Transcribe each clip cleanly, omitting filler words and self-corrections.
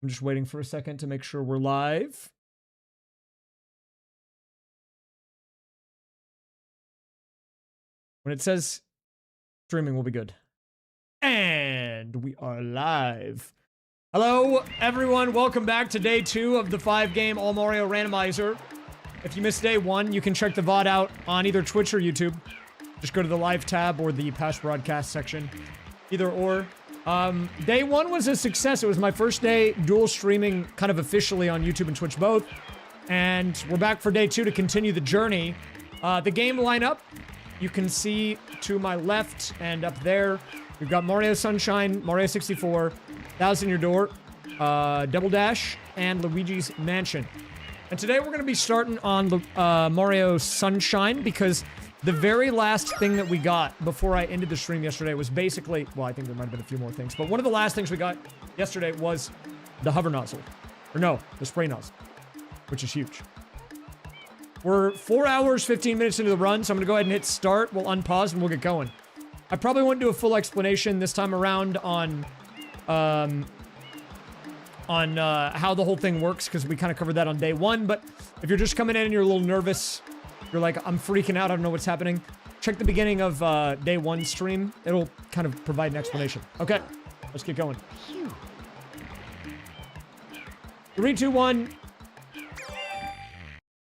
I'm just waiting for a second to make sure we're live. When it says streaming, we'll be good. And we are live. Hello, everyone. Welcome back to day 2 of the 5-game All Mario Randomizer. If you missed day 1, you can check the VOD out on either Twitch or YouTube. Just go to the live tab or the past broadcast section. Either or. Day 1 was a success. It was my first day dual streaming kind of officially on YouTube and Twitch both. And we're back for day 2 to continue the journey. The game lineup, you can see to my left and up there. We've got Mario Sunshine, Mario 64, Thousand Year Door, Double Dash, and Luigi's Mansion. And today we're going to be starting on Mario Sunshine because the very last thing that we got before I ended the stream yesterday was basically, well, I think there might have been a few more things, but one of the last things we got yesterday was the hover nozzle. Or no, the spray nozzle, which is huge. We're 4 hours, 15 minutes into the run, so I'm going to go ahead and hit start. We'll unpause and we'll get going. I probably won't do a full explanation this time around on how the whole thing works, because we kind of covered that on day 1, but if you're just coming in and you're a little nervous, you're like, I'm freaking out, I don't know what's happening, check the beginning of day 1 stream. It'll kind of provide an explanation. Okay, let's get going. 3, 2, 1.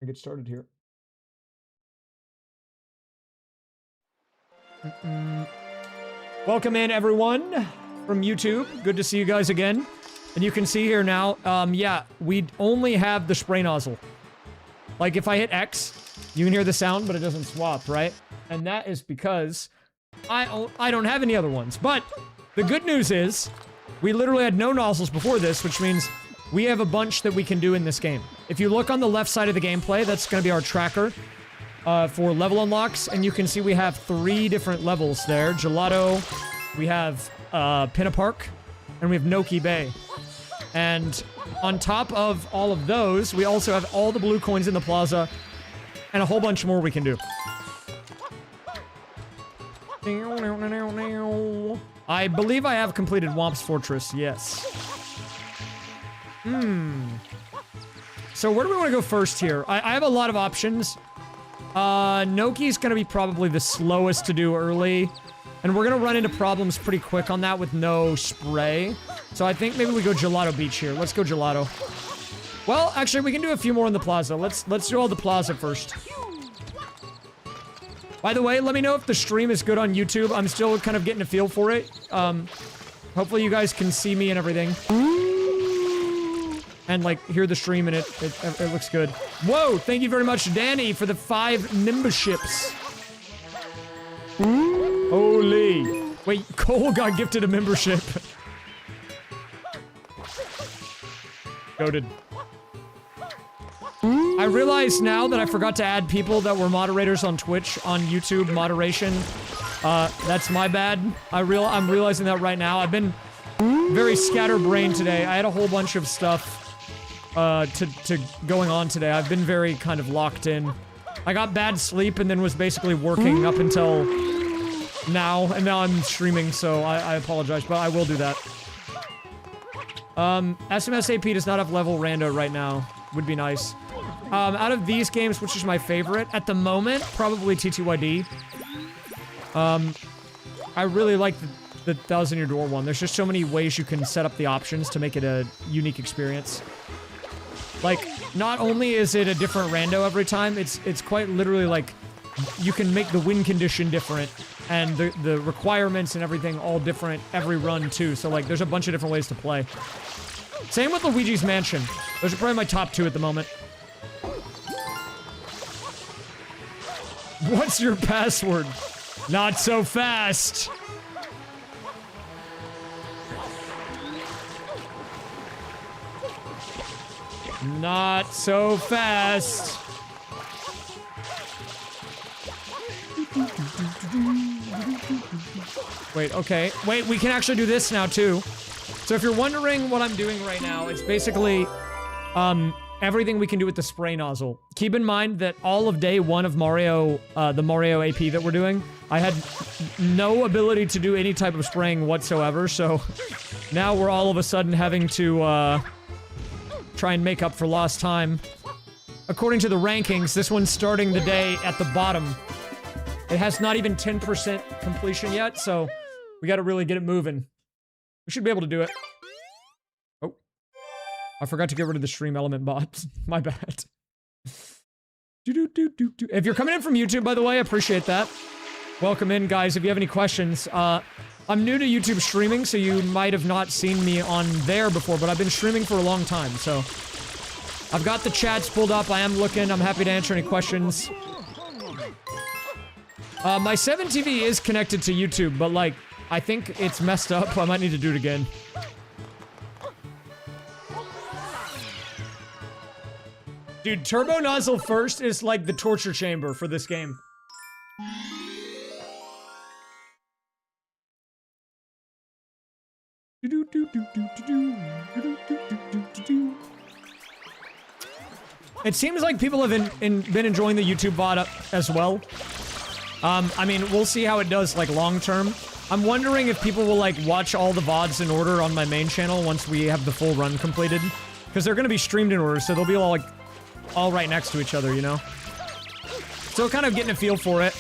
I get started here. Welcome in, everyone, from YouTube. Good to see you guys again. And you can see here now, yeah, we only have the spray nozzle. Like, if I hit X, you can hear the sound, but it doesn't swap, right? And that is because I don't have any other ones. But the good news is, we literally had no nozzles before this, which means we have a bunch that we can do in this game. If you look on the left side of the gameplay, that's going to be our tracker for level unlocks. And you can see we have 3 different levels there. Gelato, we have Pinna Park, and we have Noki Bay. And on top of all of those, we also have all the blue coins in the plaza, and a whole bunch more we can do. I believe I have completed Womp's Fortress, yes. So where do we want to go first here? I have a lot of options. Noki's gonna be probably the slowest to do early. And we're gonna run into problems pretty quick on that with no spray. So I think maybe we go Gelato Beach here. Let's go Gelato. Well, actually, we can do a few more in the plaza. Let's do all the plaza first. By the way, let me know if the stream is good on YouTube. I'm still kind of getting a feel for it. Hopefully you guys can see me and everything. And, like, hear the stream and it looks good. Whoa, thank you very much, Danny, for the 5 memberships. Holy. Wait, Cole got gifted a membership. Goated. I realize now that I forgot to add people that were moderators on Twitch, on YouTube moderation. That's my bad. I'm realizing that right now. I've been very scatterbrained today. I had a whole bunch of stuff to going on today. I've been very kind of locked in. I got bad sleep and then was basically working up until now, and now I'm streaming, so I apologize, but I will do that. SMSAP does not have level rando right now. Would be nice. Out of these games, which is my favorite? At the moment, probably Ttyd. I really like the Thousand Year Door one. There's just so many ways you can set up the options to make it a unique experience. Like, not only is it a different rando every time, it's quite literally like, you can make the win condition different, and the requirements and everything all different every run too. So like, there's a bunch of different ways to play. Same with Luigi's Mansion. Those are probably my top 2 at the moment. What's your password? Not so fast. Not so fast. Wait, okay. Wait, we can actually do this now, too. So if you're wondering what I'm doing right now, it's basically, everything we can do with the spray nozzle. Keep in mind that all of day 1 of Mario, the Mario AP that we're doing, I had no ability to do any type of spraying whatsoever, so Now we're all of a sudden having to, try and make up for lost time. According to the rankings, this one's starting the day at the bottom. It has not even 10% completion yet, so we gotta really get it moving. We should be able to do it. Oh. I forgot to get rid of the stream element bot. My bad. If you're coming in from YouTube, by the way, I appreciate that. Welcome in, guys. If you have any questions, I'm new to YouTube streaming, so you might have not seen me on there before, but I've been streaming for a long time, so I've got the chats pulled up. I am looking. I'm happy to answer any questions. My 7 TV is connected to YouTube, but, like, I think it's messed up. I might need to do it again. Dude, Turbo Nozzle First is like the torture chamber for this game. It seems like people have been enjoying the YouTube VOD as well. I mean, we'll see how it does, like, long term. I'm wondering if people will, like, watch all the VODs in order on my main channel once we have the full run completed. Because they're gonna be streamed in order, so they'll be all, like, all right next to each other, you know? So kind of getting a feel for it.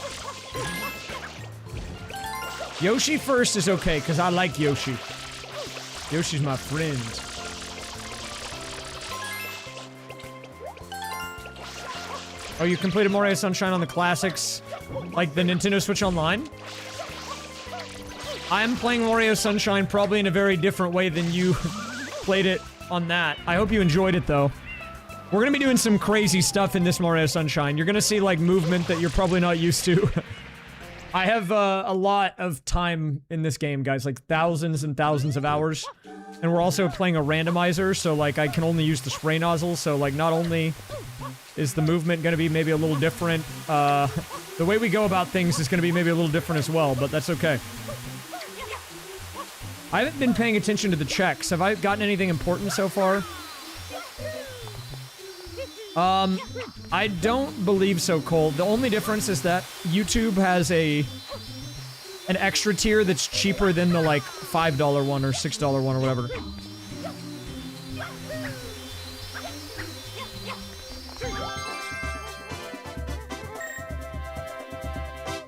Yoshi first is okay, because I like Yoshi. Yoshi's my friend. Oh, you completed Mario Sunshine on the classics? Like the Nintendo Switch Online? I'm playing Mario Sunshine probably in a very different way than you played it on that. I hope you enjoyed it, though. We're gonna be doing some crazy stuff in this Mario Sunshine. You're gonna see, like, movement that you're probably not used to. I have, a lot of time in this game, guys. Like, thousands and thousands of hours. And we're also playing a randomizer, so, like, I can only use the spray nozzle, so, like, not only is the movement gonna be maybe a little different, the way we go about things is gonna be maybe a little different as well, but that's okay. I haven't been paying attention to the checks. Have I gotten anything important so far? I don't believe so, Cole. The only difference is that YouTube has an extra tier that's cheaper than the, like, $5 one or $6 one or whatever.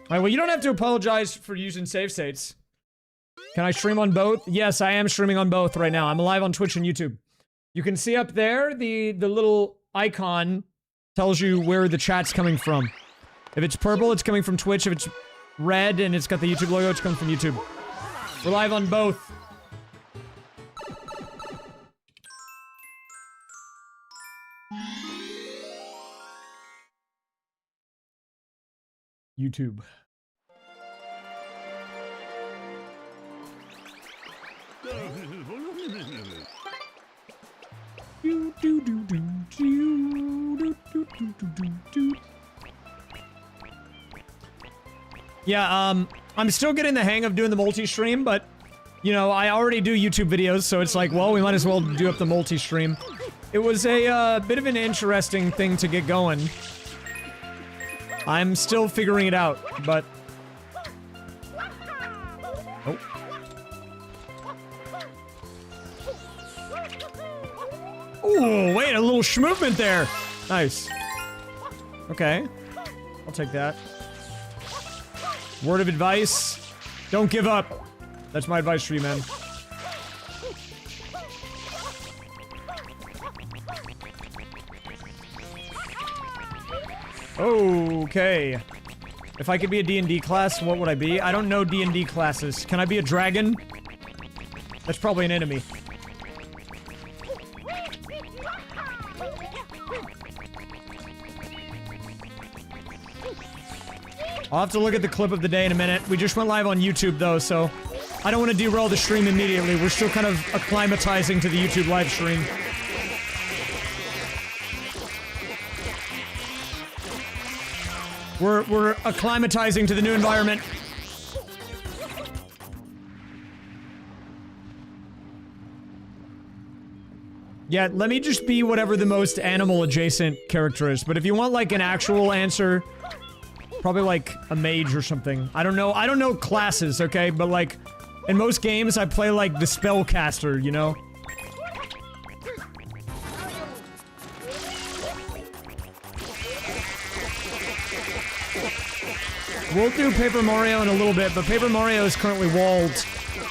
Alright, well, you don't have to apologize for using save states. Can I stream on both? Yes, I am streaming on both right now. I'm live on Twitch and YouTube. You can see up there, the little icon tells you where the chat's coming from. If it's purple, it's coming from Twitch. If it's red and it's got the YouTube logo, it's coming from YouTube. We're live on both. YouTube. Yeah, I'm still getting the hang of doing the multi-stream, but, you know, I already do YouTube videos, so it's like, well, we might as well do up the multi-stream. It was a, bit of an interesting thing to get going. I'm still figuring it out, but... Oh. Ooh, wait, a little schmovement there! Nice. Okay. I'll take that. Word of advice, don't give up. That's my advice for you, man. Okay. If I could be a D&D class, what would I be? I don't know D&D classes. Can I be a dragon? That's probably an enemy. I'll have to look at the clip of the day in a minute. We just went live on YouTube, though, so I don't want to derail the stream immediately. We're still kind of acclimatizing to the YouTube live stream. We're acclimatizing to the new environment. Yeah, let me just be whatever the most animal-adjacent character is. But if you want, like, an actual answer... Probably like a mage or something. I don't know classes, okay? But like, In most games, I play like the spellcaster, you know? We'll do Paper Mario in a little bit, but Paper Mario is currently walled.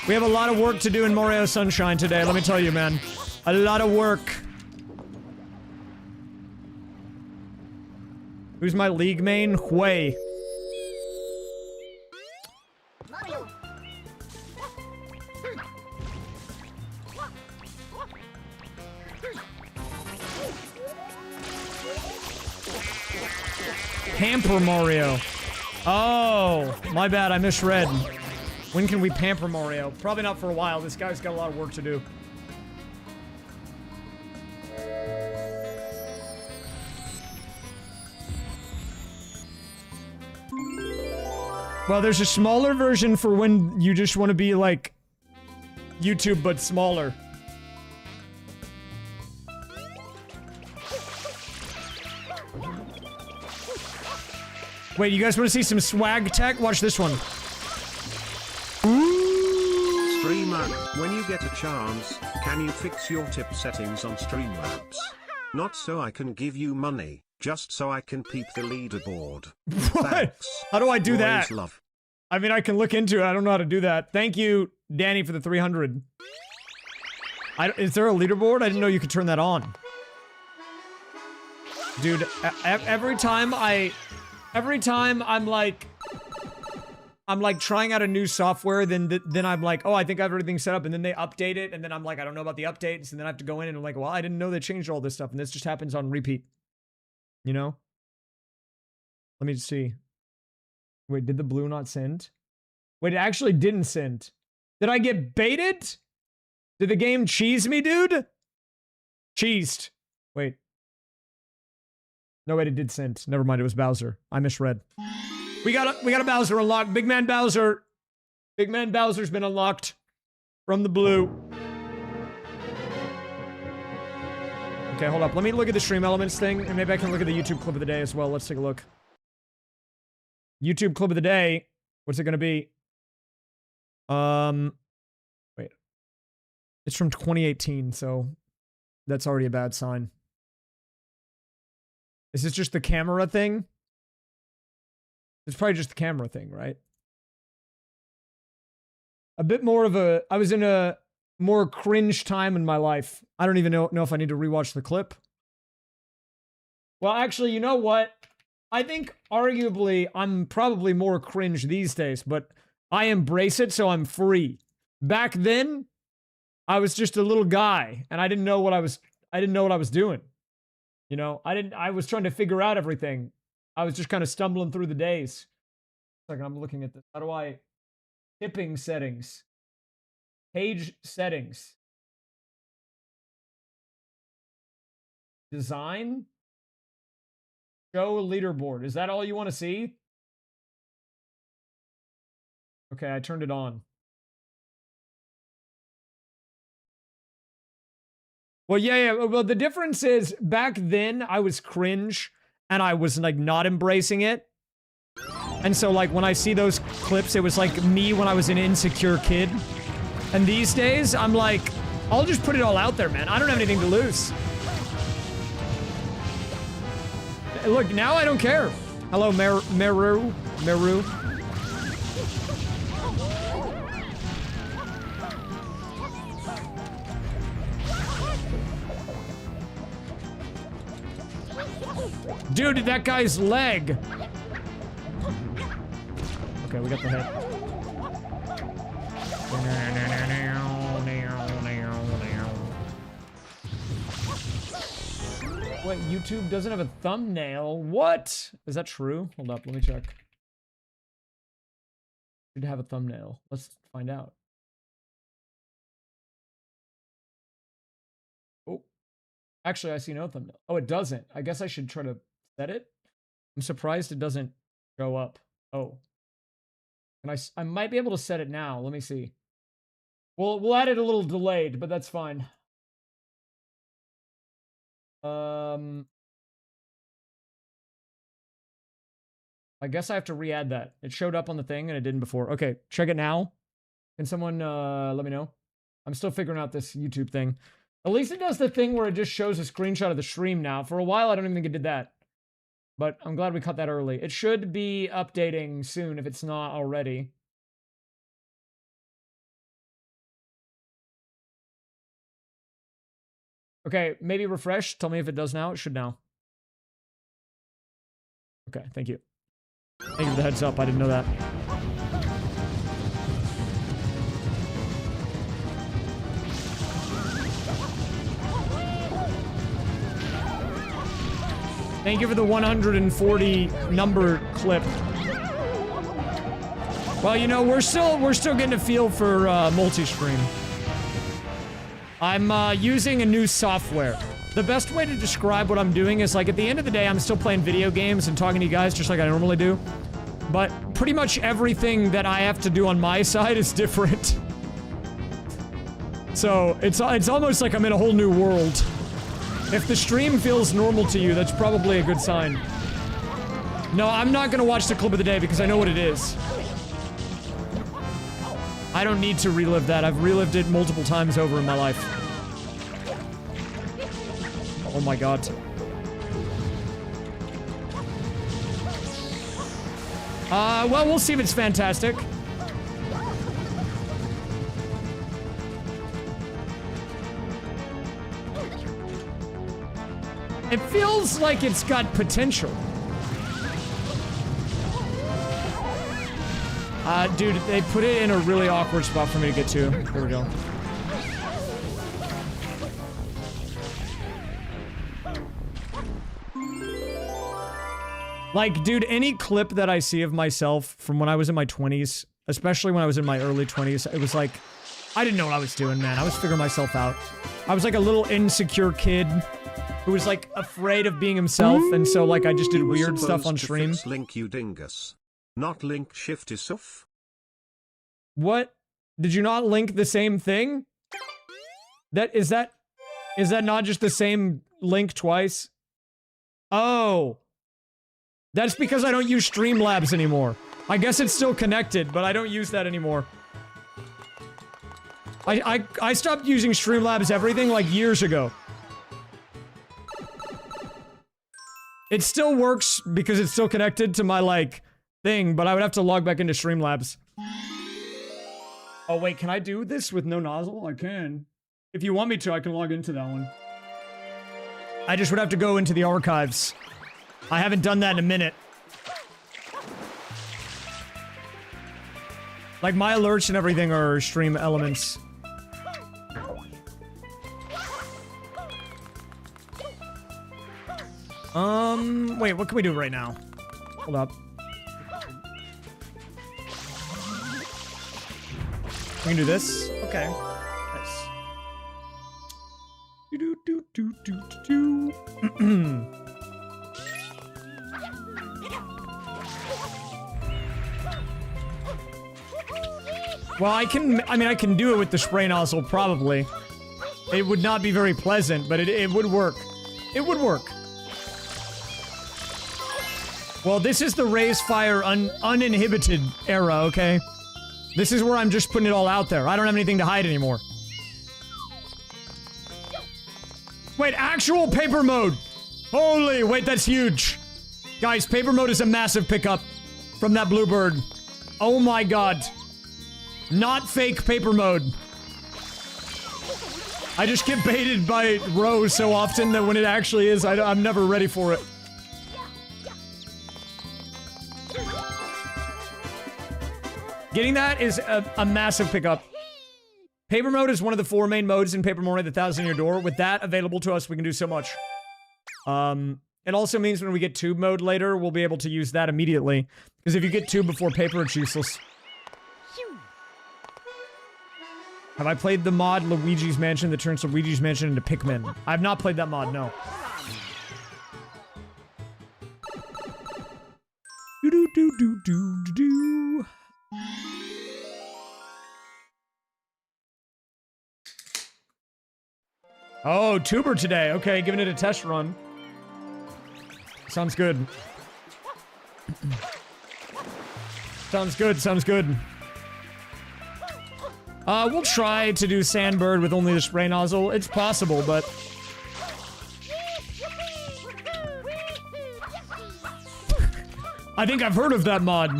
We have a lot of work to do in Mario Sunshine today, let me tell you, man. A lot of work. Who's my league main? Hui. Pamper Mario. Oh, my bad, I misread. When can we pamper Mario? Probably not for a while. This guy's got a lot of work to do. Well, there's a smaller version for when you just want to be like YouTube, but smaller. Wait, you guys want to see some swag tech? Watch this one. Streamer, when you get a chance, can you fix your tip settings on Streamlabs? Not so I can give you money, just so I can peep the leaderboard. What? Thanks. How do I do Boys that? Love. I mean, I can look into it. I don't know how to do that. Thank you, Danny, for the 300. Is there a leaderboard? I didn't know you could turn that on. Dude, every time I'm like trying out a new software, then I'm like, oh, I think I have everything set up, and then they update it, and then I'm like, I don't know about the updates, and then I have to go in and I'm like, well, I didn't know they changed all this stuff, and this just happens on repeat. You know? Let me see. Wait, did the blue not send? Wait, it actually didn't send. Did I get baited? Did the game cheese me, dude? Cheesed. Wait. No, wait, it did send. Never mind, it was Bowser. I misread. We got a Bowser unlocked. Big Man Bowser. Big Man Bowser's been unlocked from the blue. Okay, hold up. Let me look at the Stream Elements thing, and maybe I can look at the YouTube clip of the day as well. Let's take a look. YouTube clip of the day. What's it gonna be? Wait. It's from 2018, so that's already a bad sign. Is this just the camera thing? It's probably just the camera thing, right? A bit more of a... I was in a more cringe time in my life. I don't even know if I need to rewatch the clip. Well, actually, you know what? I think, arguably, I'm probably more cringe these days, but I embrace it, so I'm free. Back then, I was just a little guy, and I didn't know what I was doing. You know, I was trying to figure out everything. I was just kind of stumbling through the days. Like, I'm looking at this. How do I... Tipping settings. Page settings. Design. Show leaderboard. Is that all you want to see? Okay, I turned it on. Well, yeah. Well, the difference is, back then, I was cringe, and I was, like, not embracing it. And so, like, when I see those clips, it was like me when I was an insecure kid. And these days, I'm like, I'll just put it all out there, man. I don't have anything to lose. Look, now I don't care. Hello, Meru. Dude, that guy's leg. Okay, we got the hit. Wait, YouTube doesn't have a thumbnail? What? Is that true? Hold up, let me check. Should have a thumbnail. Let's find out. Oh. Actually, I see no thumbnail. Oh, it doesn't. I guess I should try to set it. I'm surprised it doesn't show up. Oh. And I might be able to set it now. Let me see. We'll add it a little delayed, but that's fine. I guess I have to re-add that. It showed up on the thing and it didn't before. Okay, check it now. Can someone let me know? I'm still figuring out this YouTube thing. At least it does the thing where it just shows a screenshot of the stream now. For a while, I don't even think it did that. But I'm glad we caught that early. It should be updating soon if it's not already. Okay, maybe refresh. Tell me if it does now. It should now. Okay, thank you. Thank you for the heads up. I didn't know that. Thank you for the 140 number clip. Well, you know, we're still getting a feel for multi-stream. I'm using a new software. The best way to describe what I'm doing is, like, at the end of the day, I'm still playing video games and talking to you guys just like I normally do. But pretty much everything that I have to do on my side is different. So it's almost like I'm in a whole new world. If the stream feels normal to you, that's probably a good sign. No, I'm not gonna watch the clip of the day because I know what it is. I don't need to relive that. I've relived it multiple times over in my life. Oh my god. Well, we'll see if it's fantastic. It feels like it's got potential. Dude, they put it in a really awkward spot for me to get to. Here we go. Like, dude, any clip that I see of myself from when I was in my 20s, especially when I was in my early 20s, it was like, I didn't know what I was doing, man. I was figuring myself out. I was like a little insecure kid who was like afraid of being himself, and so like I just did weird stuff on stream. Link, you dingus. Not link shift isuf. What? Did you not link the same thing? Is that not just the same link twice? Oh. That's because I don't use Streamlabs anymore. I guess it's still connected, but I don't use that anymore. I stopped using Streamlabs everything like years ago. It still works because it's still connected to my, like, thing, but I would have to log back into Streamlabs. Oh, wait, can I do this with no nozzle? I can. If you want me to, I can log into that one. I just would have to go into the archives. I haven't done that in a minute. Like, my alerts and everything are stream elements. Wait, what can we do right now? Hold up. We can do this? Okay. Nice. Well, I can do it with the spray nozzle, probably. It would not be very pleasant, but it would work. It would work. Well, this is the raise fire uninhibited era, okay? This is where I'm just putting it all out there. I don't have anything to hide anymore. Wait, actual paper mode! Holy, wait, that's huge. Guys, paper mode is a massive pickup from that bluebird. Oh my god. Not fake paper mode. I just get baited by Rose so often that when it actually is, I'm never ready for it. Getting that is a massive pickup. Paper mode is one of the 4 main modes in Paper Mario: The Thousand Year Door. With that available to us, we can do so much. It also means when we get tube mode later, we'll be able to use that immediately. Because if you get tube before paper, it's useless. Have I played the mod Luigi's Mansion that turns Luigi's Mansion into Pikmin? I have not played that mod, no. Do-do-do-do-do-do. Oh, tuber today. Okay, giving it a test run. Sounds good. Sounds good, sounds good. We'll try to do Sandbird with only the spray nozzle. It's possible, but... I think I've heard of that mod.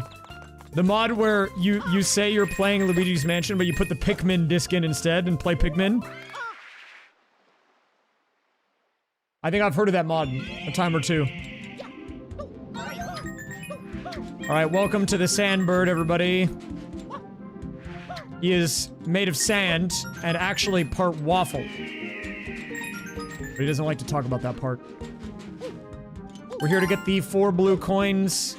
The mod where you say you're playing Luigi's Mansion, but you put the Pikmin disc in instead and play Pikmin. I think I've heard of that mod a time or two. Alright, welcome to the Sandbird, everybody. He is made of sand and actually part waffle. But he doesn't like to talk about that part. We're here to get the 4 blue coins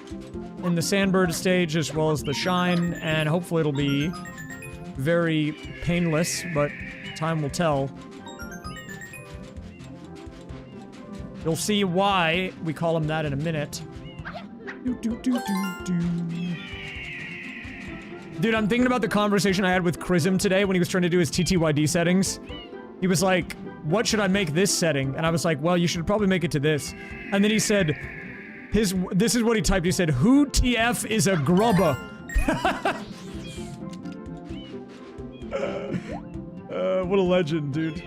in the Sandbird stage, as well as the shine, and hopefully it'll be very painless, but time will tell. You'll see why we call him that in a minute. Dude, I'm thinking about the conversation I had with Chrism today when he was trying to do his TTYD settings. He was like, what should I make this setting? And I was like, well, you should probably make it to this. And then he said, this is what he typed. He said, who TF is a grubber? What a legend, dude.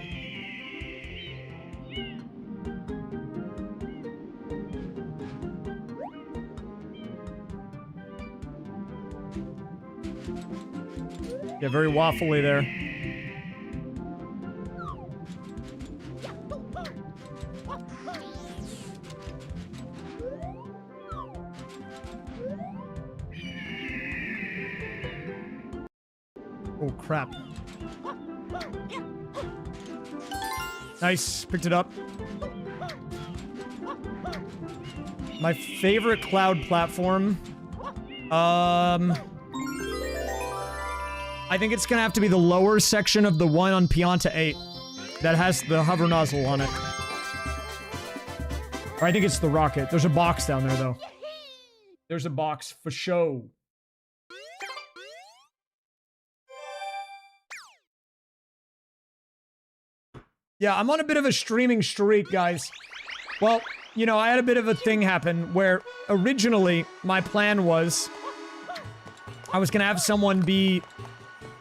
Yeah, very waffly there. Oh, crap. Nice. Picked it up. My favorite cloud platform. I think it's gonna have to be the lower section of the one on Pianta 8 that has the hover nozzle on it. Or I think it's the rocket. There's a box down there, though. There's a box for show. Yeah, I'm on a bit of a streaming streak, guys. Well, you know, I had a bit of a thing happen where originally my plan was I was gonna have someone be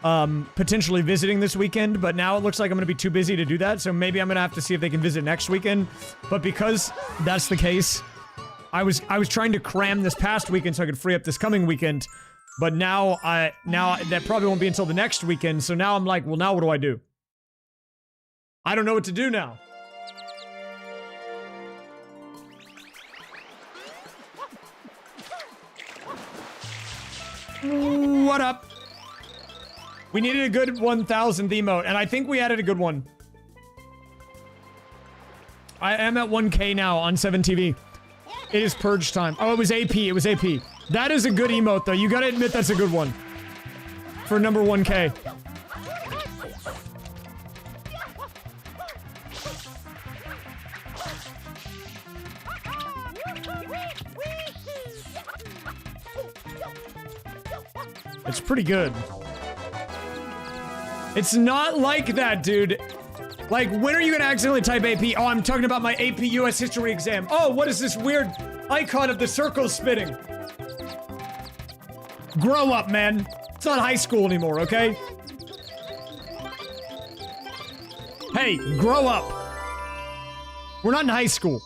potentially visiting this weekend, but now it looks like I'm gonna be too busy to do that, so maybe I'm gonna have to see if they can visit next weekend. But because that's the case, I was trying to cram this past weekend so I could free up this coming weekend, but now that probably won't be until the next weekend, so now I'm like, well, now what do I do? I don't know what to do now. What up? We needed a good 1,000th emote, and I think we added a good one. I am at 1K now on 7TV. It is purge time. Oh, it was AP. It was AP. That is a good emote, though. You gotta admit that's a good one. For number 1K. It's pretty good. It's not like that, dude. Like, when are you gonna accidentally type AP? Oh, I'm talking about my AP US history exam. Oh, what is this weird icon of the circle spinning? Grow up, man. It's not high school anymore, okay? Hey, grow up. We're not in high school.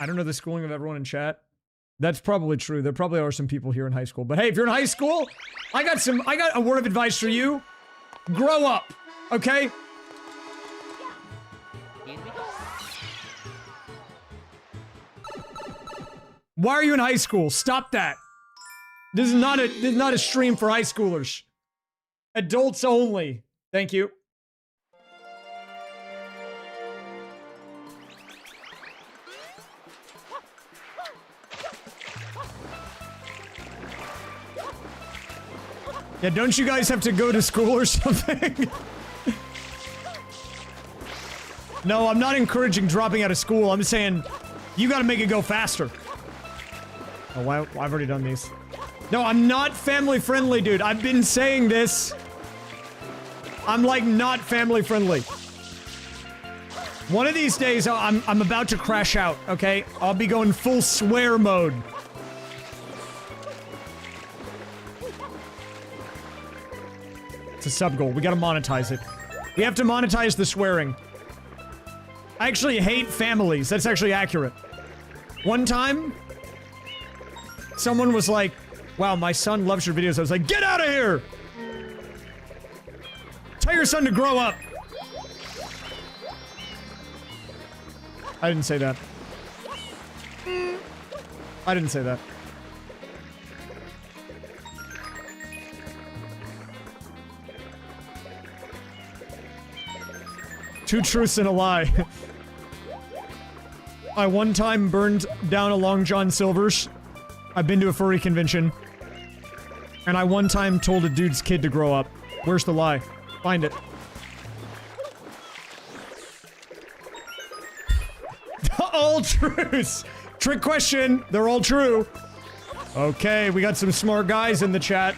I don't know the schooling of everyone in chat. That's probably true. There probably are some people here in high school. But hey, if you're in high school, I got a word of advice for you. Grow up, okay? Why are you in high school? Stop that. This is not a stream for high schoolers. Adults only. Thank you. Yeah, don't you guys have to go to school or something? No, I'm not encouraging dropping out of school. I'm just saying, you gotta make it go faster. Oh, I've already done these. No, I'm not family friendly, dude. I've been saying this. I'm like not family friendly. One of these days, I'm about to crash out, okay? I'll be going full swear mode. It's a sub goal. We gotta monetize it. We have to monetize the swearing. I actually hate families. That's actually accurate. One time, someone was like, wow, my son loves your videos. I was like, get out of here! Tell your son to grow up. I didn't say that. I didn't say that. Two truths and a lie. I one time burned down a Long John Silver's. I've been to a furry convention. And I one time told a dude's kid to grow up. Where's the lie? Find it. All truths! Trick question. They're all true. Okay, we got some smart guys in the chat.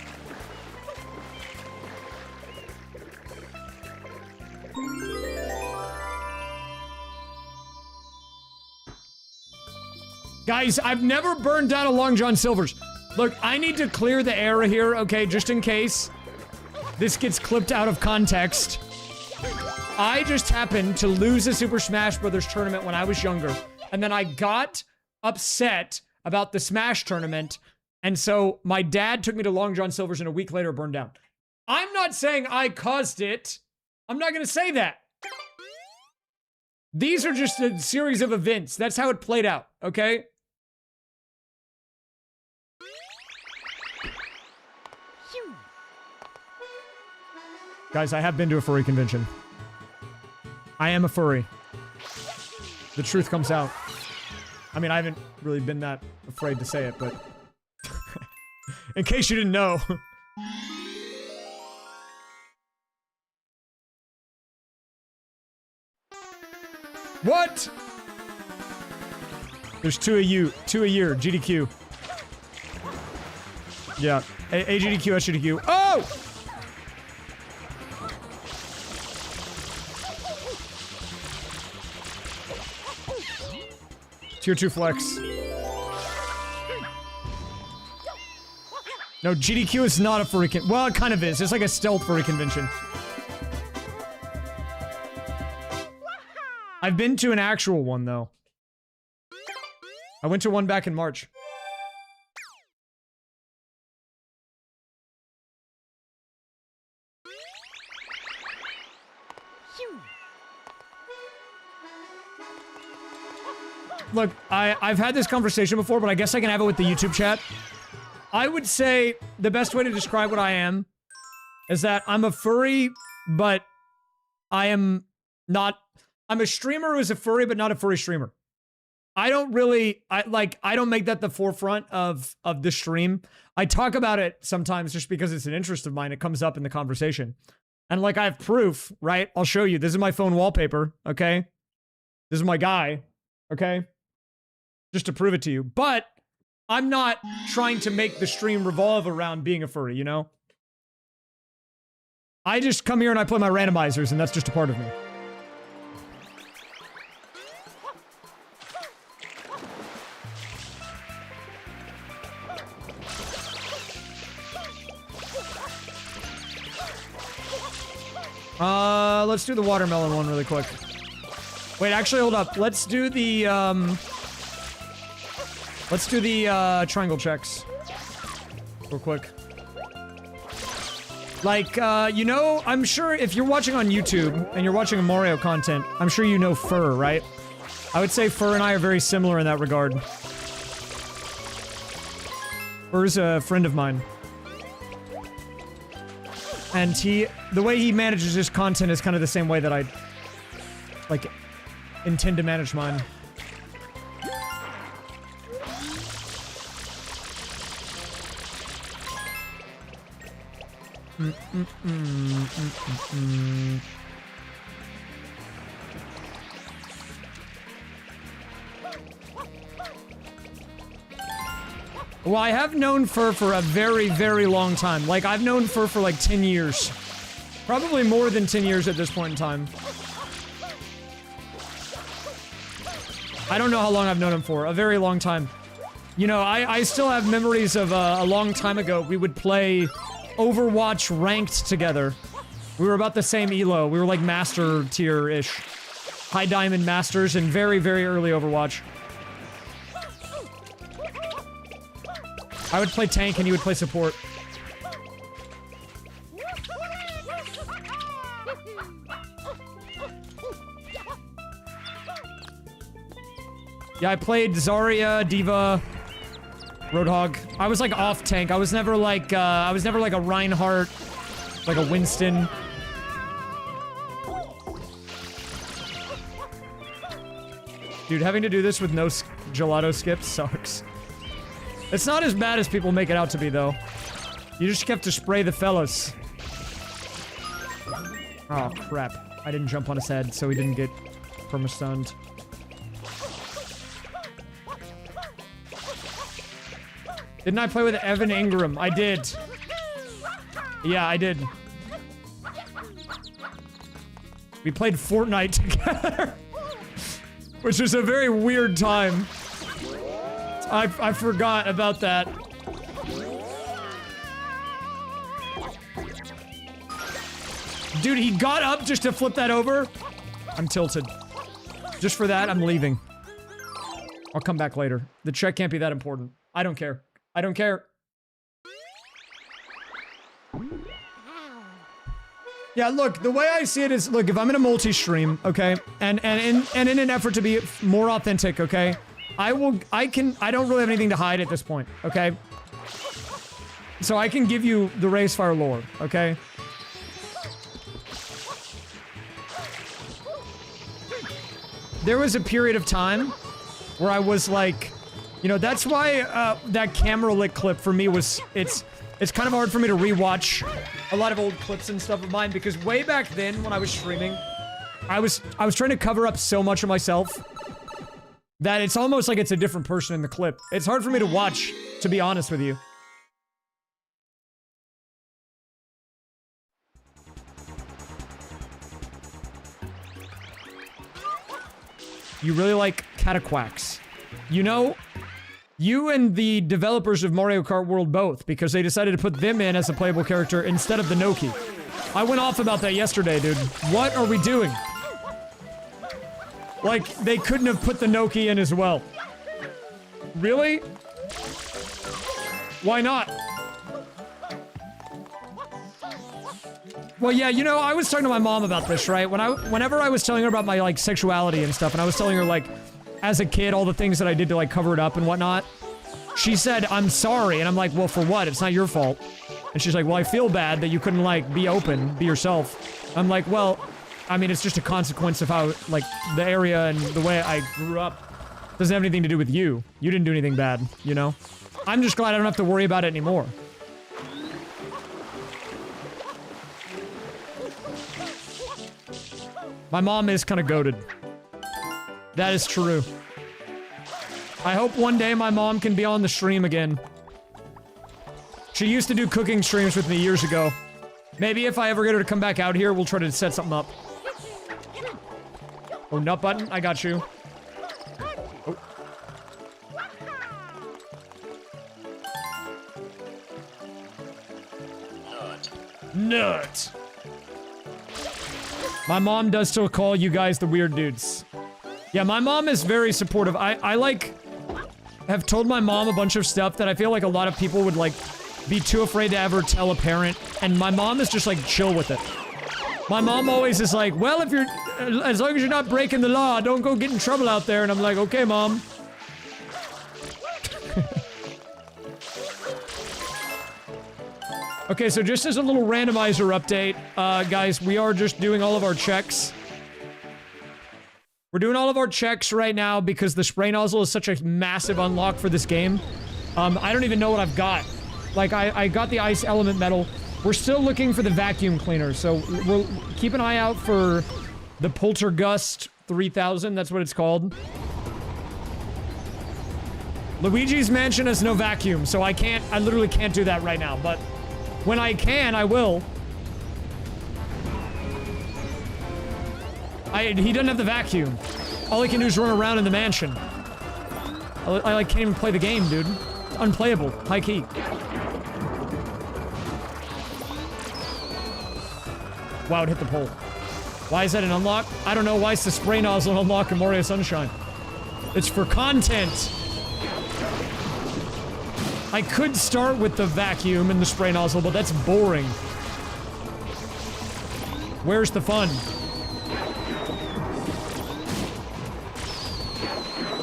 Guys, I've never burned down a Long John Silver's. Look, I need to clear the air here, okay, just in case this gets clipped out of context. I just happened to lose a Super Smash Bros. Tournament when I was younger, and then I got upset about the Smash tournament, and so my dad took me to Long John Silver's and a week later burned down. I'm not saying I caused it. I'm not gonna say that. These are just a series of events. That's how it played out, okay? Guys, I have been to a furry convention. I am a furry. The truth comes out. I mean, I haven't really been that afraid to say it, but... in case you didn't know. What? There's two a year, GDQ. Yeah, AGDQ, SGDQ. Oh! Tier 2 flex. No, GDQ is not a furry con- well, it kind of is. It's like a stealth furry convention. I've been to an actual one, though. I went to one back in March. Look, I've had this conversation before, but I guess I can have it with the YouTube chat. I would say the best way to describe what I am is that I'm a furry, but I am not... I'm a streamer who's a furry, but not a furry streamer. I don't really... I don't make that the forefront of the stream. I talk about it sometimes just because it's an interest of mine. It comes up in the conversation. And like, I have proof, right? I'll show you. This is my phone wallpaper, okay? This is my guy, okay? Just to prove it to you. But I'm not trying to make the stream revolve around being a furry, you know? I just come here and I play my randomizers, and that's just a part of me. Let's do the watermelon one really quick. Wait, actually, hold up. Let's do the, triangle checks. Real quick. Like, you know, I'm sure if you're watching on YouTube, and you're watching Mario content, I'm sure you know Fur, right? I would say Fur and I are very similar in that regard. Fur's a friend of mine. And the way he manages his content is kind of the same way that I, like, intend to manage mine. Well, I have known Fur for a very, very long time. Like, I've known Fur for like 10 years. Probably more than 10 years at this point in time. I don't know how long I've known him for. A very long time. You know, I still have memories of a long time ago. We would play Overwatch ranked together. We were about the same elo. We were like master tier-ish. High diamond masters in very, very early Overwatch. I would play tank and you would play support. Yeah, I played Zarya, Diva, Roadhog. I was like off tank. I was never like a Reinhardt, like a Winston. Dude, having to do this with no gelato skips sucks. It's not as bad as people make it out to be, though. You just have to spray the fellas. Oh, crap. I didn't jump on his head, so he didn't get perma-stunned. Didn't I play with Evan Ingram? I did. Yeah, I did. We played Fortnite together. Which was a very weird time. I forgot about that. Dude, he got up just to flip that over. I'm tilted. Just for that, I'm leaving. I'll come back later. The check can't be that important. I don't care. I don't care. Yeah, look, the way I see it is, look, if I'm in a multi-stream, okay, and in an effort to be more authentic, okay, I don't really have anything to hide at this point, okay? So I can give you the Racefire lore, okay? There was a period of time where I was like, you know, that's why that camera lick clip for me was, it's kind of hard for me to rewatch a lot of old clips and stuff of mine, because way back then when I was streaming, I was trying to cover up so much of myself that it's almost like it's a different person in the clip. It's hard for me to watch, to be honest with you. You really like Cataquax. You know, you and the developers of Mario Kart World both, because they decided to put them in as a playable character instead of the Noki. I went off about that yesterday, dude. What are we doing? Like, they couldn't have put the Noki in as well. Really? Why not? Well, yeah, you know, I was talking to my mom about this, right? Whenever I was telling her about my, like, sexuality and stuff, and I was telling her, like, as a kid, all the things that I did to, like, cover it up and whatnot, she said, I'm sorry. And I'm like, well, for what? It's not your fault. And she's like, well, I feel bad that you couldn't, like, be open, be yourself. I'm like, well, I mean, it's just a consequence of how, like, the area and the way I grew up doesn't have anything to do with you. You didn't do anything bad, you know? I'm just glad I don't have to worry about it anymore. My mom is kind of goated. That is true. I hope one day my mom can be on the stream again. She used to do cooking streams with me years ago. Maybe if I ever get her to come back out here, we'll try to set something up. Oh, nut button, I got you. Oh. Nut. My mom does still call you guys the weird dudes. Yeah, my mom is very supportive. I like, have told my mom a bunch of stuff that I feel like a lot of people would, like, be too afraid to ever tell a parent, and my mom is just, like, chill with it. My mom always is like, well, if you're, as long as you're not breaking the law, don't go get in trouble out there, and I'm like, okay, mom. Okay, so just as a little randomizer update, guys, we are just doing all of our checks. We're doing all of our checks right now because the spray nozzle is such a massive unlock for this game. I don't even know what I've got. Like, I got the ice element medal. We're still looking for the vacuum cleaner, so we'll keep an eye out for the Poltergust 3000, that's what it's called. Luigi's Mansion has no vacuum, so I literally can't do that right now, but when I can, I will. He doesn't have the vacuum. all I can do is run around in the mansion. I like can't even play the game, dude. It's unplayable. High key. Wow, it hit the pole. Why is that an unlock? I don't know. Why is the spray nozzle an unlock in Mario Sunshine? It's for content. I could start with the vacuum and the spray nozzle, but that's boring. Where's the fun?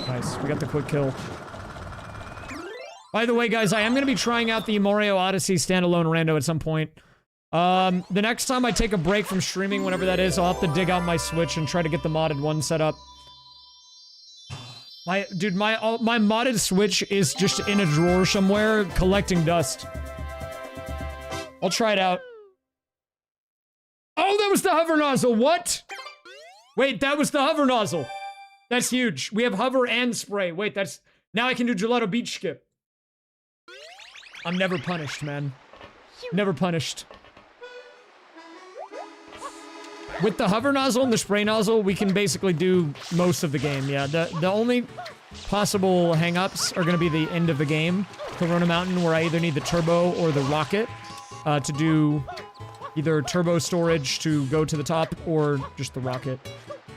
Nice, we got the quick kill. By the way, guys, I am going to be trying out the Mario Odyssey standalone rando at some point. The next time I take a break from streaming, whenever that is, I'll have to dig out my Switch and try to get the modded one set up. My modded Switch is just in a drawer somewhere, collecting dust. I'll try it out. Oh, that was the hover nozzle, what? Wait, that was the hover nozzle. That's huge. We have hover and spray. Wait, that's... Now I can do Gelato Beach Skip. I'm never punished, man. Never punished. With the hover nozzle and the spray nozzle, we can basically do most of the game, yeah. The only possible hang-ups are going to be the end of the game. Corona Mountain, where I either need the turbo or the rocket to do either turbo storage to go to the top or just the rocket.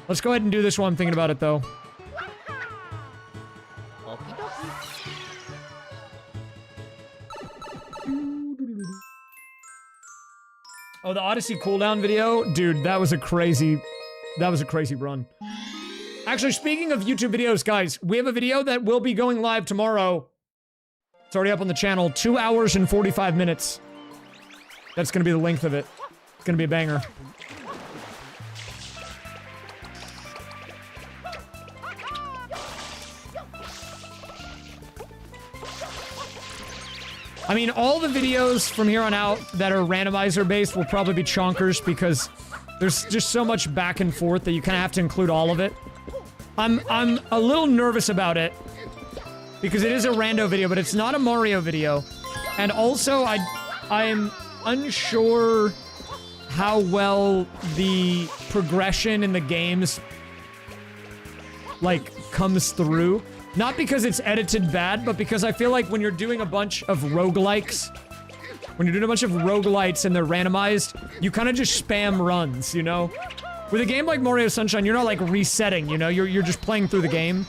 Let's go ahead and do this while I'm thinking about it, though. Oh, the Odyssey cooldown video? Dude, that was a crazy run. Actually, speaking of YouTube videos, guys, we have a video that will be going live tomorrow. It's already up on the channel. 2 hours and 45 minutes. That's gonna be the length of it. It's gonna be a banger. I mean, all the videos from here on out that are randomizer based will probably be chonkers because there's just so much back and forth that you kind of have to include all of it. I'm a little nervous about it because it is a rando video, but it's not a Mario video. And also, I'm unsure how well the progression in the games, like, comes through. Not because it's edited bad, but because I feel like when you're doing a bunch of roguelikes, when you're doing a bunch of roguelites and they're randomized, you kind of just spam runs, you know? With a game like Mario Sunshine, you're not, like, resetting, you know? You're just playing through the game.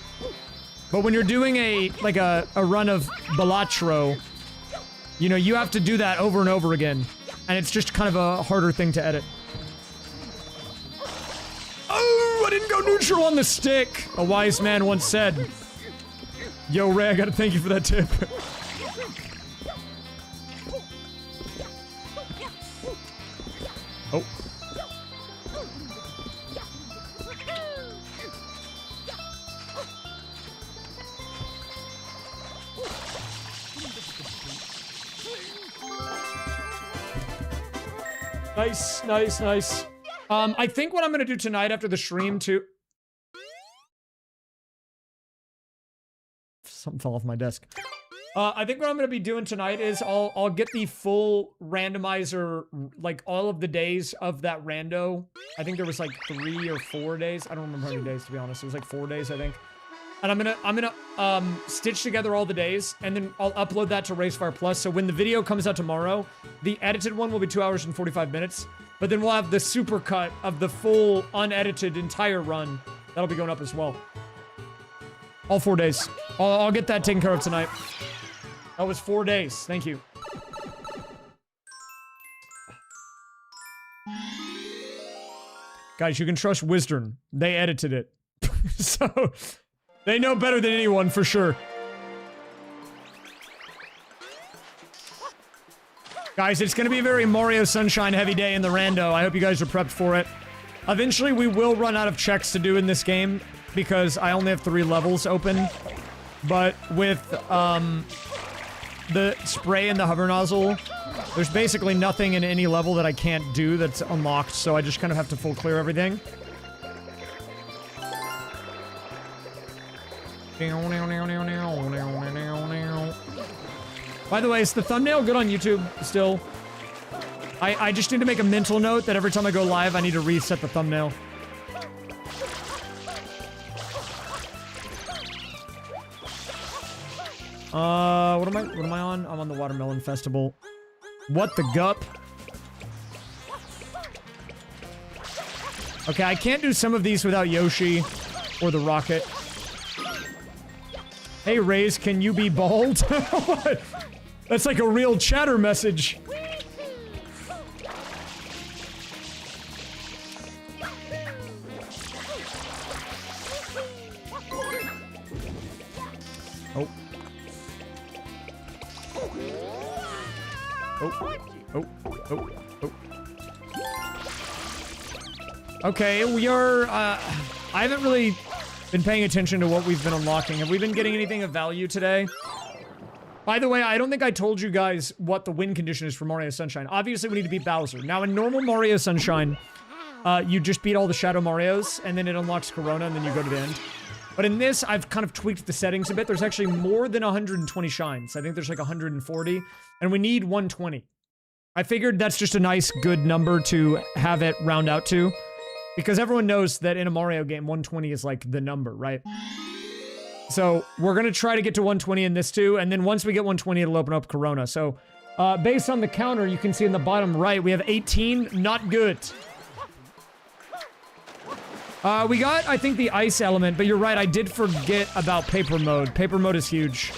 But when you're doing a run of Balatro, you know, you have to do that over and over again. And it's just kind of a harder thing to edit. Oh, I didn't go neutral on the stick! A wise man once said. Yo, Ray, I gotta thank you for that tip. Oh. Nice, nice, nice. I think what I'm gonna do tonight after the stream, too... Something fell off my desk. I think what I'm gonna be doing tonight is I'll get the full randomizer, like all of the days of that rando. I think there was like 3 or 4 days. I don't remember how many days, to be honest. It was like 4 days, I think. And I'm gonna stitch together all the days, and then I'll upload that to Racefire Plus. So when the video comes out tomorrow, the edited one will be 2 hours and 45 minutes. But then we'll have the super cut of the full unedited entire run. That'll be going up as well. All 4 days. I'll get that taken care of tonight. That was 4 days. Thank you. Guys, you can trust Wisdom. They edited it. So, they know better than anyone, for sure. Guys, it's gonna be a very Mario Sunshine heavy day in the rando. I hope you guys are prepped for it. Eventually, we will run out of checks to do in this game, because I only have 3 levels open. But with, the spray and the hover nozzle, there's basically nothing in any level that I can't do that's unlocked, so I just kind of have to full clear everything. By the way, is the thumbnail good on YouTube still? I just need to make a mental note that every time I go live, I need to reset the thumbnail. What am I on? I'm on the Watermelon Festival. What the gup? Okay, I can't do some of these without Yoshi or the rocket. Hey, Raze, can you be bald? What? That's like a real chatter message. Oh. Oh. Oh. Oh. Oh. Okay, we are, I haven't really been paying attention to what we've been unlocking. Have we been getting anything of value today? By the way, I don't think I told you guys what the win condition is for Mario Sunshine. Obviously, we need to beat Bowser. Now, in normal Mario Sunshine, you just beat all the Shadow Marios, and then it unlocks Corona, and then you go to the end. But in this, I've kind of tweaked the settings a bit. There's actually more than 120 shines. I think there's like 140, and we need 120. I figured that's just a nice, good number to have it round out to. Because everyone knows that in a Mario game, 120 is like the number, right? So we're gonna try to get to 120 in this too, and then once we get 120, it'll open up Corona. So, based on the counter, you can see in the bottom right, we have 18, not good. We got, I think, the ice element, but you're right, I did forget about paper mode. Paper mode is huge.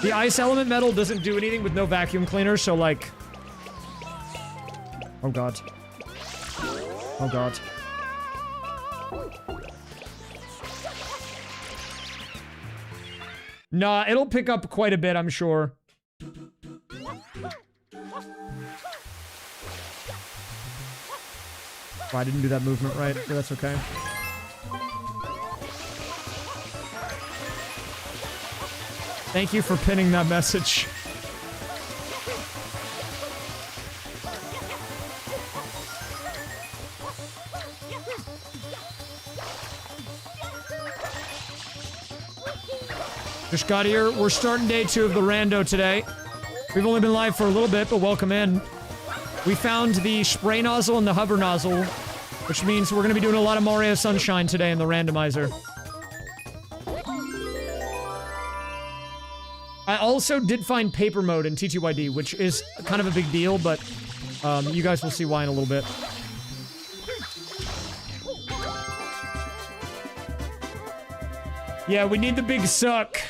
The ice element medal doesn't do anything with no vacuum cleaner, so like... Oh god. Oh god. Nah, it'll pick up quite a bit, I'm sure. Oh, I didn't do that movement right, but that's okay. Thank you for pinning that message. Just got here. We're starting day 2 of the rando today. We've only been live for a little bit, but welcome in. We found the spray nozzle and the hover nozzle, which means we're going to be doing a lot of Mario Sunshine today in the randomizer. I also did find paper mode in TTYD, which is kind of a big deal, but you guys will see why in a little bit. Yeah, we need the big suck.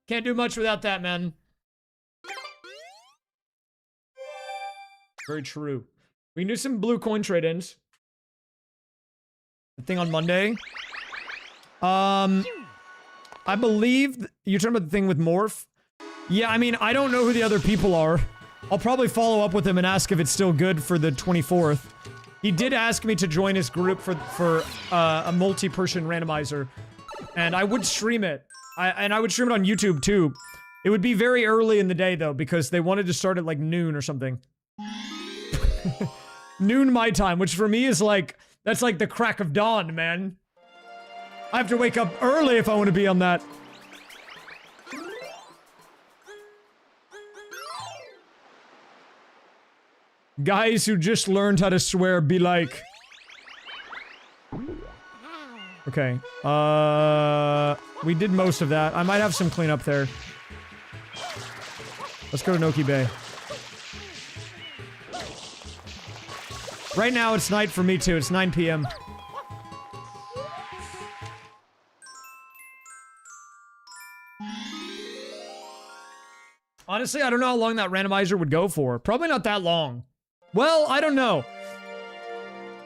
Can't do much without that, man. Very true. We can do some blue coin trade-ins. The thing on Monday. I believe... You're talking about the thing with Morph? Yeah, I mean, I don't know who the other people are. I'll probably follow up with him and ask if it's still good for the 24th. He did ask me to join his group for a multi-person randomizer. And I would stream it. I would stream it on YouTube, too. It would be very early in the day, though, because they wanted to start at, like, noon or something. Noon my time, which for me is, like... That's like the crack of dawn, man. I have to wake up early if I want to be on that. Guys who just learned how to swear be like... Okay, we did most of that. I might have some cleanup there. Let's go to Noki Bay. Right now, it's night for me, too. It's 9 p.m. Honestly, I don't know how long that randomizer would go for. Probably not that long. Well, I don't know.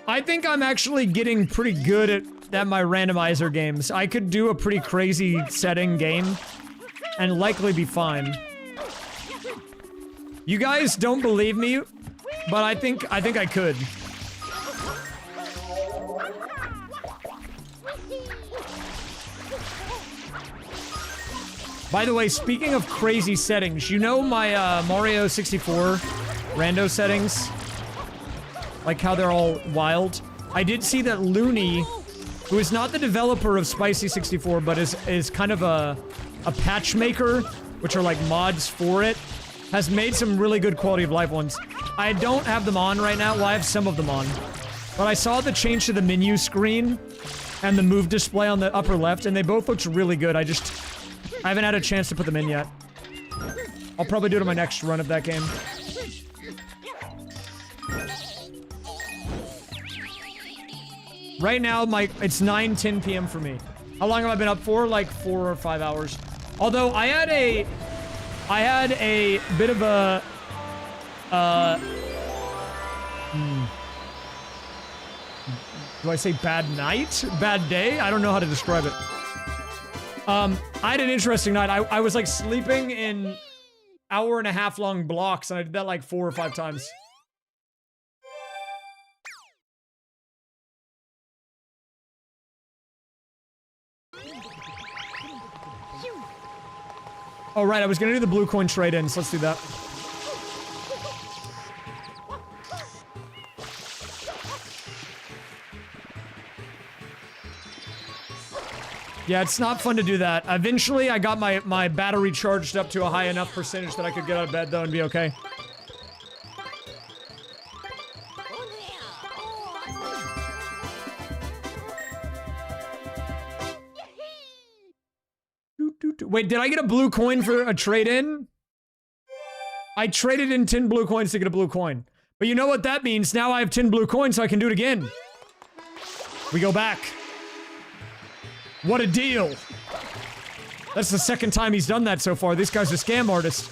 I think I'm actually getting pretty good at my randomizer games. I could do a pretty crazy setting game and likely be fine. You guys don't believe me, but I think I could. By the way, speaking of crazy settings, you know my Mario 64 rando settings? Like how they're all wild? I did see that Looney, who is not the developer of Spicy 64, but is kind of a patch maker, which are like mods for it, has made some really good quality of life ones. I don't have them on right now. Well, I have some of them on. But I saw the change to the menu screen and the move display on the upper left, and they both looked really good. I haven't had a chance to put them in yet. I'll probably do it on my next run of that game. Right now, it's 9:10 p.m. for me. How long have I been up for? Like 4 or 5 hours. Although I had a bit of a do I say bad night? Bad day? I don't know how to describe it. I had an interesting night. I was like sleeping in hour-and-a-half long blocks, and I did that like 4 or 5 times. Oh, right, I was gonna do the blue coin trade-ins. Let's do that. Yeah, it's not fun to do that. Eventually, I got my battery charged up to a high enough percentage that I could get out of bed, though, and be okay. Wait, did I get a blue coin for a trade-in? I traded in 10 blue coins to get a blue coin. But you know what that means? Now I have 10 blue coins, so I can do it again. We go back. What a deal. That's the second time he's done that so far. This guy's a scam artist.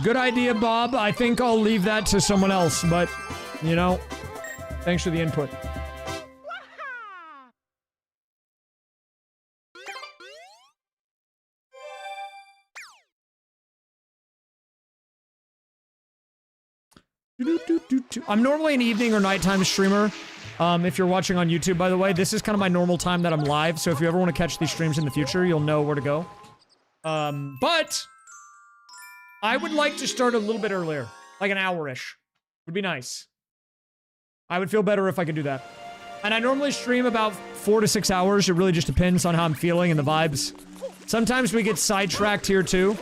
Good idea, Bob. I think I'll leave that to someone else, but, you know, thanks for the input. I'm normally an evening or nighttime streamer. If you're watching on YouTube, by the way, this is kind of my normal time that I'm live, so if you ever want to catch these streams in the future, you'll know where to go. But I would like to start a little bit earlier, like an hour-ish. Would be nice. I would feel better if I could do that. And I normally stream about 4 to 6 hours. It really just depends on how I'm feeling and the vibes. Sometimes we get sidetracked here, too.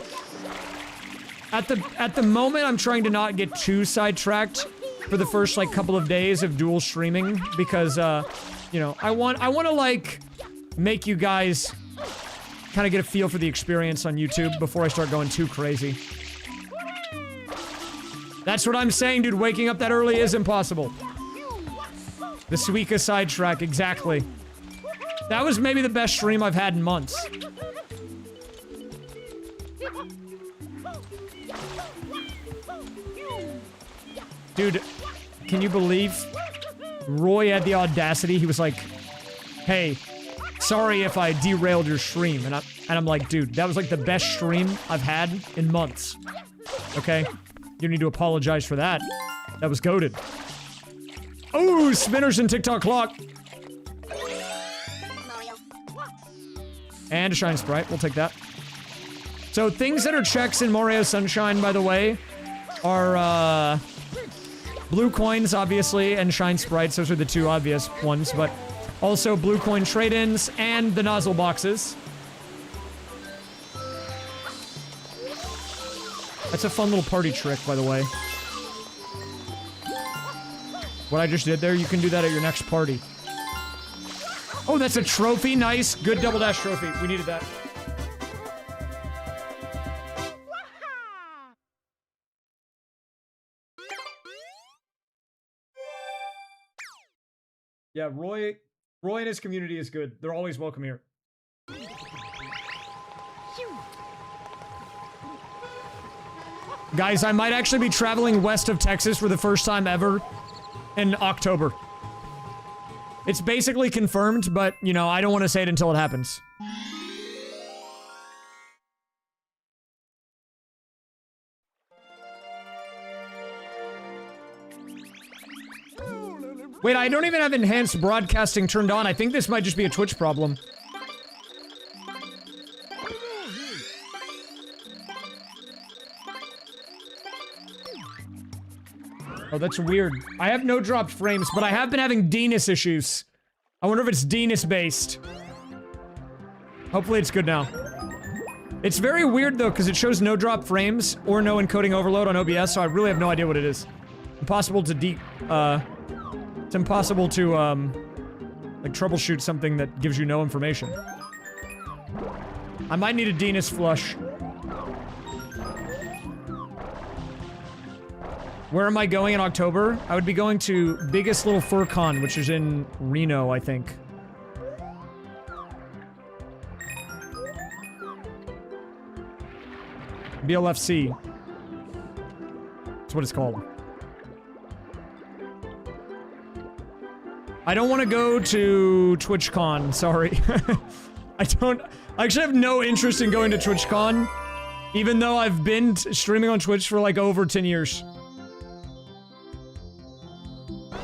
At the moment, I'm trying to not get too sidetracked for the first, like, couple of days of dual streaming, because, you know, I want to, like, make you guys kind of get a feel for the experience on YouTube before I start going too crazy. That's what I'm saying, dude. Waking up that early is impossible. The Suika sidetrack, exactly. That was maybe the best stream I've had in months. Dude, can you believe Roy had the audacity? He was like, hey, sorry if I derailed your stream. And I'm like, dude, that was like the best stream I've had in months. Okay? You need to apologize for that. That was goated. Oh, spinners and TikTok clock. And a shine sprite. We'll take that. So things that are checks in Mario Sunshine, by the way, are, blue coins, obviously, and shine sprites. Those are the two obvious ones, but also blue coin trade-ins and the nozzle boxes. That's a fun little party trick, by the way. What I just did there, you can do that at your next party. Oh, that's a trophy. Nice. Good double dash trophy. We needed that. Yeah, Roy and his community is good. They're always welcome here. Guys, I might actually be traveling west of Texas for the first time ever in October. It's basically confirmed, but, you know, I don't want to say it until it happens. Wait, I don't even have enhanced broadcasting turned on. I think this might just be a Twitch problem. Oh, that's weird. I have no dropped frames, but I have been having DNS issues. I wonder if it's DNS based. Hopefully it's good now. It's very weird though, because it shows no drop frames or no encoding overload on OBS, so I really have no idea what it is. Impossible to it's impossible to, like, troubleshoot something that gives you no information. I might need a Venus flush. Where am I going in October? I would be going to Biggest Little Fur Con, which is in Reno, I think. BLFC. That's what it's called. I don't want to go to TwitchCon, sorry. I actually have no interest in going to TwitchCon, even though I've been streaming on Twitch for like over 10 years.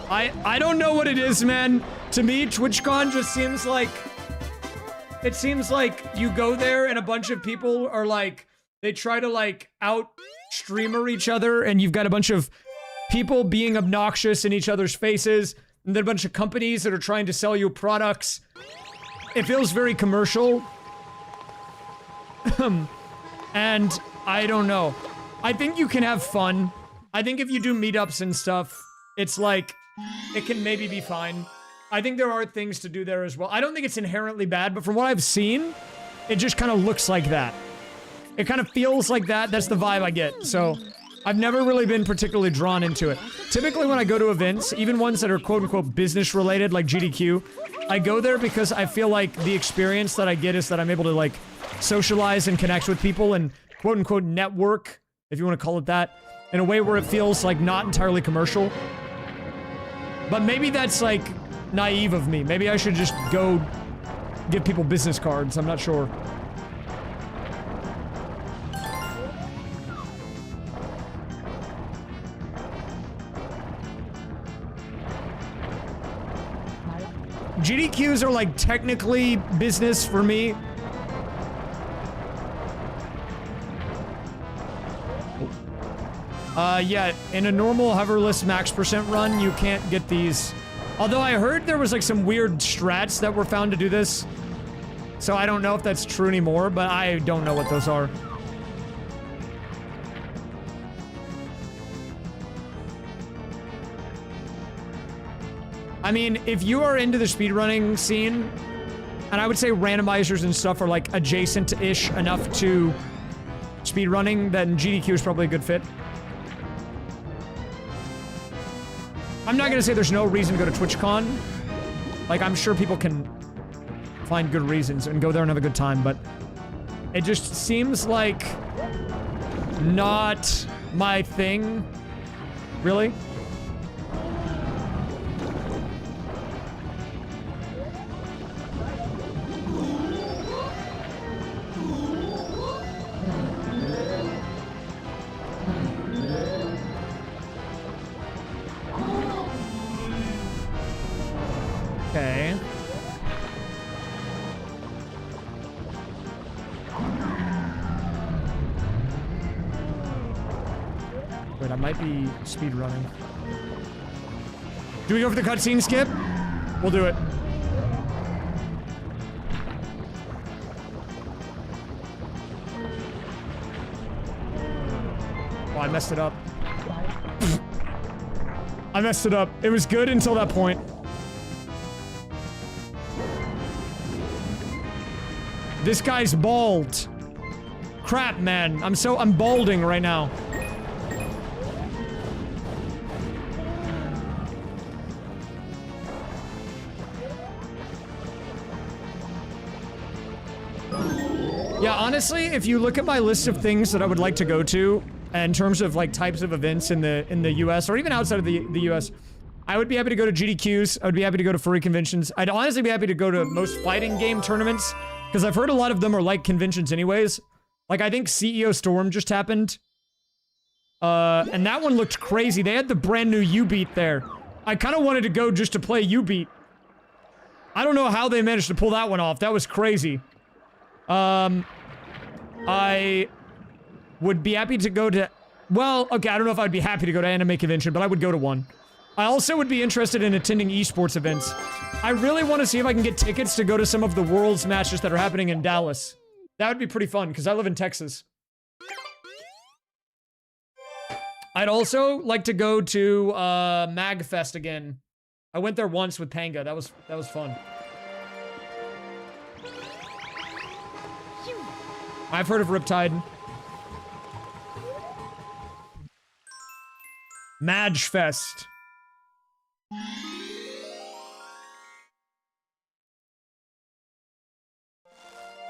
I don't know what it is, man. To me, TwitchCon just seems like... It seems like you go there and a bunch of people are like... They try to like out-streamer each other and you've got a bunch of people being obnoxious in each other's faces and then a bunch of companies that are trying to sell you products. It feels very commercial. And I don't know. I think you can have fun. I think if you do meetups and stuff, it's like... It can maybe be fine. I think there are things to do there as well. I don't think it's inherently bad, but from what I've seen, it just kind of looks like that. It kind of feels like that. That's the vibe I get. So, I've never really been particularly drawn into it. Typically when I go to events, even ones that are quote-unquote business-related, like GDQ, I go there because I feel like the experience that I get is that I'm able to, like, socialize and connect with people and quote-unquote network, if you want to call it that, in a way where it feels, like, not entirely commercial. But maybe that's, like, naive of me. Maybe I should just go give people business cards. I'm not sure. GDQs are, like, technically business for me. Yeah, in a normal hoverless max % run, you can't get these. Although I heard there was like some weird strats that were found to do this. So I don't know if that's true anymore, but I don't know what those are. I mean, if you are into the speedrunning scene, and I would say randomizers and stuff are like adjacent-ish enough to speedrunning, then GDQ is probably a good fit. I'm not gonna say there's no reason to go to TwitchCon. Like, I'm sure people can find good reasons and go there and have a good time, but it just seems like not my thing. Really? Okay. Wait, I might be speed running. Do we go for the cutscene skip? We'll do it. Oh, I messed it up. I messed it up. It was good until that point. This guy's bald. Crap, man. I'm balding right now. Yeah, honestly, if you look at my list of things that I would like to go to, in terms of like types of events in the US or even outside of the US, I would be happy to go to GDQs. I would be happy to go to furry conventions. I'd honestly be happy to go to most fighting game tournaments. Because I've heard a lot of them are like conventions anyways. Like, I think CEO Storm just happened. And that one looked crazy. They had the brand new U-Beat there. I kind of wanted to go just to play U-Beat. I don't know how they managed to pull that one off. That was crazy. I would be happy to go to... Well, okay, I don't know if I'd be happy to go to anime convention, but I would go to one. I also would be interested in attending esports events. I really want to see if I can get tickets to go to some of the Worlds matches that are happening in Dallas. That would be pretty fun, because I live in Texas. I'd also like to go to MagFest again. I went there once with Panga. That was fun. I've heard of Riptide. Madge Fest.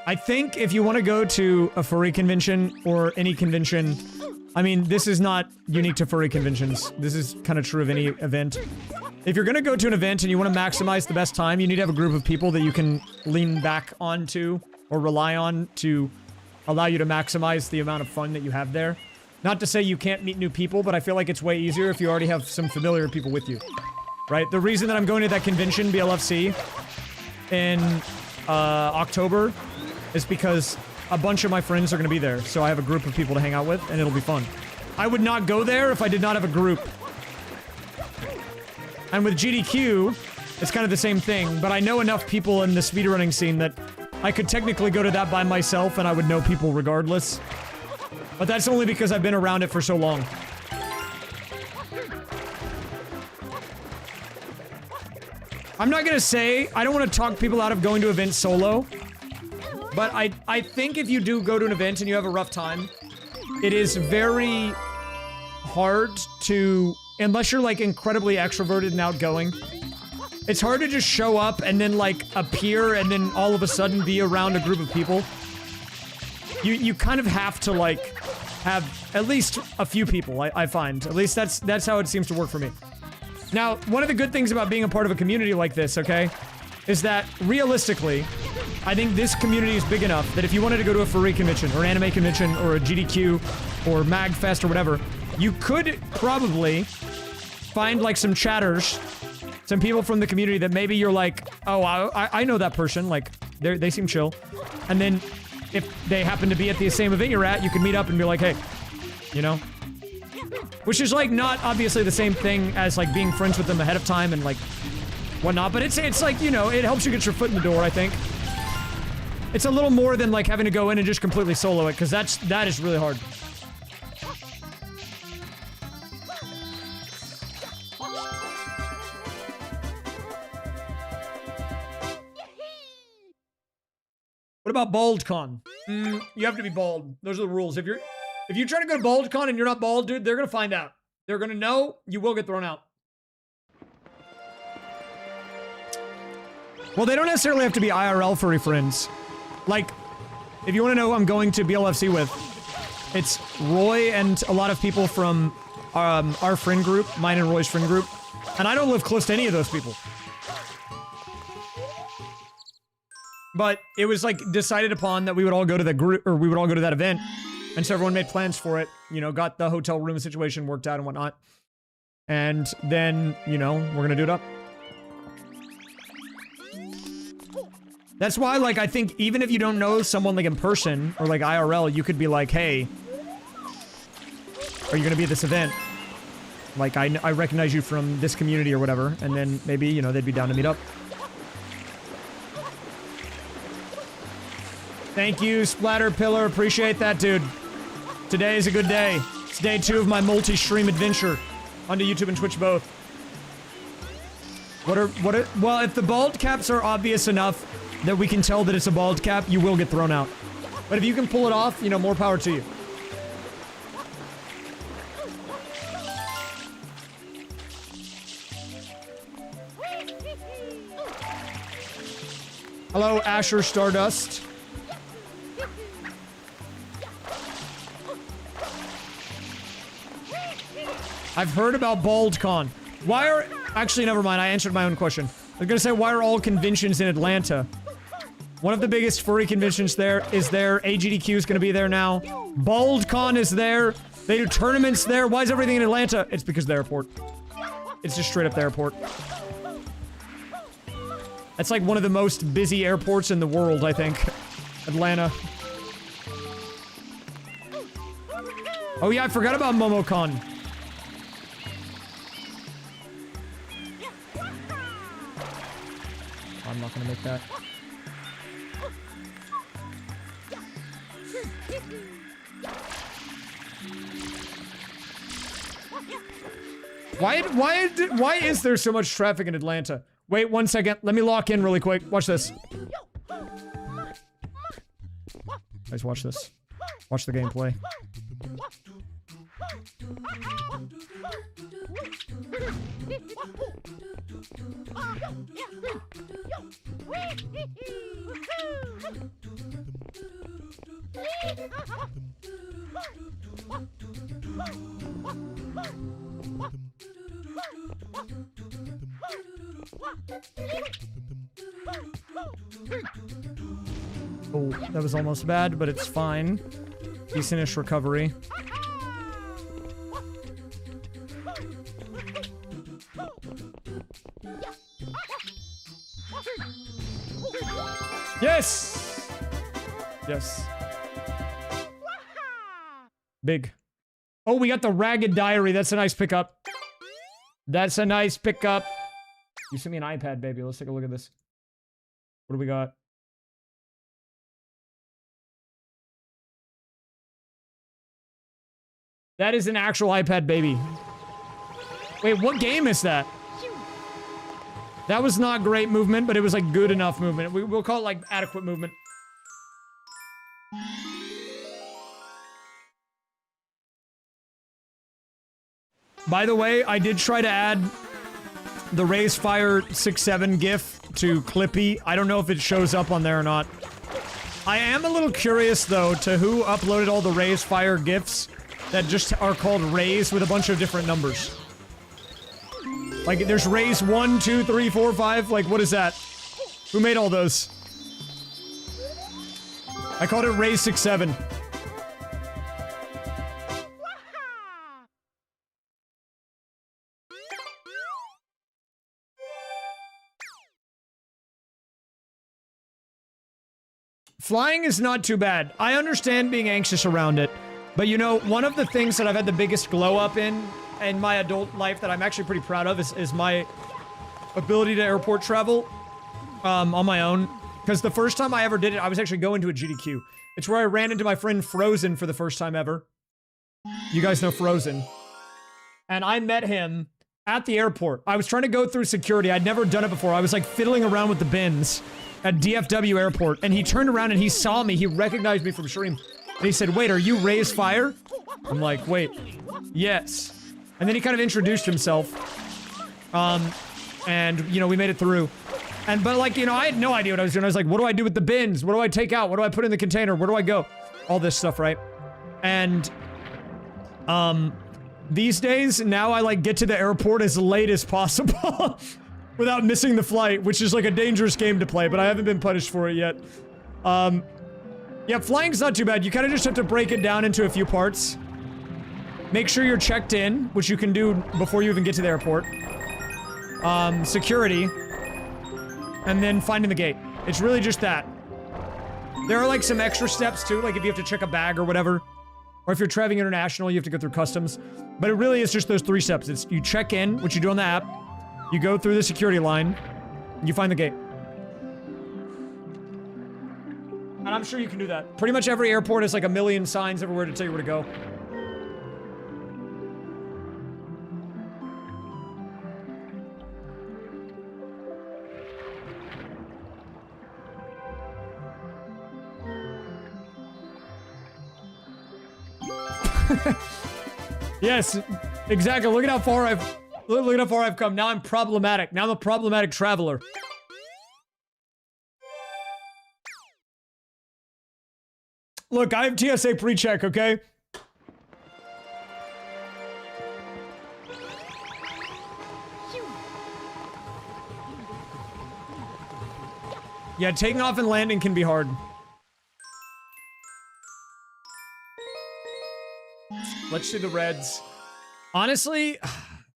I think if you want to go to a furry convention or any convention, I mean, this is not unique to furry conventions. This is kind of true of any event. If you're going to go to an event and you want to maximize the best time, you need to have a group of people that you can lean back onto or rely on to allow you to maximize the amount of fun that you have there. Not to say you can't meet new people, but I feel like it's way easier if you already have some familiar people with you. Right? The reason that I'm going to that convention, BLFC, in October, is because a bunch of my friends are going to be there, so I have a group of people to hang out with, and it'll be fun. I would not go there if I did not have a group. And with GDQ, it's kind of the same thing, but I know enough people in the speedrunning scene that I could technically go to that by myself and I would know people regardless. But that's only because I've been around it for so long. I'm not gonna say, I don't want to talk people out of going to events solo, but I think if you do go to an event and you have a rough time, it is very hard to, unless you're like incredibly extroverted and outgoing, it's hard to just show up and then like appear and then all of a sudden be around a group of people. You kind of have to like have at least a few people, I find. At least that's how it seems to work for me. Now, one of the good things about being a part of a community like this, okay, is that realistically, I think this community is big enough that if you wanted to go to a furry convention or an anime convention or a GDQ or MagFest or whatever, you could probably find like some chatters, some people from the community that maybe you're like, oh, I know that person, like they seem chill. And then if they happen to be at the same event you're at, you can meet up and be like, hey, you know? Which is like not obviously the same thing as like being friends with them ahead of time and like whatnot, but it's like, you know, it helps you get your foot in the door, I think. It's a little more than like having to go in and just completely solo it, because that is really hard. What about BaldCon? You have to be bald. Those are the rules. If you try to go to BaldCon and you're not bald, dude, they're gonna find out. They're gonna know. You will get thrown out. Well, they don't necessarily have to be IRL furry friends. Like, if you want to know who I'm going to BLFC with, it's Roy and a lot of people from our friend group, mine and Roy's friend group, and I don't live close to any of those people. But it was like decided upon that we would all go to the group, or we would all go to that event, and so everyone made plans for it. You know, got the hotel room situation worked out and whatnot, and then you know we're gonna do it up. That's why, like, I think even if you don't know someone, like, in person, or, like, IRL, you could be like, hey, are you gonna be at this event? Like, I recognize you from this community or whatever, and then maybe, you know, they'd be down to meet up. Thank you, Splatter Pillar. Appreciate that, dude. Today is a good day. It's day 2 of my multi-stream adventure onto YouTube and Twitch both. Well, if the bald caps are obvious enough that we can tell that it's a bald cap, you will get thrown out. But if you can pull it off, you know, more power to you. Hello, Asher Stardust. I've heard about BaldCon. Why are... Actually, never mind. I answered my own question. I was gonna say, why are all conventions in Atlanta? One of the biggest furry conventions there is there. AGDQ is gonna be there now. BaldCon is there. They do tournaments there. Why is everything in Atlanta? It's because of the airport. It's just straight up the airport. That's like one of the most busy airports in the world, I think. Atlanta. Oh yeah, I forgot about MomoCon. I'm not gonna make that. Why is there so much traffic in Atlanta? Wait 1 second. Let me lock in really quick. Watch this. Guys, watch this. Watch the gameplay. Oh, that was almost bad, but it's fine. Decentish recovery. Yes! Yes. Big. Oh, we got the Ragged Diary. That's a nice pickup. That's a nice pickup. You sent me an iPad, baby. Let's take a look at this. What do we got? That is an actual iPad, baby. Wait, what game is that? That was not great movement, but it was like good enough movement. We'll call it like adequate movement. By the way, I did try to add the Raise Fire 6-7 GIF to Clippy. I don't know if it shows up on there or not. I am a little curious, though, to who uploaded all the Raise Fire GIFs that just are called Raise with a bunch of different numbers. Like, there's Raise 1, 2, 3, 4, 5. Like, what is that? Who made all those? I called it Raise 6-7. Flying is not too bad. I understand being anxious around it. But you know, one of the things that I've had the biggest glow up in my adult life that I'm actually pretty proud of is my ability to airport travel on my own. Because the first time I ever did it, I was actually going to a GDQ. It's where I ran into my friend Frozen for the first time ever. You guys know Frozen. And I met him at the airport. I was trying to go through security. I'd never done it before. I was like fiddling around with the bins at DFW airport. And he turned around and he saw me. He recognized me from stream. And he said, "Wait, are you Raise Fire?" I'm like, "Wait, yes." And then he kind of introduced himself. And, you know, we made it through. But like, you know, I had no idea what I was doing. I was like, what do I do with the bins? What do I take out? What do I put in the container? Where do I go? All this stuff, right? And, these days, now I like get to the airport as late as possible without missing the flight, which is like a dangerous game to play, but I haven't been punished for it yet. Yeah, flying's not too bad. You kind of just have to break it down into a few parts. Make sure you're checked in, which you can do before you even get to the airport. Security. And then finding the gate. It's really just that. There are like some extra steps too, like if you have to check a bag or whatever. Or if you're traveling international, you have to go through customs. But it really is just those 3 steps. It's you check in, which you do on the app. You go through the security line. You find the gate. And I'm sure you can do that. Pretty much every airport has like a million signs everywhere to tell you where to go. Yes, exactly. Look at how far I've come. Now I'm problematic. Now I'm a problematic traveler. Look, I have TSA pre-check, okay? Yeah, taking off and landing can be hard. Let's do the reds. Honestly,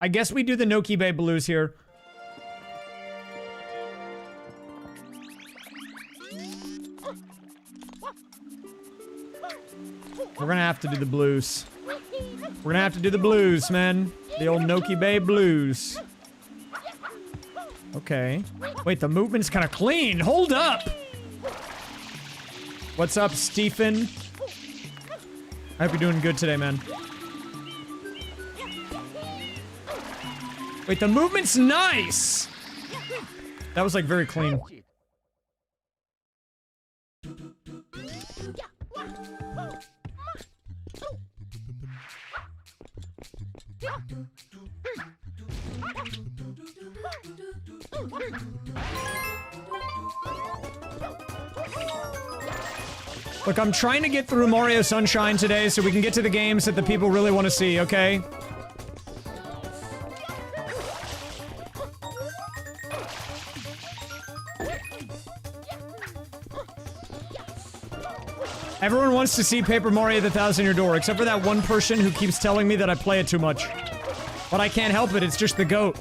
I guess we do the Noki Bay Blues here. We're gonna have to do the blues. We're gonna have to do the blues, man. The old Noki Bay Blues. Okay. Wait, the movement's kind of clean. Hold up! What's up, Stephen? I hope you're doing good today, man. Wait, the movement's nice! That was, like, very clean. Look, I'm trying to get through Mario Sunshine today so we can get to the games that the people really want to see, okay? Everyone wants to see Paper Mario the Thousand Year Door, except for that one person who keeps telling me that I play it too much. But I can't help it, it's just the GOAT.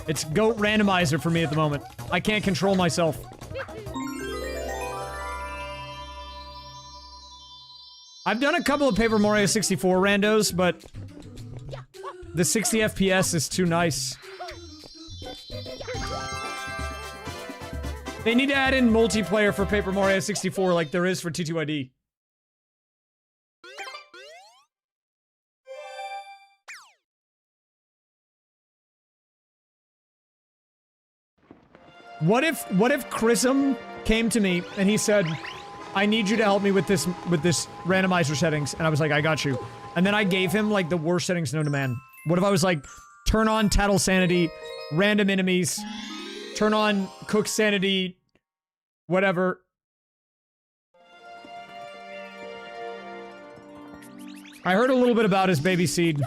It's GOAT randomizer for me at the moment. I can't control myself. I've done a couple of Paper Mario 64 randos, but the 60 FPS is too nice. They need to add in multiplayer for Paper Mario 64 like there is for Ttyd. What if Chrism came to me and he said, I need you to help me with this randomizer settings, and I was like, I got you. And then I gave him like the worst settings known to man. What if I was like, turn on Tattle Sanity, random enemies, turn on Cook Sanity, whatever. I heard a little bit about his baby seed.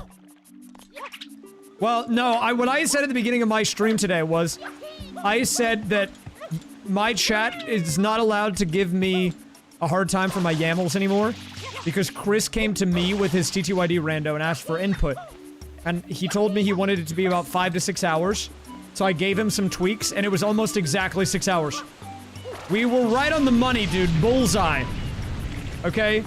Well, no, what I said at the beginning of my stream today was, I said that my chat is not allowed to give me a hard time for my YAMLs anymore, because Chris came to me with his TTYD rando and asked for input. And he told me he wanted it to be about 5 to 6 hours. So I gave him some tweaks, and it was almost exactly 6 hours. We were right on the money, dude. Bullseye. Okay?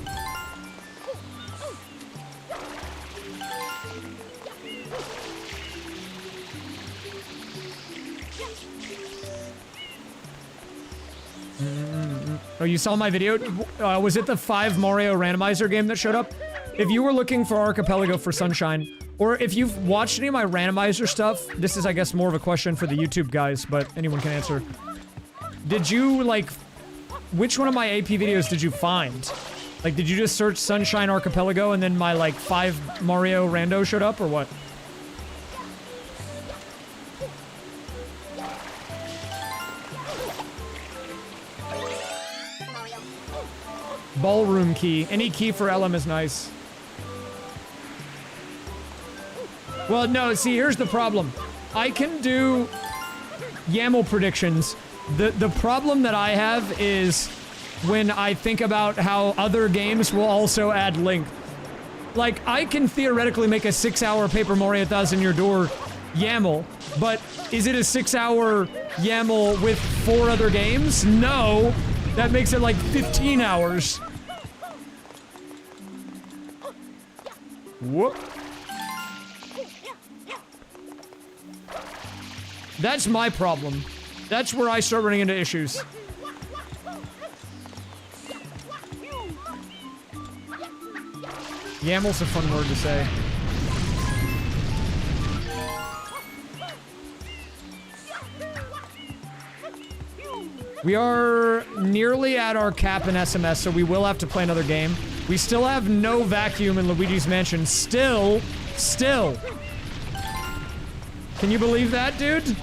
Oh, you saw my video? Was it the 5 Mario Randomizer game that showed up? If you were looking for Archipelago for Sunshine, or if you've watched any of my randomizer stuff, this is, I guess, more of a question for the YouTube guys, but anyone can answer. Did you, like, which one of my AP videos did you find? Like, did you just search Sunshine Archipelago and then my, like, 5 Mario rando showed up, or what? Ballroom key. Any key for LM is nice. Well, no, see, here's the problem. I can do YAML predictions. The problem that I have is when I think about how other games will also add length. Like, I can theoretically make a 6-hour Paper Mario 1000 Year Door YAML, but is it a 6-hour YAML with 4 other games? No! That makes it like 15 hours. Whoop. That's my problem. That's where I start running into issues. YAML's a fun word to say. We are nearly at our cap in SMS, so we will have to play another game. We still have no vacuum in Luigi's Mansion. Still. Can you believe that, dude?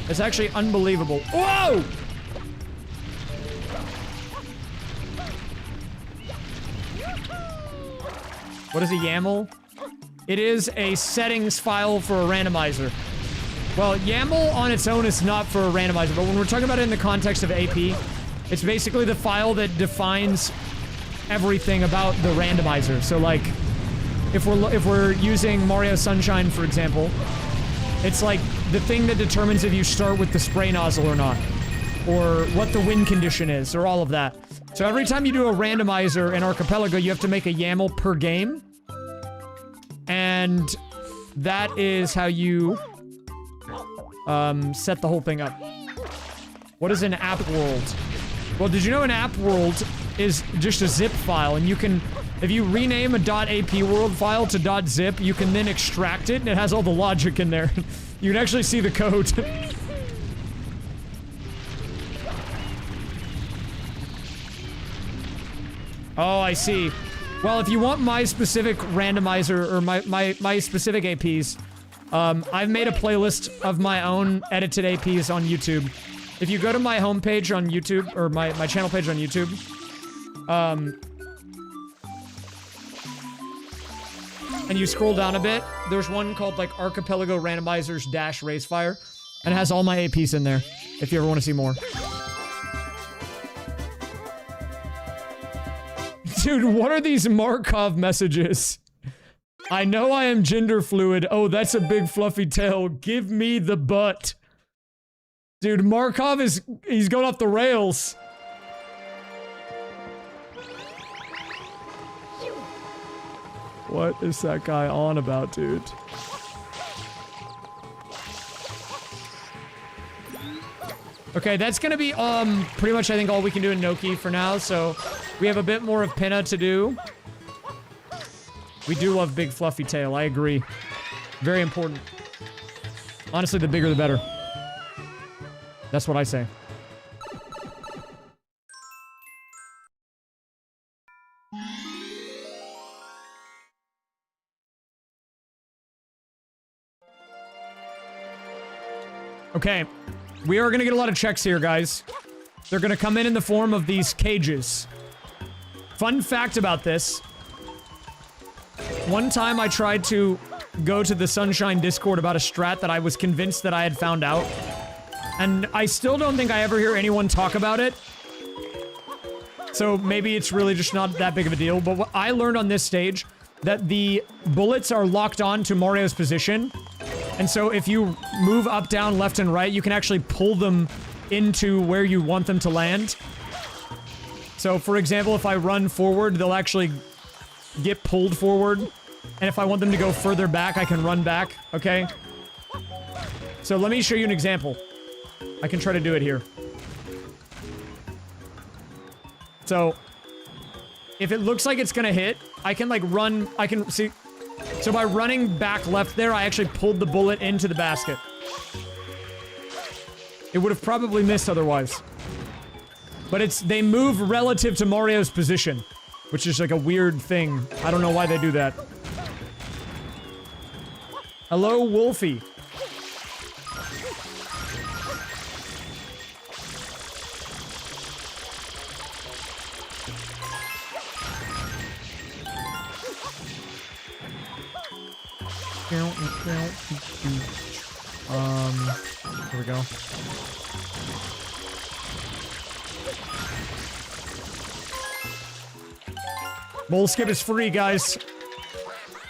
It's actually unbelievable. Whoa! What is a YAML? It is a settings file for a randomizer. Well, YAML on its own is not for a randomizer, but when we're talking about it in the context of AP, it's basically the file that defines everything about the randomizer. So, like, if we're using Mario Sunshine, for example, it's like the thing that determines if you start with the spray nozzle or not, or what the win condition is, or all of that. So every time you do a randomizer in Archipelago, you have to make a YAML per game, and that is how you set the whole thing up. What is an app world? Well, did you know an app world is just a zip file, and you can, if you rename a .ap world file to .zip, you can then extract it, and it has all the logic in there. You can actually see the code. Oh, I see. Well, if you want my specific randomizer or my specific APs, I've made a playlist of my own edited APs on YouTube. If you go to my homepage on YouTube, or my channel page on YouTube, and you scroll down a bit, there's one called like Archipelago Randomizers dash Racefire, and it has all my APs in there, if you ever want to see more. Dude, what are these Markov messages? I know I am gender fluid. Oh, that's a big fluffy tail. Give me the butt. Dude, Markov he's going off the rails. What is that guy on about, dude? Okay, that's gonna be, pretty much I think all we can do in Noki for now, so we have a bit more of Pinna to do. We do love big fluffy tail, I agree. Very important. Honestly, the bigger the better. That's what I say. Okay. We are gonna get a lot of checks here, guys. They're gonna come in the form of these cages. Fun fact about this. One time I tried to go to the Sunshine Discord about a strat that I was convinced that I had found out. And I still don't think I ever hear anyone talk about it. So maybe it's really just not that big of a deal. But what I learned on this stage, that the bullets are locked on to Mario's position. And so if you move up, down, left, and right, you can actually pull them into where you want them to land. So for example, if I run forward, they'll actually get pulled forward. And if I want them to go further back, I can run back, okay? So let me show you an example. I can try to do it here. So, if it looks like it's gonna hit, I can like run, I can see. So by running back left there, I actually pulled the bullet into the basket. It would have probably missed otherwise. But they move relative to Mario's position, which is like a weird thing. I don't know why they do that. Hello, Wolfie. Here we go. Bowl skip is free, guys.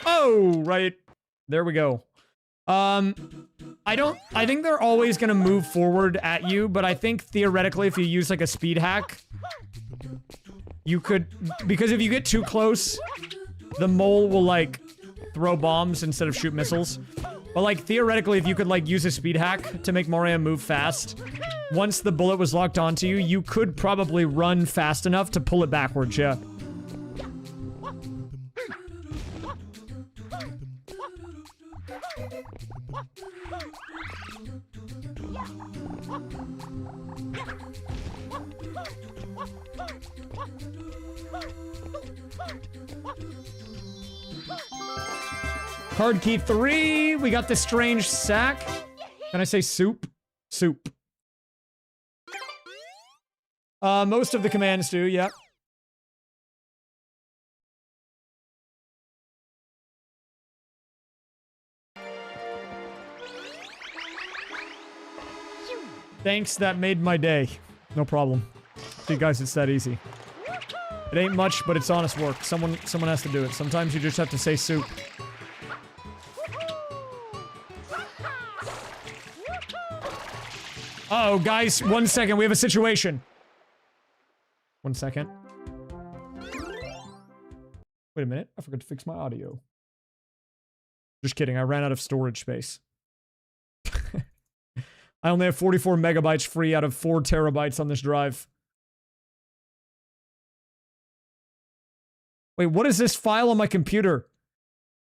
Oh, right. There we go. I think they're always gonna move forward at you, but I think theoretically if you use like a speed hack, you could, because if you get too close, the mole will like throw bombs instead of shoot missiles. But like theoretically, if you could like use a speed hack to make Mario move fast, once the bullet was locked onto you, you could probably run fast enough to pull it backwards, yeah. Card key 3, we got the strange sack. Can I say soup? Soup. Most of the commands do, yep. Thanks, that made my day. No problem. See, guys, it's that easy. It ain't much, but it's honest work. Someone has to do it. Sometimes you just have to say soup. Uh-oh, guys, 1 second. We have a situation. 1 second. Wait a minute. I forgot to fix my audio. Just kidding. I ran out of storage space. I only have 44 megabytes free out of 4 terabytes on this drive. Wait, what is this file on my computer?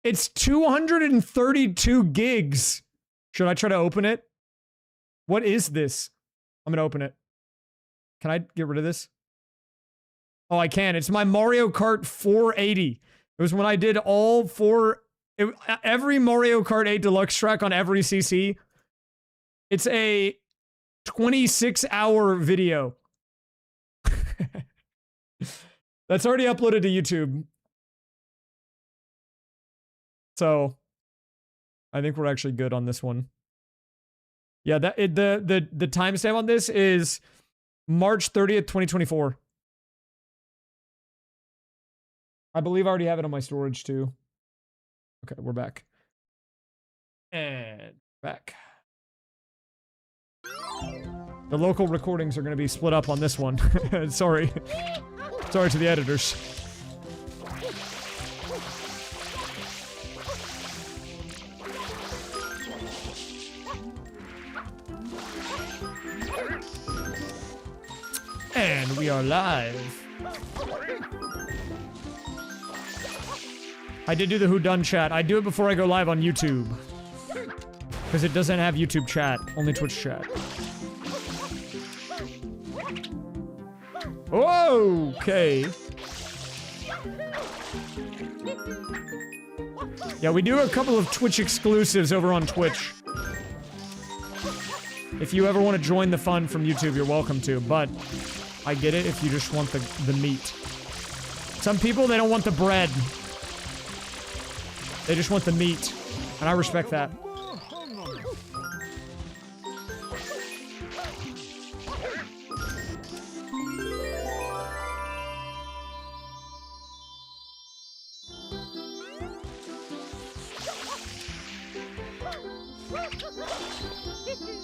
It's 232 gigs. Should I try to open it? What is this? I'm gonna open it. Can I get rid of this? Oh, I can. It's my Mario Kart 480. It was when I did all every Mario Kart 8 Deluxe track on every CC. It's a 26-hour video. That's already uploaded to YouTube. So, I think we're actually good on this one. Yeah, the timestamp on this is March 30th, 2024. I believe I already have it on my storage too. Okay, we're back. And back. The local recordings are going to be split up on this one. Sorry. Sorry to the editors. And we are live. I did do the Who Done chat. I do it before I go live on YouTube. Because it doesn't have YouTube chat, only Twitch chat. Okay. Yeah, we do a couple of Twitch exclusives over on Twitch. If you ever want to join the fun from YouTube, you're welcome to, but I get it if you just want the meat. Some people, they don't want the bread. They just want the meat, and I respect that.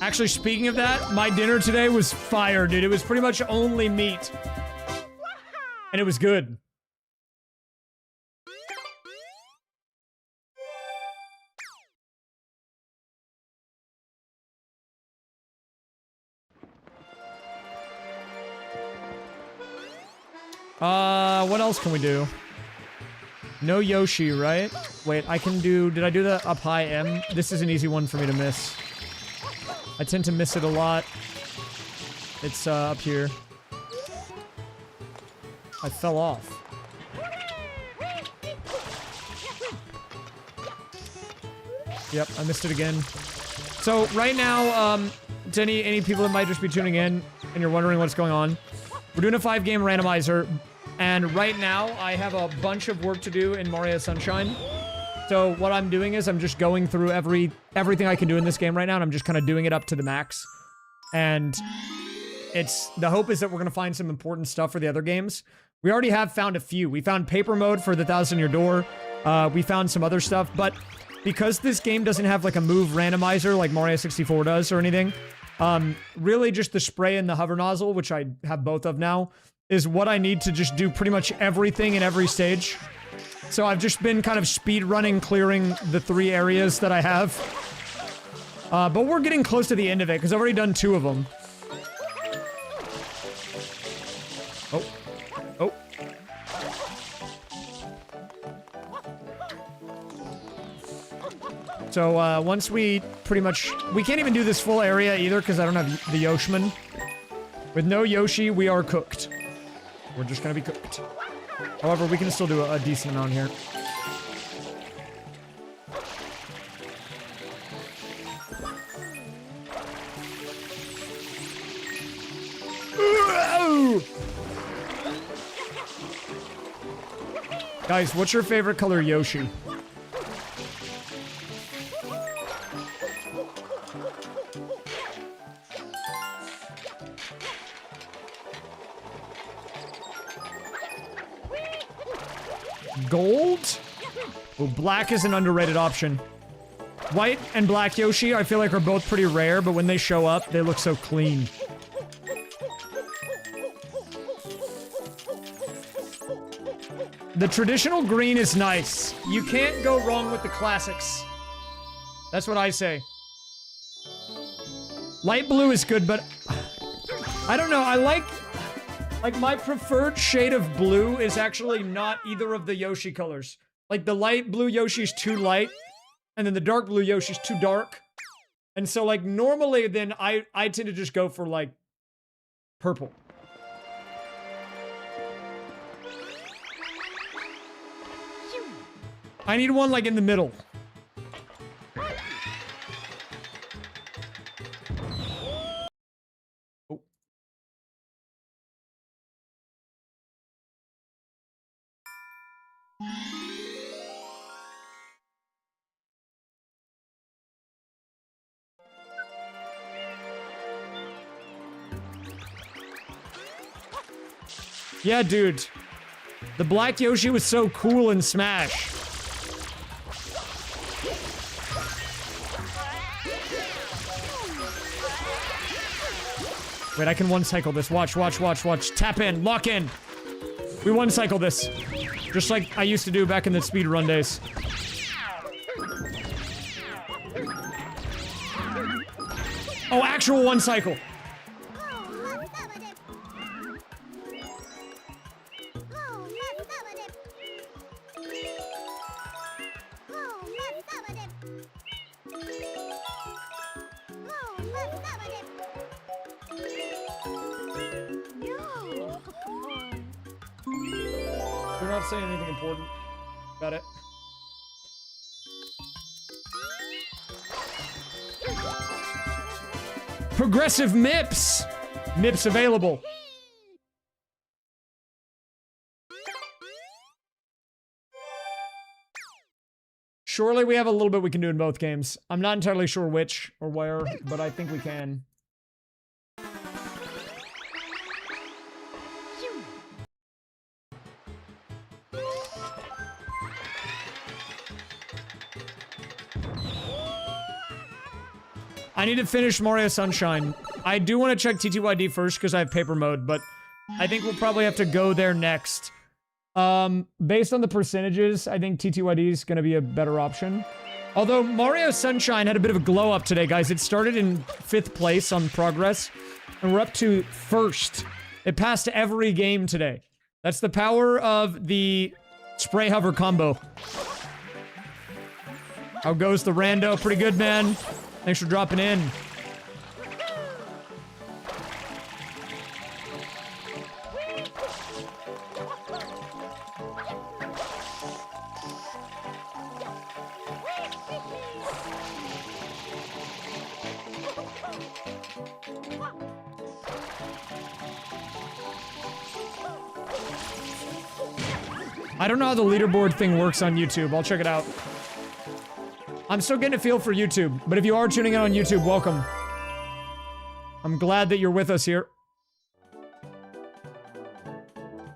Actually, speaking of that, my dinner today was fire, dude. It was pretty much only meat. And it was good. What else can we do? No Yoshi, right? Wait, I can do... Did I do the up high M? This is an easy one for me to miss. I tend to miss it a lot. It's, up here. I fell off. Yep, I missed it again. So, right now, to any people that might just be tuning in, and you're wondering what's going on, we're doing a 5-game randomizer, and right now, I have a bunch of work to do in Mario Sunshine. So what I'm doing is I'm just going through everything I can do in this game right now, and I'm just kind of doing it up to the max. And the hope is that we're going to find some important stuff for the other games. We already have found a few. We found paper mode for the 1,000-year door. We found some other stuff, but because this game doesn't have like a move randomizer like Mario 64 does or anything, really just the spray and the hover nozzle, which I have both of now, is what I need to just do pretty much everything in every stage. So I've just been kind of speed running, clearing the 3 areas that I have. But we're getting close to the end of it, because I've already done 2 of them. Oh. Oh. So, once we pretty much... We can't even do this full area either, because I don't have the Yoshman. With no Yoshi, we are cooked. We're just gonna be cooked. However, we can still do a decent amount here. Guys, what's your favorite color Yoshi? Gold? Oh, black is an underrated option. White and black Yoshi, I feel like, are both pretty rare, but when they show up, they look so clean. The traditional green is nice. You can't go wrong with the classics. That's what I say. Light blue is good, but... I don't know, I like... Like, my preferred shade of blue is actually not either of the Yoshi colors. Like, the light blue Yoshi's too light, and then the dark blue Yoshi's too dark. And so, like, normally then I tend to just go for, like, purple. I need one, like, in the middle. Oh. Yeah, dude. The black Yoshi was so cool in Smash. Wait, I can one-cycle this. Watch, watch, watch, watch. Tap in. Lock in. We one-cycle this. Just like I used to do back in the speedrun days. Oh, actual one-cycle. They're not saying anything important about it. Progressive MIPS! MIPS available. Surely we have a little bit we can do in both games. I'm not entirely sure which or where, but I think we can. I need to finish Mario Sunshine. I do want to check TTYD first because I have paper mode, but I think we'll probably have to go there next. Based on the percentages, I think TTYD is going to be a better option. Although Mario Sunshine had a bit of a glow up today, guys. It started in 5th place on progress, and we're up to 1st. It passed every game today. That's the power of the spray hover combo. How goes the rando? Pretty good, man. Thanks for dropping in. I don't know how the leaderboard thing works on YouTube. I'll check it out. I'm still getting a feel for YouTube, but if you are tuning in on YouTube, welcome. I'm glad that you're with us here.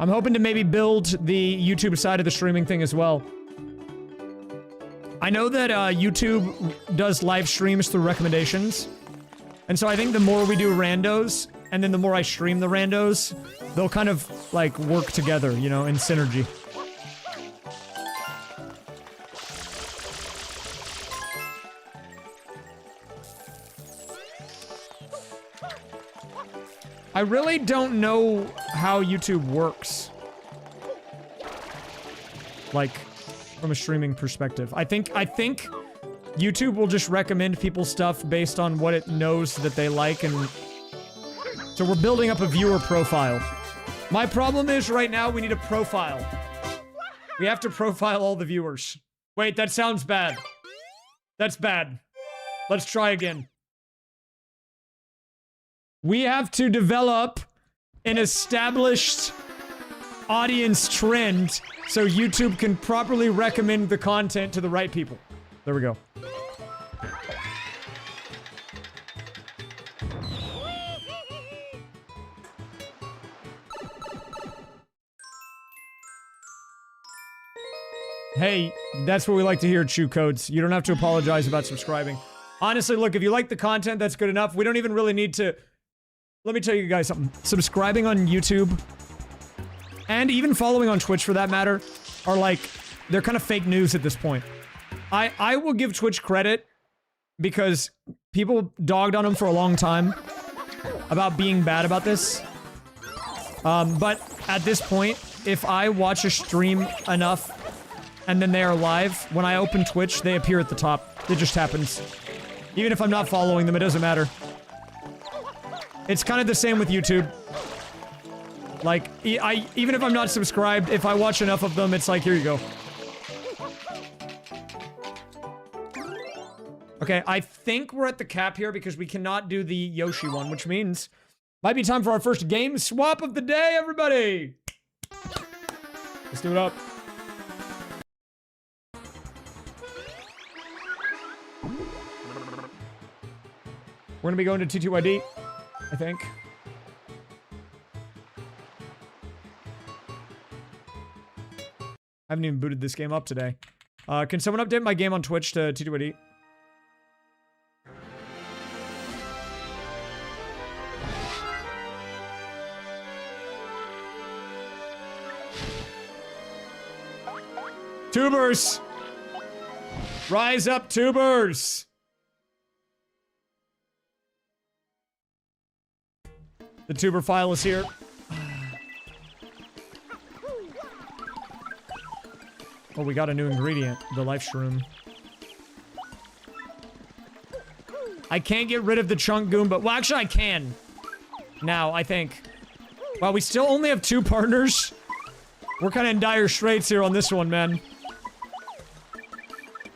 I'm hoping to maybe build the YouTube side of the streaming thing as well. I know that YouTube does live streams through recommendations, and so I think the more we do randos, and then the more I stream the randos, they'll kind of, like, work together, you know, in synergy. I really don't know how YouTube works. Like, from a streaming perspective. I think YouTube will just recommend people stuff based on what it knows that they like, and so we're building up a viewer profile. My problem is right now we need a profile. We have to profile all the viewers. Wait, that sounds bad. That's bad. Let's try again. We have to develop an established audience trend so YouTube can properly recommend the content to the right people. There we go. Hey, that's what we like to hear, Chew Codes. You don't have to apologize about subscribing. Honestly, look, if you like the content, that's good enough. We don't even really need to... Let me tell you guys something. Subscribing on YouTube, and even following on Twitch for that matter, are like, they're kind of fake news at this point. I will give Twitch credit because people dogged on them for a long time about being bad about this. But at this point, if I watch a stream enough and then they are live, when I open Twitch, they appear at the top. It just happens. Even if I'm not following them, it doesn't matter. It's kind of the same with YouTube. Like, even if I'm not subscribed, if I watch enough of them, it's like, here you go. Okay, I think we're at the cap here because we cannot do the Yoshi one, which means might be time for our first game swap of the day, everybody! Let's do it up. We're gonna be going to Ttyd, I think. I haven't even booted this game up today. Can someone update my game on Twitch to Ttyd? Tubers! Rise up, tubers! The tuber file is here. Oh, we got a new ingredient. The life shroom. I can't get rid of the chunk Goomba. Well, actually, I can. Now, I think. Wow, we still only have 2 partners. We're kind of in dire straits here on this one, man.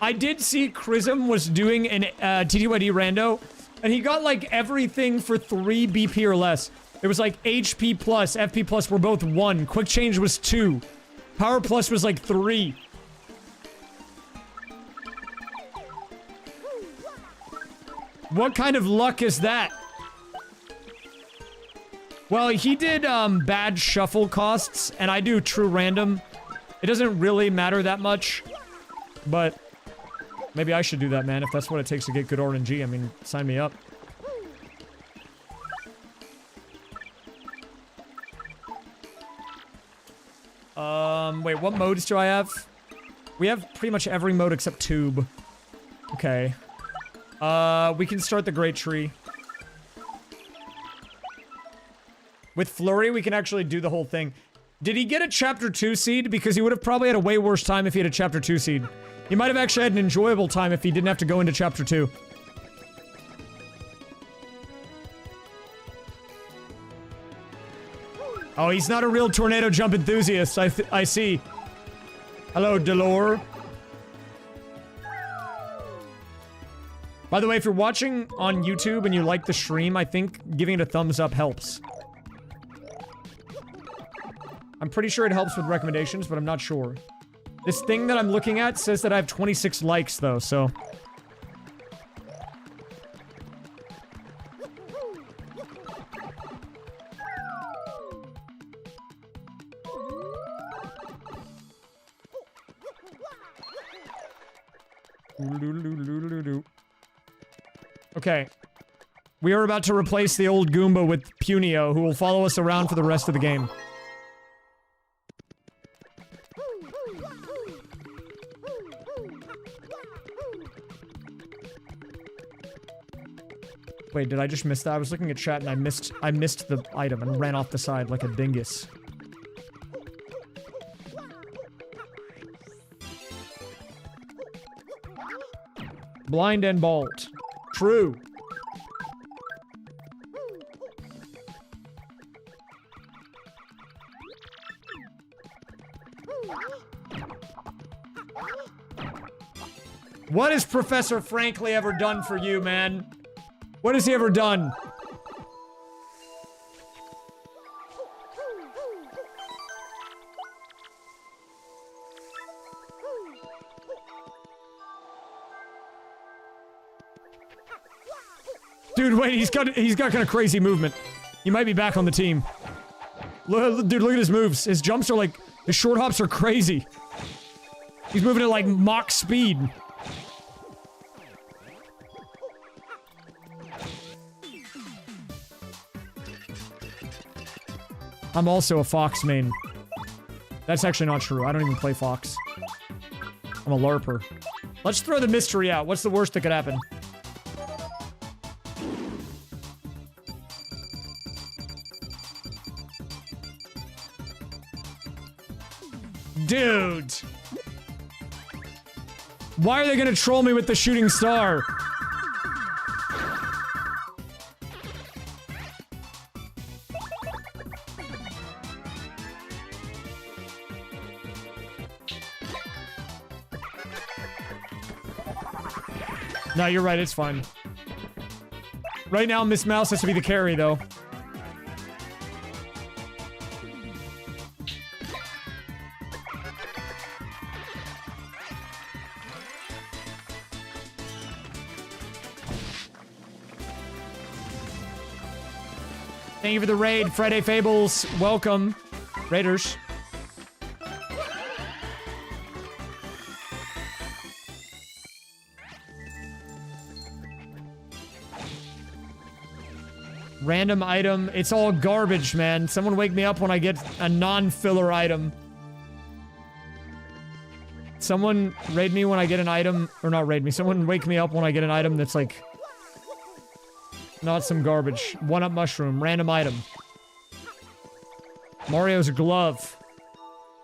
I did see Chrism was doing an Ttyd rando, and he got, like, everything for 3 BP or less. It was, like, HP plus, FP plus were both 1. Quick change was 2. Power plus was, like, 3. What kind of luck is that? Well, he did, bad shuffle costs, and I do true random. It doesn't really matter that much, but maybe I should do that, man, if that's what it takes to get good RNG. I mean, sign me up. Wait, what modes do I have? We have pretty much every mode except tube. Okay. We can start the Great Tree. With Flurry, we can actually do the whole thing. Did he get a Chapter 2 seed? Because he would have probably had a way worse time if he had a Chapter 2 seed. He might have actually had an enjoyable time if he didn't have to go into Chapter 2. Oh, he's not a real tornado jump enthusiast, I see. Hello, Delore. By the way, if you're watching on YouTube and you like the stream, I think giving it a thumbs up helps. I'm pretty sure it helps with recommendations, but I'm not sure. This thing that I'm looking at says that I have 26 likes, though, so... Okay. We are about to replace the old Goomba with Punio, who will follow us around for the rest of the game. Wait, did I just miss that? I was looking at chat and I missed the item and ran off the side like a dingus. Blind and bald. True. What has Professor Frankly ever done for you, man? What has he ever done? Dude, wait, he's got kind of crazy movement. He might be back on the team. Dude, look at his moves. His jumps are like, his short hops are crazy. He's moving at like Mach speed. I'm also a Fox main. That's actually not true. I don't even play Fox. I'm a LARPer. Let's throw the mystery out. What's the worst that could happen? Dude! Why are they gonna troll me with the shooting star? No, you're right, it's fine. Right now, Miss Mouse has to be the carry, though. Thank you for the raid, Friday Fables. Welcome, Raiders. Random item. It's all garbage, man. Someone wake me up when I get a non-filler item. Someone raid me when I get an item. Or not raid me. Someone wake me up when I get an item that's like... not some garbage. One-up mushroom. Random item. Mario's glove.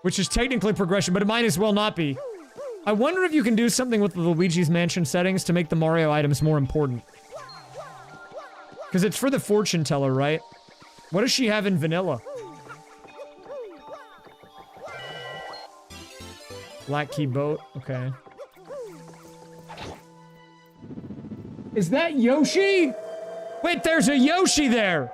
Which is technically progression, but it might as well not be. I wonder if you can do something with the Luigi's Mansion settings to make the Mario items more important. Because it's for the fortune teller, right? What does she have in vanilla? Black key boat. Okay. Is that Yoshi? Wait, there's a Yoshi there!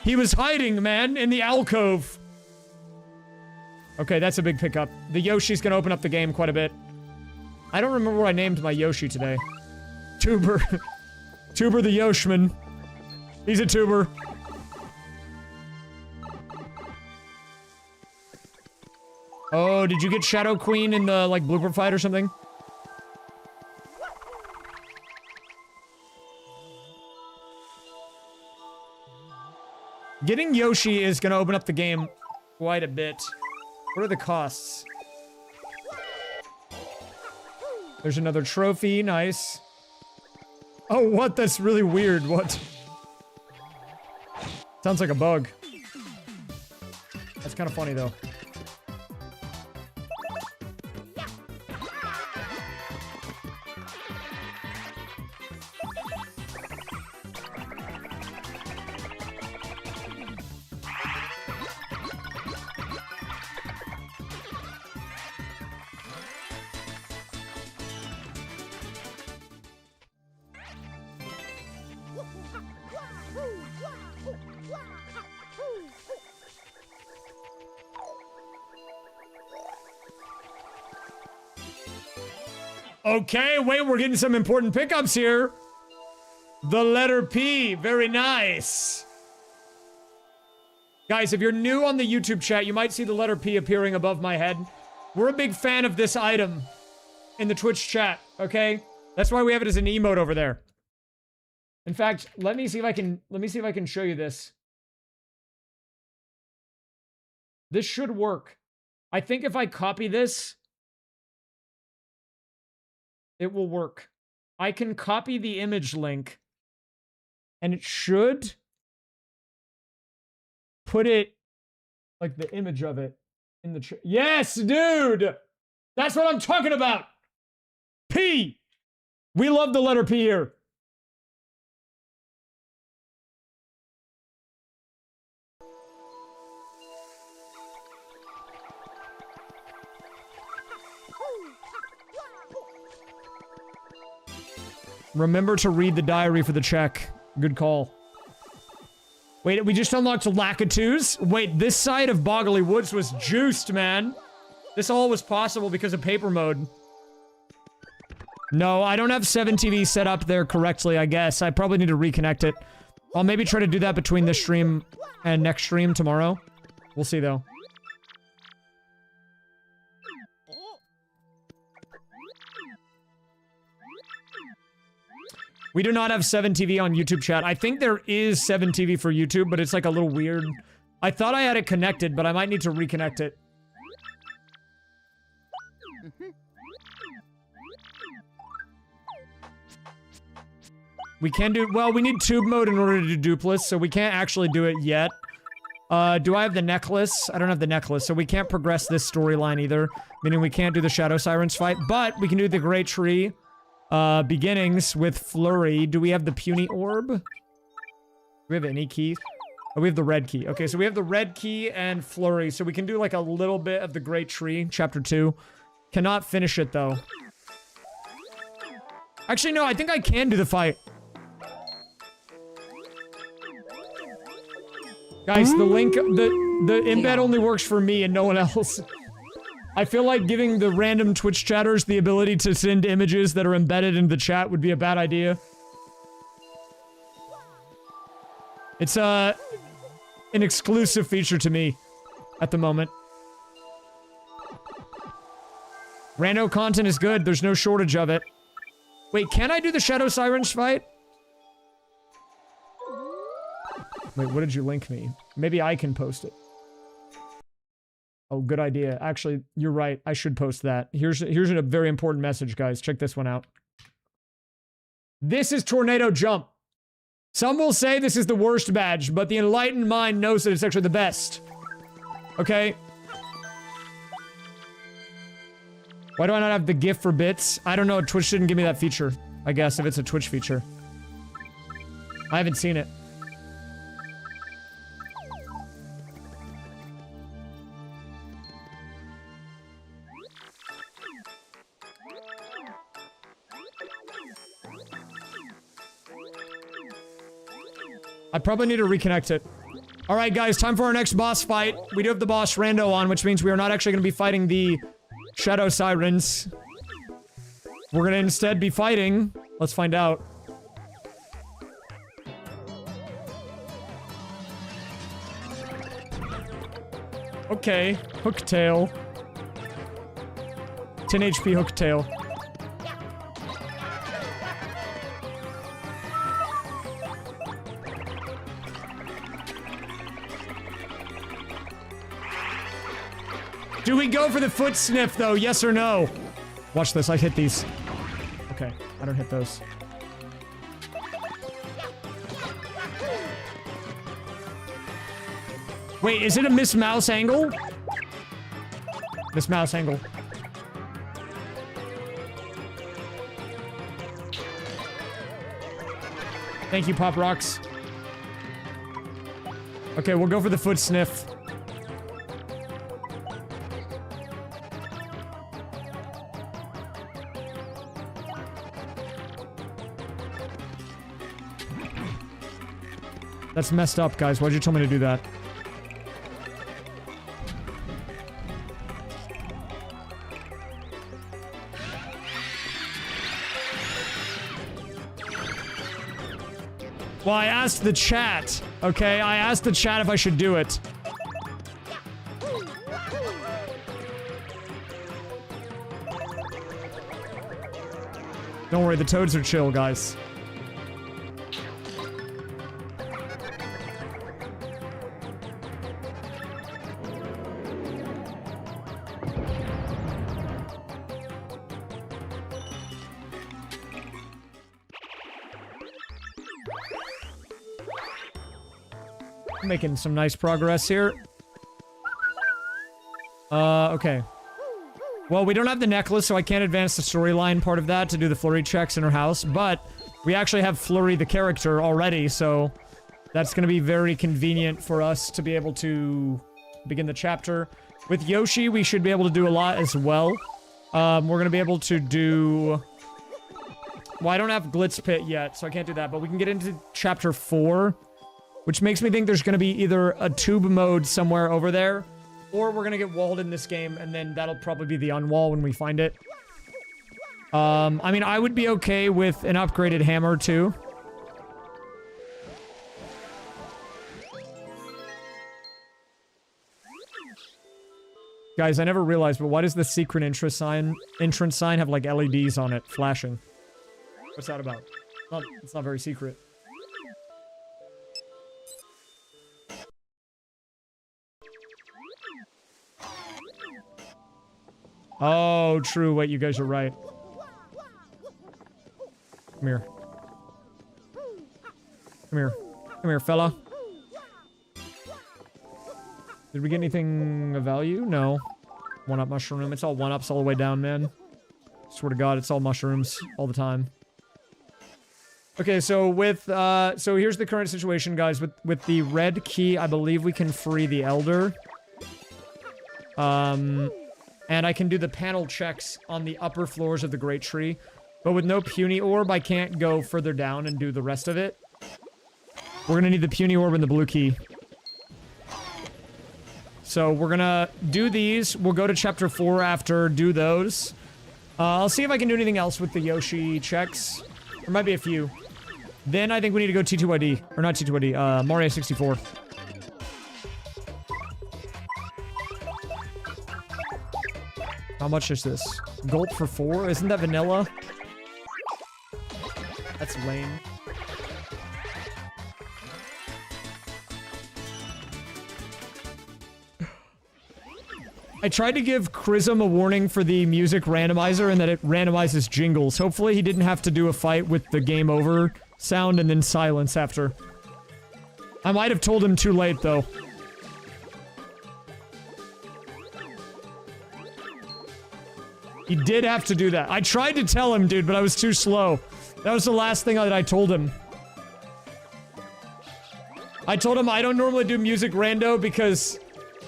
He was hiding, man, in the alcove. Okay, that's a big pickup. The Yoshi's gonna open up the game quite a bit. I don't remember what I named my Yoshi today. Tuber. Tuber the Yoshman. He's a tuber. Oh, did you get Shadow Queen in the, like, blooper fight or something? Getting Yoshi is gonna open up the game quite a bit. What are the costs? There's another trophy, nice. Oh, what? That's really weird. What? Sounds like a bug. That's kind of funny, though. Okay, wait, we're getting some important pickups here. The letter P, very nice. Guys, if you're new on the YouTube chat, you might see the letter P appearing above my head. We're a big fan of this item in the Twitch chat, okay? That's why we have it as an emote over there. In fact, let me see if I can show you this. This should work. I think if I copy this, it will work. I can copy the image link, and it should put it, like the image of it, in the yes, dude! That's what I'm talking about! P! We love the letter P here. Remember to read the diary for the check. Good call. Wait, we just unlocked Lakitus? Wait, this side of Boggly Woods was juiced, man. This all was possible because of paper mode. No, I don't have 7TV set up there correctly, I guess. I probably need to reconnect it. I'll maybe try to do that between this stream and next stream tomorrow. We'll see, though. We do not have 7TV on YouTube chat. I think there is 7TV for YouTube, but it's like a little weird. I thought I had it connected, but I might need to reconnect it. We can do, well, we need tube mode in order to do Dupless, so we can't actually do it yet. Do I have the necklace? I don't have the necklace, so we can't progress this storyline either. Meaning we can't do the Shadow Sirens fight, but we can do the Great Tree. Beginnings with Flurry. Do we have the Puny Orb? Do we have any keys? Oh, we have the red key. Okay, so we have the red key and Flurry, so we can do like a little bit of the Great Tree, Chapter 2. Cannot finish it, though. Actually, no, I think I can do the fight. Guys, the link, the embed only works for me and no one else. I feel like giving the random Twitch chatters the ability to send images that are embedded in the chat would be a bad idea. It's, an exclusive feature to me at the moment. Rando content is good. There's no shortage of it. Wait, can I do the Shadow Sirens fight? Wait, what did you link me? Maybe I can post it. Oh, good idea. Actually, you're right. I should post that. Here's a very important message, guys. Check this one out. This is Tornado Jump. Some will say this is the worst badge, but the enlightened mind knows that it's actually the best. Okay? Why do I not have the GIF for bits? I don't know. Twitch didn't give me that feature. I guess, if it's a Twitch feature. I haven't seen it. I probably need to reconnect it. Alright, guys, time for our next boss fight. We do have the boss Rando on, which means we are not actually going to be fighting the Shadow Sirens. We're going to instead be fighting... Let's find out. Okay, Hooktail. 10 HP Hooktail. Do we go for the foot sniff, though? Yes or no? Watch this. I hit these. Okay. I don't hit those. Wait, is it a Miss Mouse angle? Miss Mouse angle. Thank you, Pop Rocks. Okay, we'll go for the foot sniff. That's messed up, guys. Why'd you tell me to do that? Well, I asked the chat, okay? I asked the chat if I should do it. Don't worry, the toads are chill, guys. Making some nice progress here. Okay. Well, we don't have the necklace, so I can't advance the storyline part of that to do the flurry checks in her house, but we actually have Flurry the character already, so that's gonna be very convenient for us to be able to begin the chapter. With Yoshi, we should be able to do a lot as well. We're gonna be able to do... Well, I don't have Glitz Pit yet, so I can't do that, but we can get into chapter 4. Which makes me think there's gonna be either a tube mode somewhere over there, or we're gonna get walled in this game, and then that'll probably be the unwall when we find it. I mean, I would be okay with an upgraded hammer, too. Guys, I never realized, but why does the secret entrance sign have, like, LEDs on it, flashing? What's that about? It's not very secret. Oh, true. Wait, you guys are right. Come here. Come here. Come here, fella. Did we get anything of value? No. One-up mushroom. It's all one-ups all the way down, man. Swear to God, it's all mushrooms all the time. Okay, so with, so here's the current situation, guys. With the red key, I believe we can free the Elder. And I can do the panel checks on the upper floors of the Great Tree. But with no puny orb, I can't go further down and do the rest of it. We're gonna need the puny orb and the blue key. So we're gonna do these. We'll go to chapter 4 after, do those. I'll see if I can do anything else with the Yoshi checks. There might be a few. Then I think we need to go Ttyd. Or not Ttyd, Mario 64. How much is this? Gulp for 4? Isn't that vanilla? That's lame. I tried to give Chrism a warning for the music randomizer and that it randomizes jingles. Hopefully he didn't have to do a fight with the game over sound and then silence after. I might have told him too late, though. He did have to do that. I tried to tell him, dude, but I was too slow. That was the last thing that I told him. I told him I don't normally do music rando because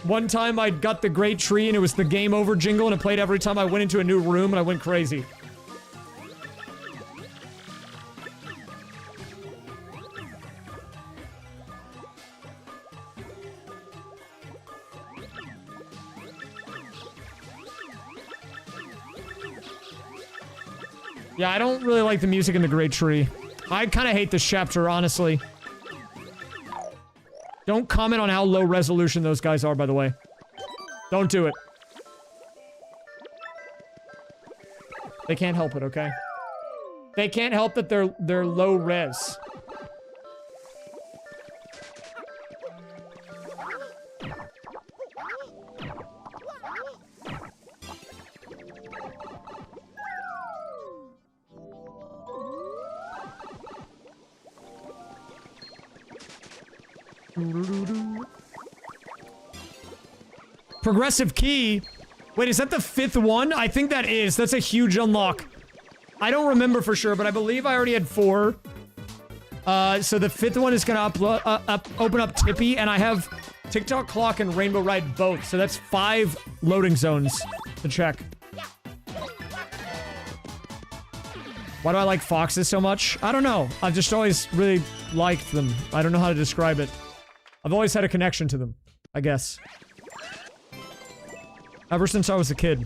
one time I got the Great Tree and it was the game over jingle and it played every time I went into a new room and I went crazy. Yeah, I don't really like the music in the Great Tree. I kind of hate this chapter, honestly. Don't comment on how low resolution those guys are, by the way. Don't do it. They can't help it, okay? They can't help that they're low res. Progressive key? Wait, is that the 5th one? I think that is. That's a huge unlock. I don't remember for sure, but I believe I already had 4. So the 5th one is gonna open up Tippy, and I have TikTok Clock and Rainbow Ride both, so that's 5 loading zones to check. Why do I like foxes so much? I don't know. I've just always really liked them. I don't know how to describe it. I've always had a connection to them, I guess. Ever since I was a kid.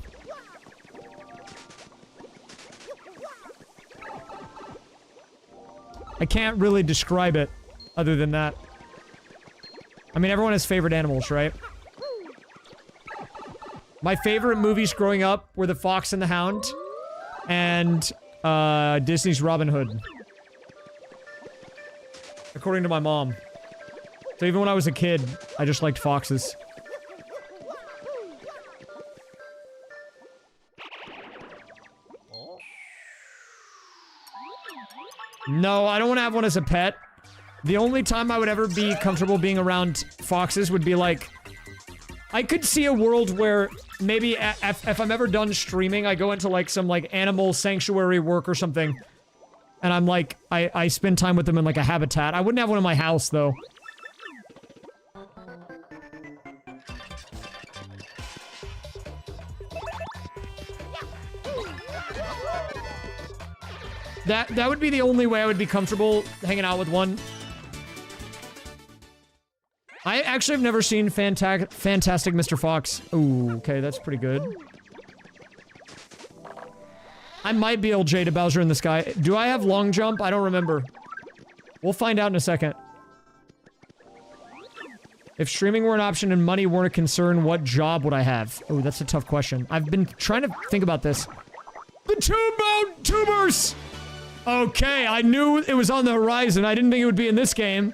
I can't really describe it other than that. I mean, everyone has favorite animals, right? My favorite movies growing up were The Fox and the Hound and Disney's Robin Hood. According to my mom. So even when I was a kid, I just liked foxes. No, I don't want to have one as a pet. The only time I would ever be comfortable being around foxes would be like... I could see a world where maybe if I'm ever done streaming, I go into like some like animal sanctuary work or something. And I'm like, I spend time with them in like a habitat. I wouldn't have one in my house though. That would be the only way I would be comfortable hanging out with one. I actually have never seen Fantastic Mr. Fox. Ooh, okay, that's pretty good. I might be old Jada Bowser in the sky. Do I have long jump? I don't remember. We'll find out in a second. If streaming were an option and money weren't a concern, what job would I have? Oh, that's a tough question. I've been trying to think about this. The tube-bound tubers! Okay, I knew it was on the horizon. I didn't think it would be in this game.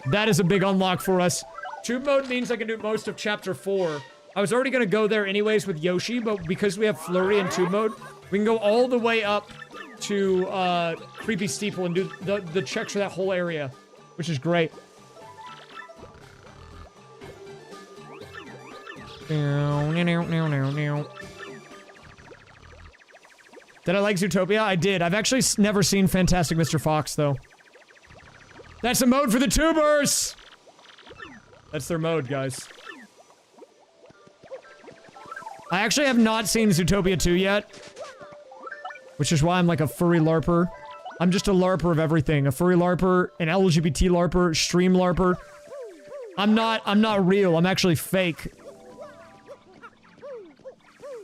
That is a big unlock for us. Tube mode means I can do most of Chapter 4. I was already going to go there anyways with Yoshi, but because we have Flurry and Tube mode, we can go all the way up to Creepy Steeple and do the checks for that whole area, which is great. Did I like Zootopia? I did. I've actually never seen Fantastic Mr. Fox, though. That's a mode for the tubers! That's their mode, guys. I actually have not seen Zootopia 2 yet. Which is why I'm like a furry LARPer. I'm just a LARPer of everything. A furry LARPer, an LGBT LARPer, stream LARPer. I'm not real. I'm actually fake.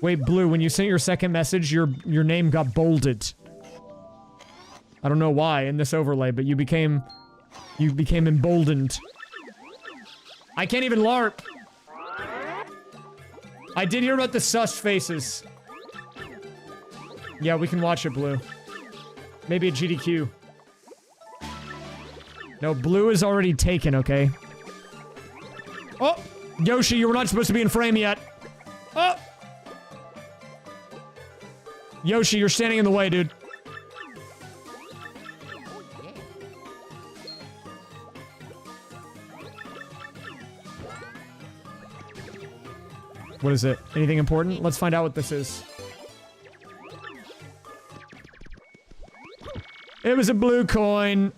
Wait, Blue, when you sent your second message, your name got bolded. I don't know why in this overlay, but you became emboldened. I can't even LARP. I did hear about the sus faces. Yeah, we can watch it, Blue. Maybe a GDQ. No, Blue is already taken, okay? Oh! Yoshi, you were not supposed to be in frame yet. Oh! Yoshi, you're standing in the way, dude. What is it? Anything important? Let's find out what this is. It was a blue coin.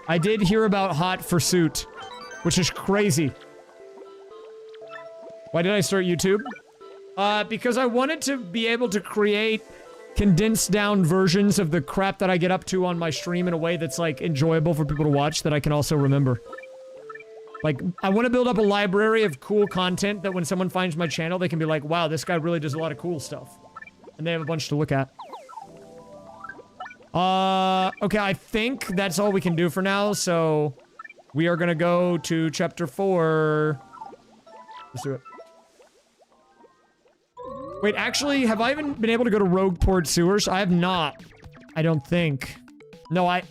I did hear about Hot Fursuit, which is crazy. Why did I start YouTube? Because I wanted to be able to create condensed down versions of the crap that I get up to on my stream in a way that's, like, enjoyable for people to watch that I can also remember. Like, I want to build up a library of cool content that when someone finds my channel, they can be like, wow, this guy really does a lot of cool stuff. And they have a bunch to look at. Okay, I think that's all we can do for now, so we are gonna go to chapter 4. Let's do it. Wait, actually, have I even been able to go to Rogueport Sewers? I have not. I don't think. No, I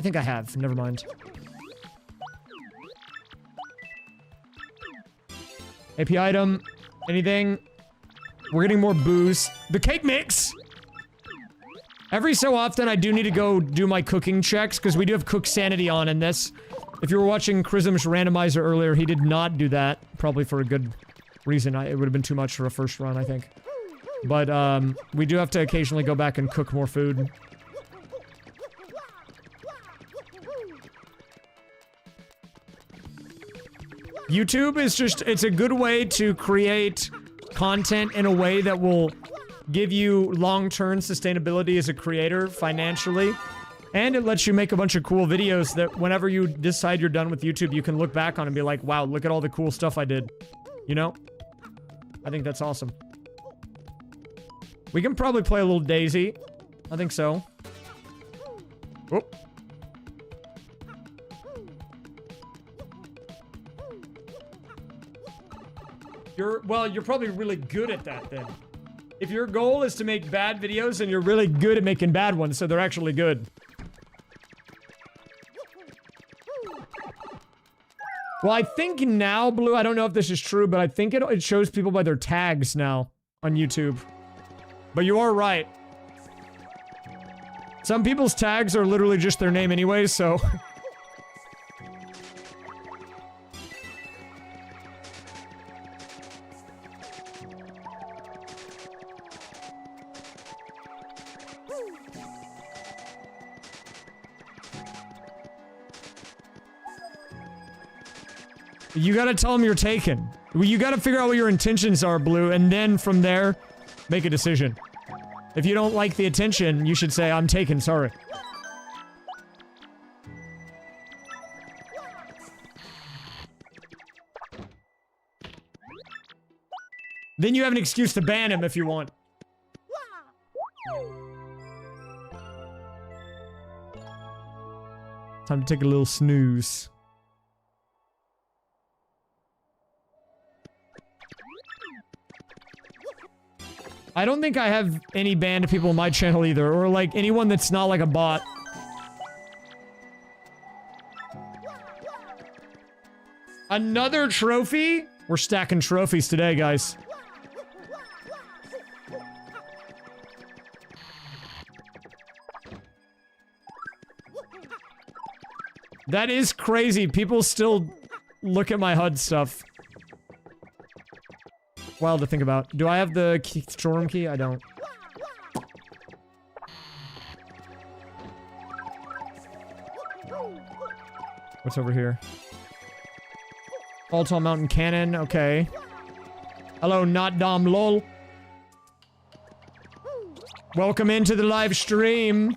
think I have. Never mind. AP item. Anything? We're getting more booze. The cake mix! Every so often, I do need to go do my cooking checks, because we do have cook sanity on in this. If you were watching Chrism's randomizer earlier, he did not do that. Probably for a good reason. It would have been too much for a first run, I think. But, we do have to occasionally go back and cook more food. YouTube is just, it's a good way to create content in a way that will give you long-term sustainability as a creator financially. And it lets you make a bunch of cool videos that whenever you decide you're done with YouTube, you can look back on and be like, wow, look at all the cool stuff I did. You know? I think that's awesome. We can probably play a little Daisy. I think so. Oh. You're probably really good at that then. If your goal is to make bad videos, then you're really good at making bad ones, so they're actually good. Well, I think now, Blue, I don't know if this is true, but I think it shows people by their tags now on YouTube. But you are right. Some people's tags are literally just their name anyway, so... You gotta tell them you're taken. You gotta figure out what your intentions are, Blue, and then from there, make a decision. If you don't like the attention, you should say, I'm taken, sorry. Then you have an excuse to ban him if you want. Time to take a little snooze. I don't think I have any banned people on my channel either, or like anyone that's not like a bot. Another trophy? We're stacking trophies today, guys. That is crazy. People still look at my HUD stuff. Wild to think about. Do I have the storeroom key? I don't. What's over here? Fall Tall Mountain Cannon, okay. Hello, Not Dom Lol. Welcome into the live stream.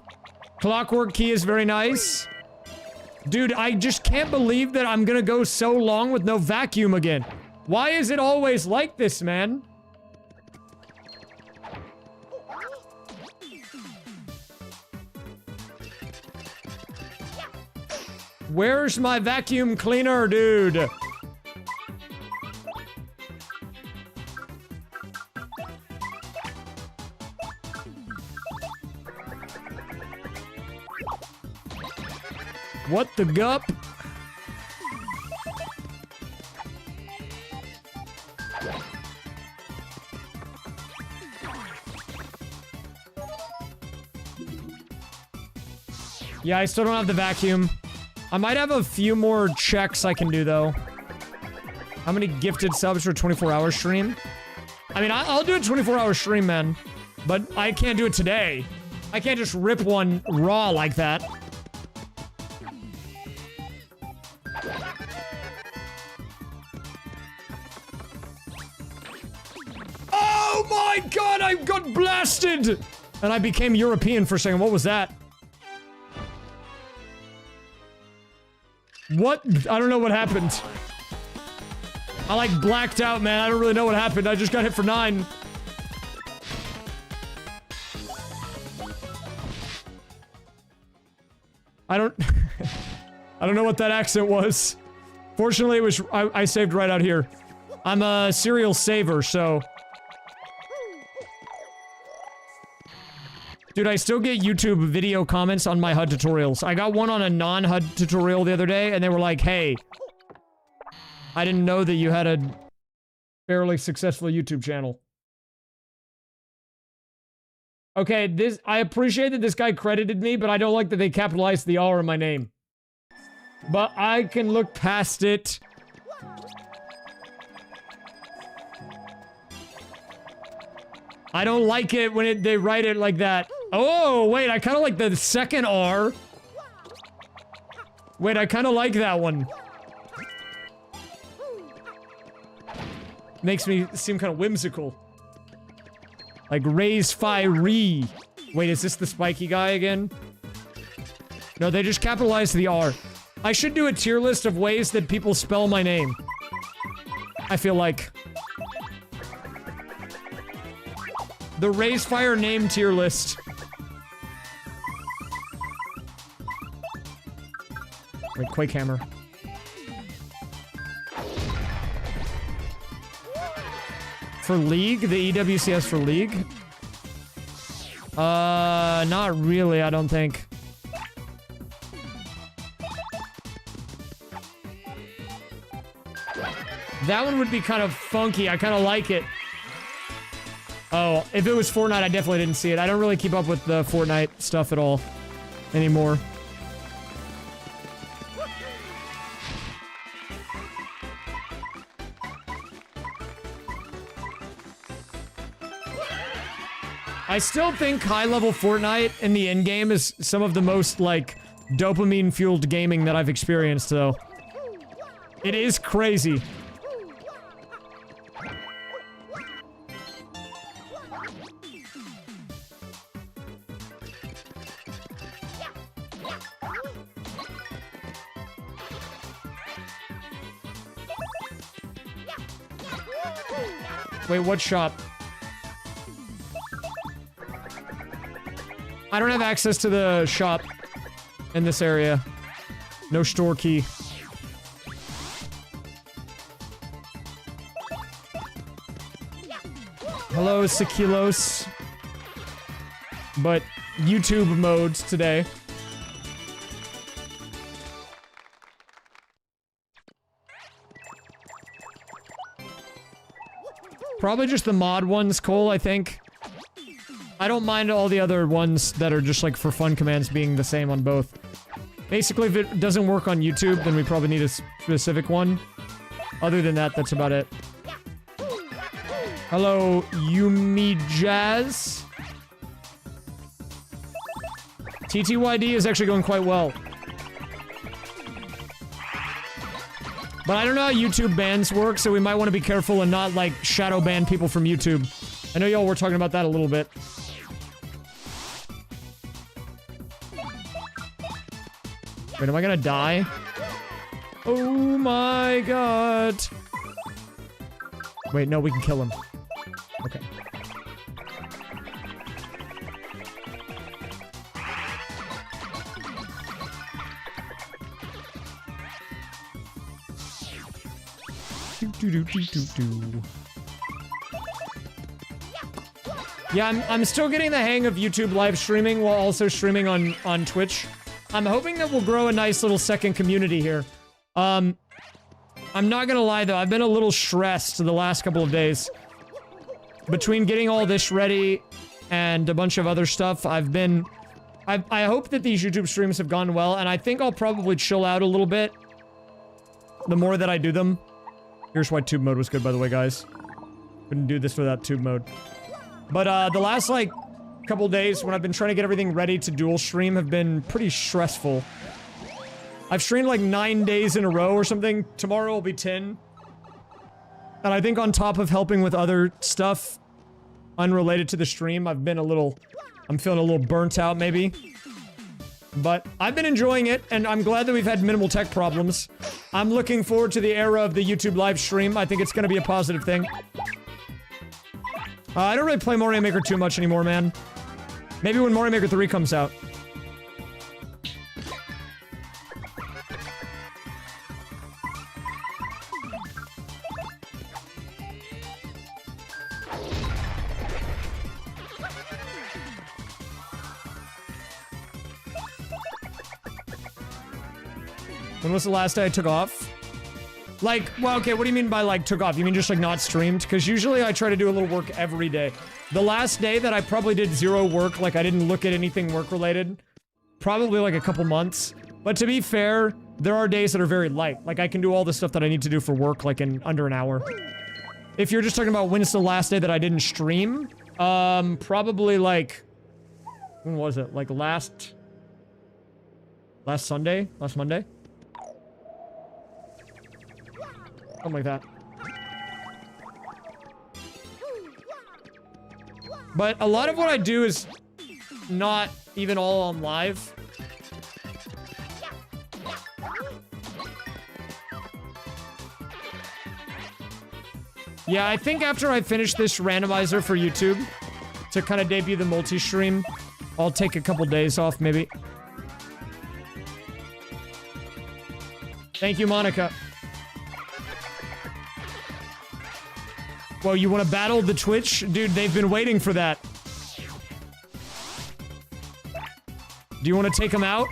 Clockwork Key is very nice. Dude, I just can't believe that I'm gonna go so long with no vacuum again. Why is it always like this, man? Where's my vacuum cleaner, dude? What the gup? Yeah, I still don't have the vacuum. I might have a few more checks I can do, though. How many gifted subs for a 24-hour stream? I mean, I'll do a 24-hour stream, man. But I can't do it today. I can't just rip one raw like that. Oh my god, I got blasted! And I became European for a second. What was that? What? I don't know what happened. I like blacked out, man. I don't really know what happened. I just got hit for 9. I don't know what that accent was. Fortunately, it was I saved right out here. I'm a serial saver, so. Dude, I still get YouTube video comments on my HUD tutorials. I got one on a non-HUD tutorial the other day, and they were like, hey, I didn't know that you had a fairly successful YouTube channel. Okay, I appreciate that this guy credited me, but I don't like that they capitalized the R in my name. But I can look past it. I don't like it when they write it like that. Oh, wait, I kind of like the second R. Wait, I kind of like that one. Makes me seem kind of whimsical. Like, raise fiery. Wait, is this the spiky guy again? No, they just capitalized the R. I should do a tier list of ways that people spell my name. I feel like. The Raise Fire name tier list. Wait, Quake Hammer. For League? The EWCS for League? Not really, I don't think. That one would be kind of funky. I kind of like it. Oh, if it was Fortnite, I definitely didn't see it. I don't really keep up with the Fortnite stuff at all anymore. I still think high-level Fortnite in the in-game is some of the most, like, dopamine-fueled gaming that I've experienced, though. It is crazy. Wait, what shop? I don't have access to the shop in this area. No store key. Hello, Sekilos. But YouTube modes today. Probably just the mod ones, Cole, I think. I don't mind all the other ones that are just like for fun commands being the same on both. Basically, if it doesn't work on YouTube, then we probably need a specific one. Other than that, that's about it. Hello, Luigi'S. TTYD is actually going quite well. But I don't know how YouTube bans work, so we might want to be careful and not, like, shadow ban people from YouTube. I know y'all were talking about that a little bit. Wait, am I gonna die? Oh my god. Wait, no, we can kill him. Okay. Yeah, I'm still getting the hang of YouTube live streaming while also streaming on Twitch. I'm hoping that we'll grow a nice little second community here. I'm not gonna lie though, I've been a little stressed the last couple of days. Between getting all this ready and a bunch of other stuff, I hope that these YouTube streams have gone well, and I think I'll probably chill out a little bit the more that I do them. Here's why tube mode was good, by the way, guys. Couldn't do this without tube mode. But, the last, like, couple days when I've been trying to get everything ready to dual stream have been pretty stressful. I've streamed, like, 9 days in a row or something. Tomorrow will be 10. And I think on top of helping with other stuff unrelated to the stream, I'm feeling a little burnt out, maybe. But I've been enjoying it, and I'm glad that we've had minimal tech problems. I'm looking forward to the era of the YouTube live stream. I think it's gonna be a positive thing. I don't really play Mario Maker too much anymore, man. Maybe when Mario Maker 3 comes out. When was the last day I took off? Like, well, okay, what do you mean by, like, took off? You mean just, like, not streamed? Because usually I try to do a little work every day. The last day that I probably did 0 work, like, I didn't look at anything work-related, probably, like, a couple months. But to be fair, there are days that are very light. Like, I can do all the stuff that I need to do for work, like, in under an hour. If you're just talking about when it's the last day that I didn't stream, probably, like, when was it? Like, last Sunday? Last Monday? Something like that. But a lot of what I do is not even all on live. Yeah, I think after I finish this randomizer for YouTube, to kind of debut the multi-stream, I'll take a couple days off, maybe. Thank you, Monica. Well, you want to battle the Twitch? Dude, they've been waiting for that. Do you want to take them out?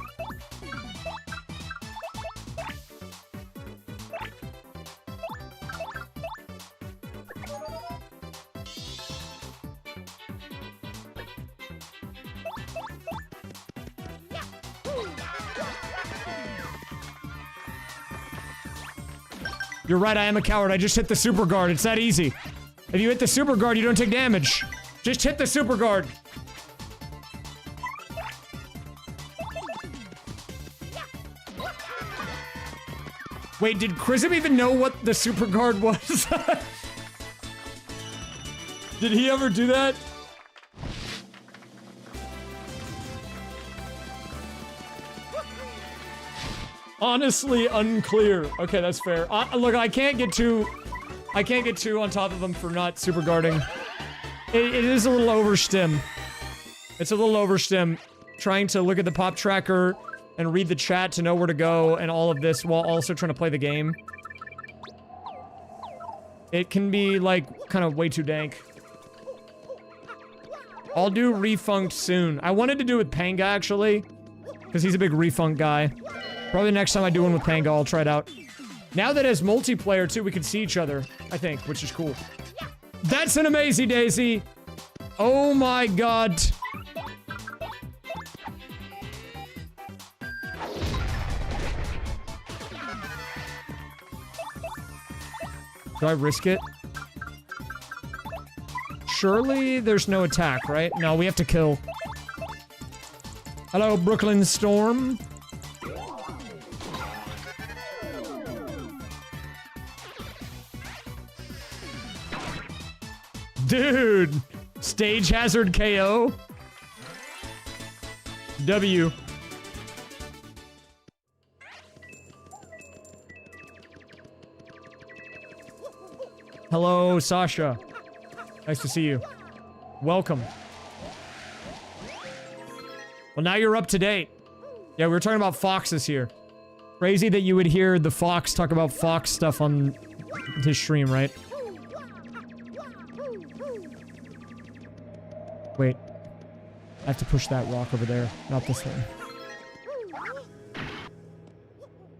You're right, I am a coward. I just hit the super guard. It's that easy. If you hit the super guard, you don't take damage. Just hit the super guard. Wait, did Chrism even know what the super guard was? Did he ever do that? Honestly, unclear. Okay, that's fair. Look, I can't get too on top of him for not super guarding. It is a little overstim. It's a little overstim. Trying to look at the pop tracker and read the chat to know where to go and all of this while also trying to play the game. It can be, like, kind of way too dank. I'll do Refunked soon. I wanted to do it with Panga, actually. Because he's a big Refunk guy. Probably next time I do one with Panga, I'll try it out. Now that as multiplayer, too, we can see each other, I think, which is cool. That's an amazing Daisy! Oh my god. Do I risk it? Surely there's no attack, right? No, we have to kill. Hello, Brooklyn Storm. Dude! Stage hazard KO? W. Hello, Sasha. Nice to see you. Welcome. Well, now you're up to date. Yeah, we were talking about foxes here. Crazy that you would hear the fox talk about fox stuff on his stream, right? Wait. I have to push that rock over there, not this one.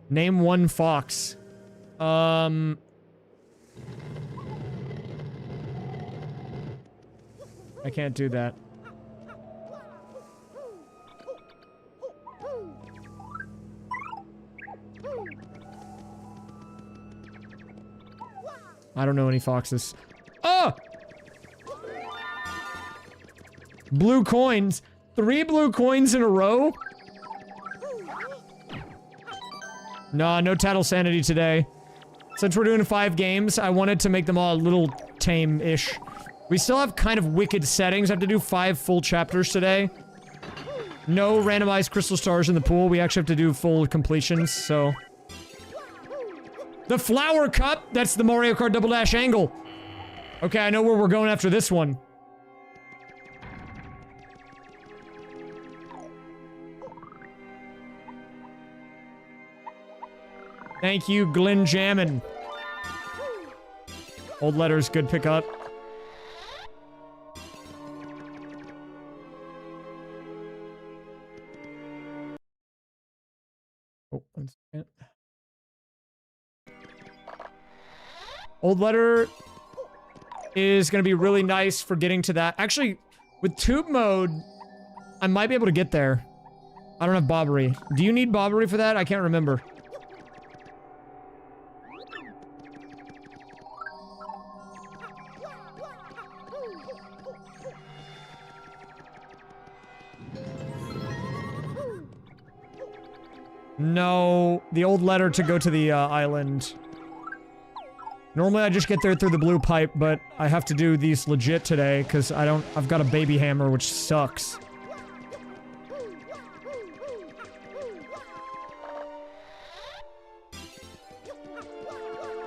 Name one fox. I can't do that. I don't know any foxes. Oh! Blue coins. 3 blue coins in a row? Nah, no tattle sanity today. Since we're doing 5 games, I wanted to make them all a little tame-ish. We still have kind of wicked settings. I have to do 5 full chapters today. No randomized crystal stars in the pool. We actually have to do full completions, so... The flower cup! That's the Mario Kart Double Dash angle. Okay, I know where we're going after this one. Thank you, Glenn Jammin. Old letters, good pickup. Oh, 1 second. Old letter is gonna be really nice for getting to that. Actually, with tube mode, I might be able to get there. I don't have Bobbery. Do you need Bobbery for that? I can't remember. No, the old letter to go to the island. Normally I just get there through the blue pipe, but I have to do these legit today because I've got a baby hammer which sucks.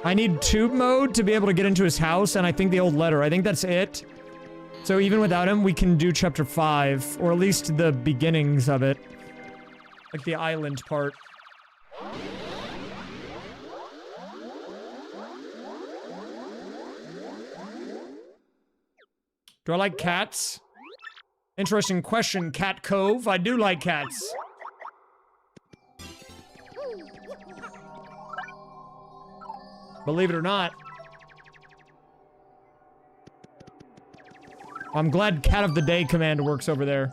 I need tube mode to be able to get into his house, and I think the old letter. I think that's it. So even without him, we can do chapter 5, or at least the beginnings of it. Like the island part. Do I like cats? Interesting question, Cat Cove. I do like cats. Believe it or not. I'm glad Cat of the Day command works over there.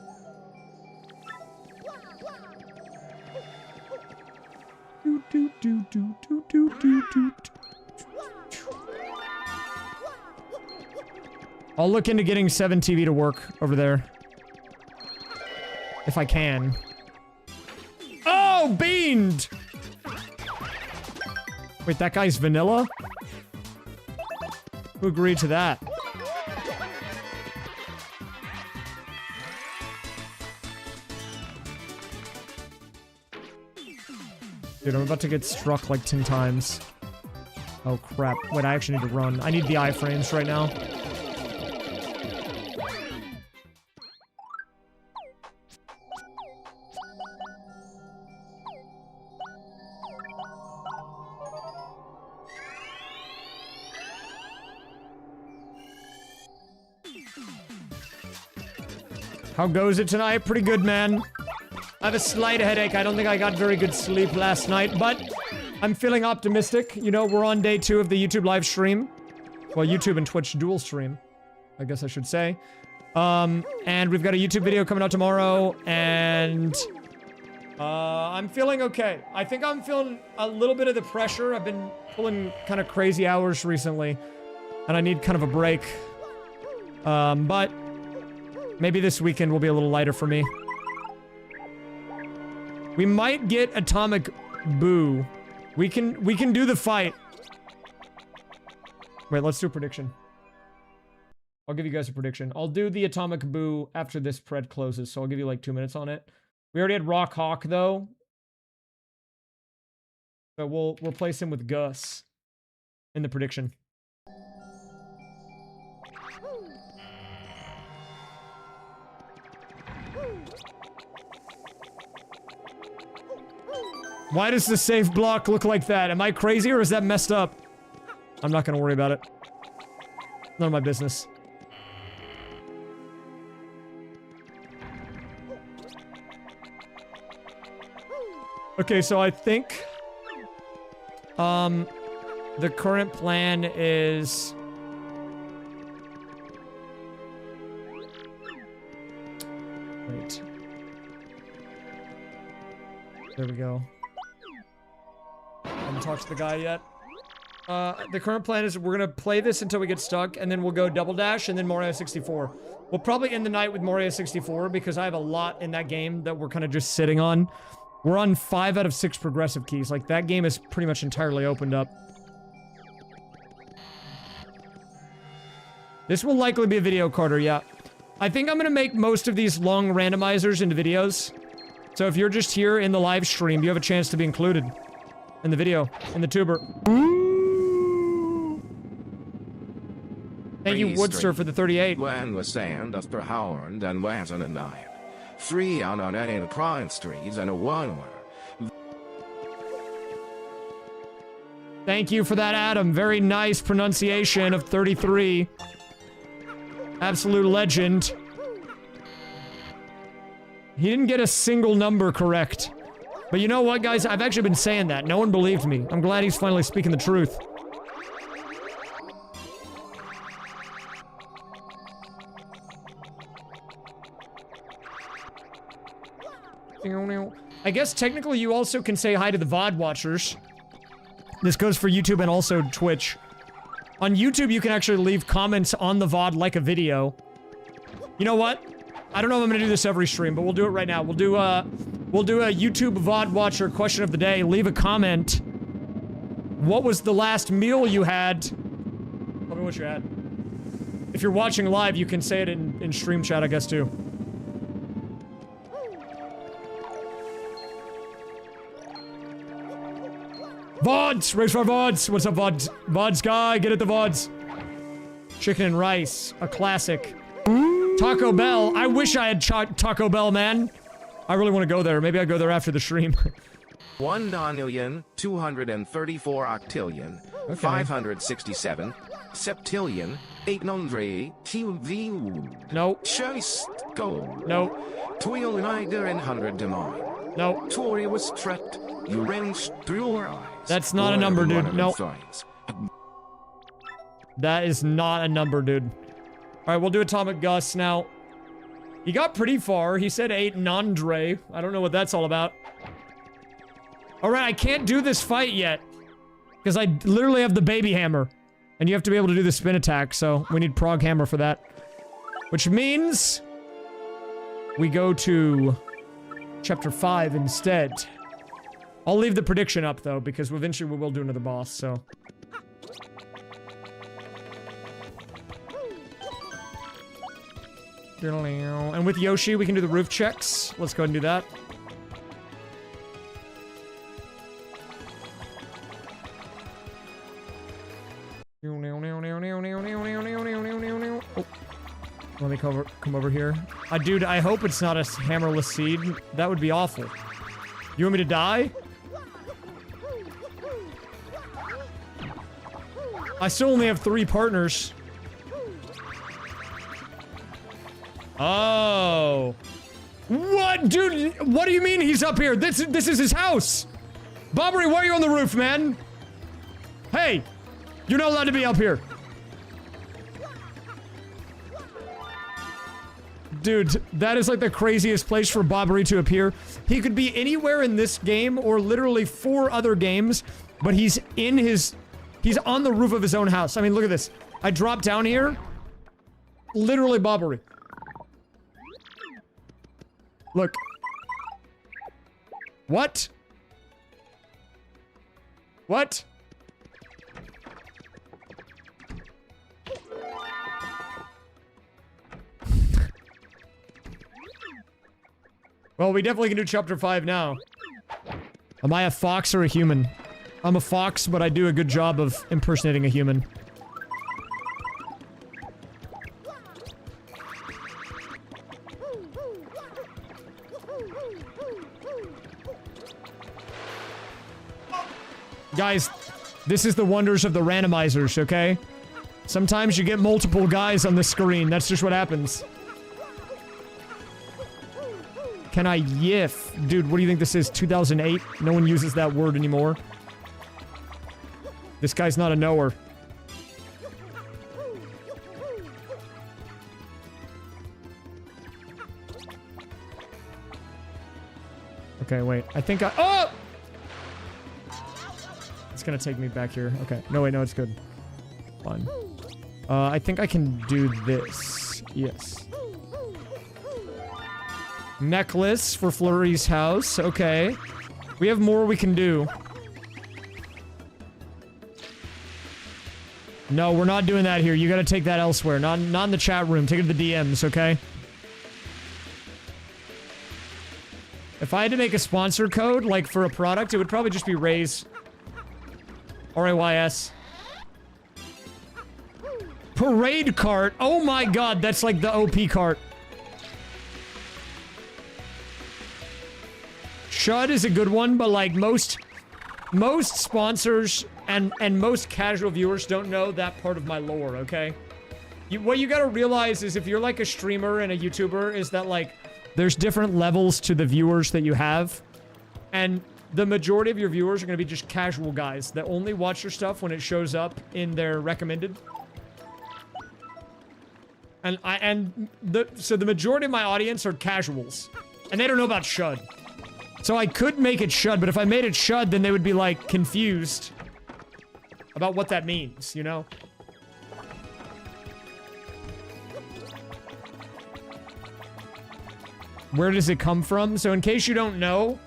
I'll look into getting 7TV to work over there. If I can. Oh, beamed! Wait, that guy's vanilla? Who agreed to that? Dude, I'm about to get struck like 10 times. Oh, crap. Wait, I actually need to run. I need the iframes right now. How goes it tonight? Pretty good, man. I have a slight headache. I don't think I got very good sleep last night, but I'm feeling optimistic. You know, we're on day 2 of the YouTube live stream. Well, YouTube and Twitch dual stream, I guess I should say. And we've got a YouTube video coming out tomorrow, and I'm feeling okay. I think I'm feeling a little bit of the pressure. I've been pulling kind of crazy hours recently, and I need kind of a break. But maybe this weekend will be a little lighter for me. We might get Atomic Boo. We can do the fight. Wait, let's do a prediction. I'll give you guys a prediction. I'll do the Atomic Boo after this pred closes, so I'll give you like 2 minutes on it. We already had Rock Hawk, though. So we'll replace him with Gus in the prediction. Why does the safe block look like that? Am I crazy or is that messed up? I'm not gonna worry about it. None of my business. Okay, so I think the current plan is wait. There we go. Haven't talked to the guy yet. The current plan is we're gonna play this until we get stuck, and then we'll go Double Dash, and then Mario 64. We'll probably end the night with Mario 64, because I have a lot in that game that we're kind of just sitting on. We're on 5 out of 6 progressive keys. Like, that game is pretty much entirely opened up. This will likely be a video, Carter, yeah. I think I'm gonna make most of these long randomizers into videos. So if you're just here in the live stream, you have a chance to be included in the video, in the tuber. Thank you, Woodster, for the 38. When the sand of Perhorn and was on a night. 3 on an 8 Prime Streets and a 1 were. Thank you for that, Adam. Very nice pronunciation of 33. Absolute legend. He didn't get a single number correct. But you know what, guys? I've actually been saying that. No one believed me. I'm glad he's finally speaking the truth. I guess technically you also can say hi to the VOD watchers. This goes for YouTube and also Twitch. On YouTube, you can actually leave comments on the VOD like a video. You know what? I don't know if I'm gonna do this every stream, but we'll do it right now. We'll do a YouTube VOD watcher question of the day. Leave a comment. What was the last meal you had? Tell me what you had. If you're watching live, you can say it in stream chat, I guess, too. VODs! Race for VODs! What's up, VODs? VODs guy, get at the VODs. Chicken and rice, a classic. Taco Bell. I wish I had Taco Bell, man. I really want to go there. Maybe I'll go there after the stream. 1,234 octillion, Okay. 567, septillion, 800, No. Scheiß, go. No. Twilniger and 100 demon. No. Tori was trapped. You wrenched through your eyes. That's not a number, dude. No. That is not a number, dude. Alright, we'll do Atomic Gus now. He got pretty far. He said 8 Nandre. I don't know what that's all about. Alright, I can't do this fight yet. Because I literally have the baby hammer. And you have to be able to do the spin attack, so we need Prog Hammer for that. Which means... we go to... Chapter 5 instead. I'll leave the prediction up, though, because eventually we will do another boss, so... And with Yoshi, we can do the roof checks. Let's go ahead and do that. Oh. Let me come over here. Dude, I hope it's not a hammerless seed. That would be awful. You want me to die? I still only have 3 partners. Oh. What? Dude, what do you mean he's up here? This is his house. Bobbery, why are you on the roof, man? Hey, you're not allowed to be up here. Dude, that is like the craziest place for Bobbery to appear. He could be anywhere in this game or literally 4 other games, but he's on the roof of his own house. I mean, look at this. I drop down here. Literally Bobbery. Look. What? What? Well, we definitely can do chapter 5 now. Am I a fox or a human? I'm a fox, but I do a good job of impersonating a human. Guys, this is the wonders of the randomizers, okay? Sometimes you get multiple guys on the screen. That's just what happens. Can I yiff? Dude, what do you think this is? 2008? No one uses that word anymore. This guy's not a knower. Okay, wait. I think I... Oh! It's gonna take me back here. Okay. No, wait, no, it's good. Fine. I think I can do this. Yes. Necklace for Flurry's house. Okay. We have more we can do. No, we're not doing that here. You gotta take that elsewhere. Not in the chat room. Take it to the DMs, okay? If I had to make a sponsor code, like, for a product, it would probably just be Rays. R-A-Y-S. Parade cart. Oh my god, that's like the OP cart. Shud is a good one, but like most sponsors and most casual viewers don't know that part of my lore, okay? What you gotta realize is if you're like a streamer and a YouTuber is that like there's different levels to the viewers that you have. And the majority of your viewers are gonna be just casual guys that only watch your stuff when it shows up in their recommended. So the majority of my audience are casuals. And they don't know about Shud. So I could make it Shud, but if I made it Shud, then they would be, like, confused about what that means, you know? Where does it come from? So in case you don't know,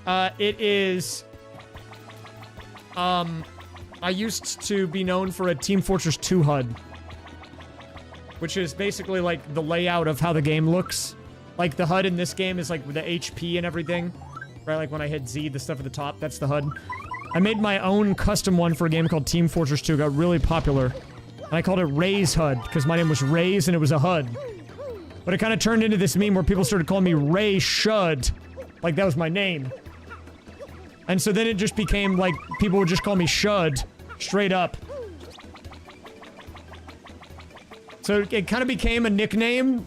it is... I used to be known for a Team Fortress 2 HUD. Which is basically, like, the layout of how the game looks. Like, the HUD in this game is, like, with the HP and everything. Right, like, when I hit Z, the stuff at the top, that's the HUD. I made my own custom one for a game called Team Fortress 2. It got really popular. And I called it Ray's HUD, because my name was Ray's and it was a HUD. But it kind of turned into this meme where people started calling me Ray Shud. Like, that was my name. And so then it just became, like, people would just call me Shud. Straight up. So it kind of became a nickname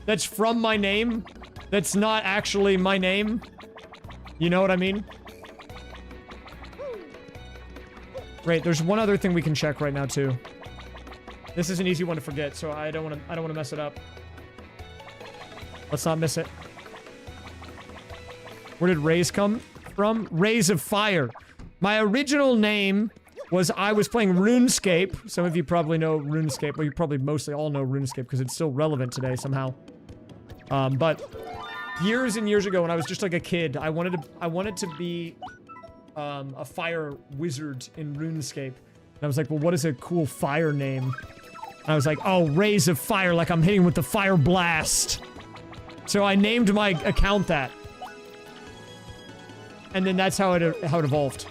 that's from my name, that's not actually my name. You know what I mean? Great, there's one other thing we can check right now too. This is an easy one to forget, so I don't want to mess it up. Let's not miss it. Where did Rays come from? Rays of Fire. My original name I was playing RuneScape. Some of you probably know RuneScape. Well, you probably mostly all know RuneScape because it's still relevant today somehow. But years and years ago when I was just like a kid, I wanted to be a fire wizard in RuneScape. And I was like, well, what is a cool fire name? And I was like, oh, Rays of Fire, like I'm hitting with the fire blast. So I named my account that. And then that's how it evolved.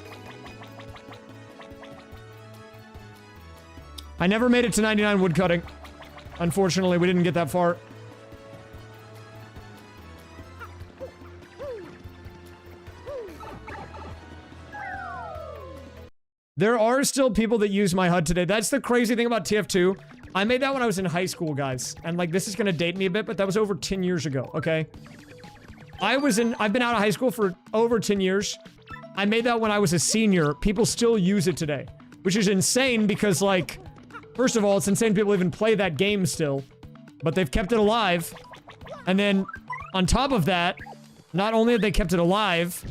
I never made it to 99 woodcutting. Unfortunately, we didn't get that far. There are still people that use my HUD today. That's the crazy thing about TF2. I made that when I was in high school, guys. And, like, this is gonna date me a bit, but that was over 10 years ago, okay? I've been out of high school for over 10 years. I made that when I was a senior. People still use it today. Which is insane because, like... First of all, it's insane people even play that game still. But they've kept it alive. And then, on top of that, not only have they kept it alive,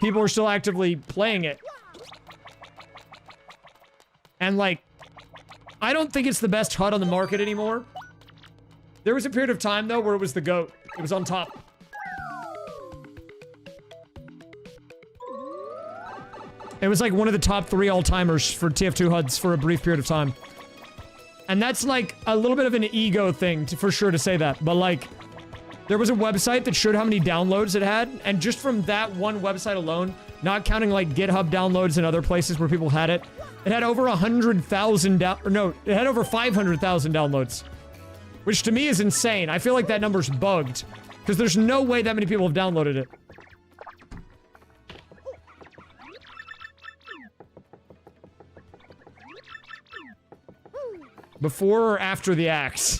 people are still actively playing it. And, like, I don't think it's the best HUD on the market anymore. There was a period of time, though, where it was the GOAT. It was on top. It was like one of the top 3 all-timers for TF2 HUDs for a brief period of time. And that's like a little bit of an ego thing, for sure, to say that. But like, there was a website that showed how many downloads it had, and just from that one website alone, not counting like GitHub downloads and other places where people had it, it had over 100,000 it had over 500,000 downloads. Which to me is insane. I feel like that number's bugged. Because there's no way that many people have downloaded it. Before or after the axe?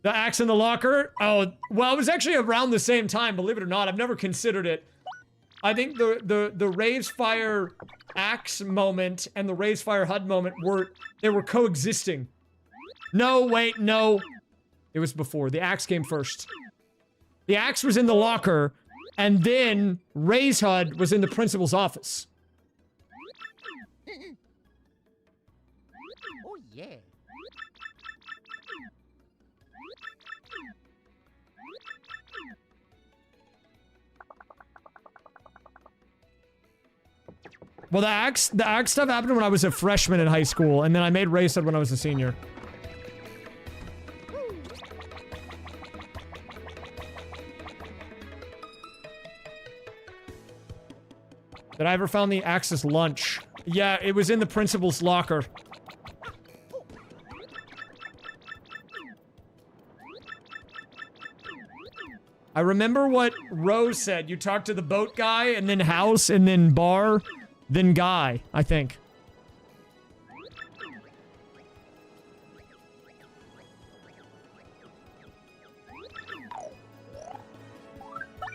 The axe in the locker? Oh, well, it was actually around the same time, believe it or not. I've never considered it. I think the Raise Fire axe moment and the Raise Fire HUD moment were coexisting. No, wait, no. It was before. The axe came first. The axe was in the locker, and then Raise HUD was in the principal's office. Oh, yeah. Well, the axe stuff happened when I was a freshman in high school, and then I made Raise HUD when I was a senior. Did I ever found the axe's lunch? Yeah, it was in the principal's locker. I remember what Rose said. You talked to the boat guy, and then house, and then bar, then guy, I think.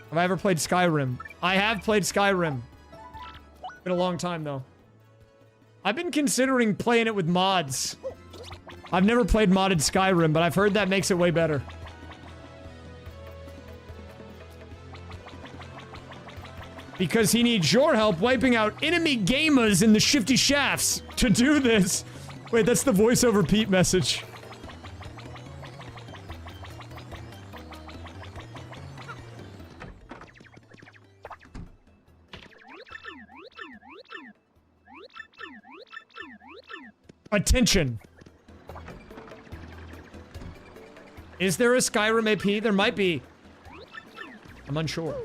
Have I ever played Skyrim? I have played Skyrim. Been a long time, though. I've been considering playing it with mods. I've never played modded Skyrim, but I've heard that makes it way better. Because he needs your help wiping out enemy gamers in the shifty shafts. To do this... Wait, that's the voiceover Pete message. Attention. Is there a Skyrim AP? There might be. I'm unsure.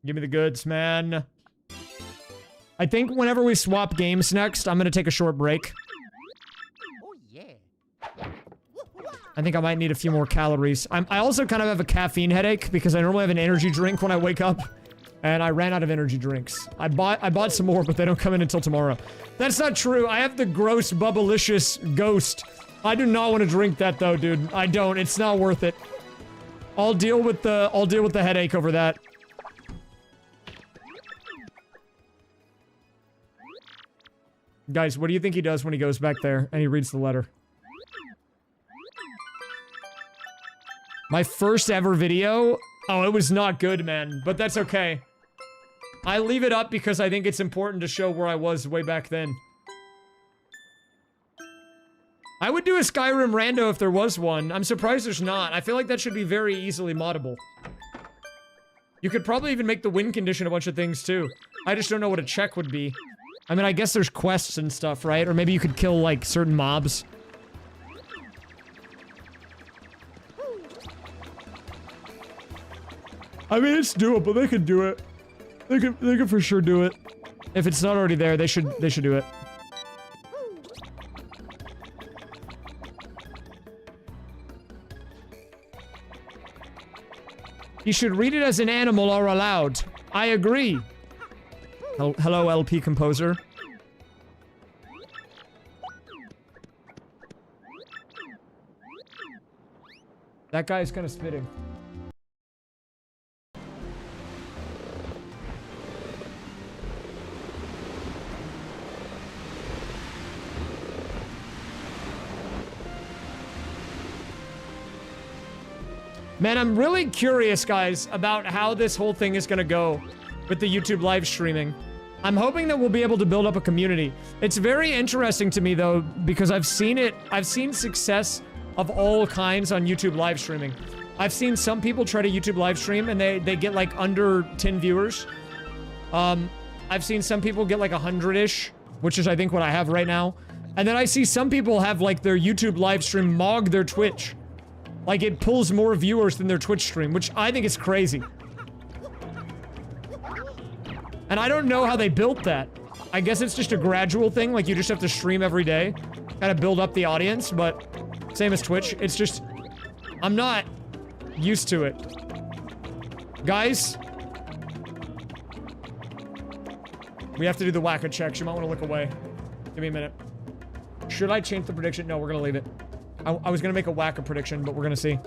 Give me the goods, man. I think whenever we swap games next, I'm gonna take a short break. Oh, yeah. I think I might need a few more calories. I also kind of have a caffeine headache because I normally have an energy drink when I wake up. And I ran out of energy drinks. I bought some more, but they don't come in until tomorrow. That's not true. I have the gross, bubblicious ghost. I do not want to drink that though, dude. I don't. It's not worth it. I'll deal with the headache over that. Guys, what do you think he does when he goes back there and he reads the letter? My first ever video? Oh, it was not good, man. But that's okay. I leave it up because I think it's important to show where I was way back then. I would do a Skyrim rando if there was one. I'm surprised there's not. I feel like that should be very easily moddable. You could probably even make the win condition a bunch of things, too. I just don't know what a check would be. I mean, I guess there's quests and stuff, right? Or maybe you could kill, like, certain mobs. I mean, it's doable. They could do it. They could for sure do it. If it's not already there, they should do it. You should read it as an animal or aloud. I agree. Hello, LP Composer. That guy's kind of spitting. Man, I'm really curious, guys, about how this whole thing is gonna go with the YouTube live streaming. I'm hoping that we'll be able to build up a community. It's very interesting to me, though, because I've seen success of all kinds on YouTube live streaming. I've seen some people try to YouTube live stream and they get like under 10 viewers. I've seen some people get like 100-ish, which is I think what I have right now. And then I see some people have like their YouTube live stream mog their Twitch. Like it pulls more viewers than their Twitch stream, which I think is crazy. And I don't know how they built that. I guess it's just a gradual thing, like you just have to stream every day, kind of build up the audience, but same as Twitch. It's just, I'm not used to it. Guys, we have to do the whacker checks. You might want to look away. Give me a minute. Should I change the prediction? No, we're gonna leave it. I was gonna make a whacker prediction, but we're gonna see.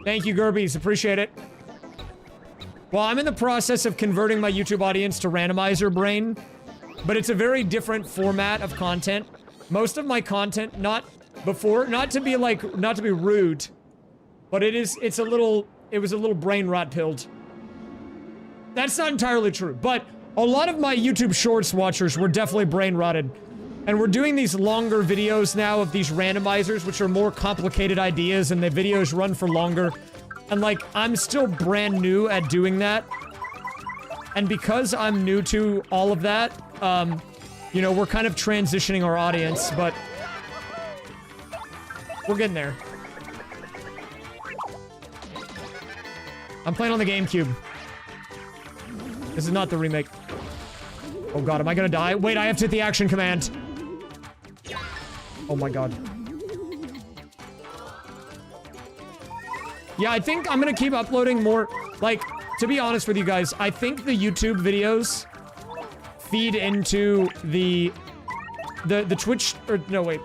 Thank you, Gerbies. Appreciate it. Well, I'm in the process of converting my YouTube audience to randomizer brain, but it's a very different format of content. Most of my content, not to be rude, but it was a little brain rot pilled. That's not entirely true, but a lot of my YouTube Shorts watchers were definitely brain rotted. And we're doing these longer videos now of these randomizers, which are more complicated ideas, and the videos run for longer. And like, I'm still brand new at doing that. And because I'm new to all of that, you know, we're kind of transitioning our audience, but we're getting there. I'm playing on the GameCube. This is not the remake. Oh god, am I gonna die? Wait, I have to hit the action command. Oh my god. Yeah, I think I'm gonna keep uploading more. Like, to be honest with you guys, I think the YouTube videos feed into the Twitch, or no, wait,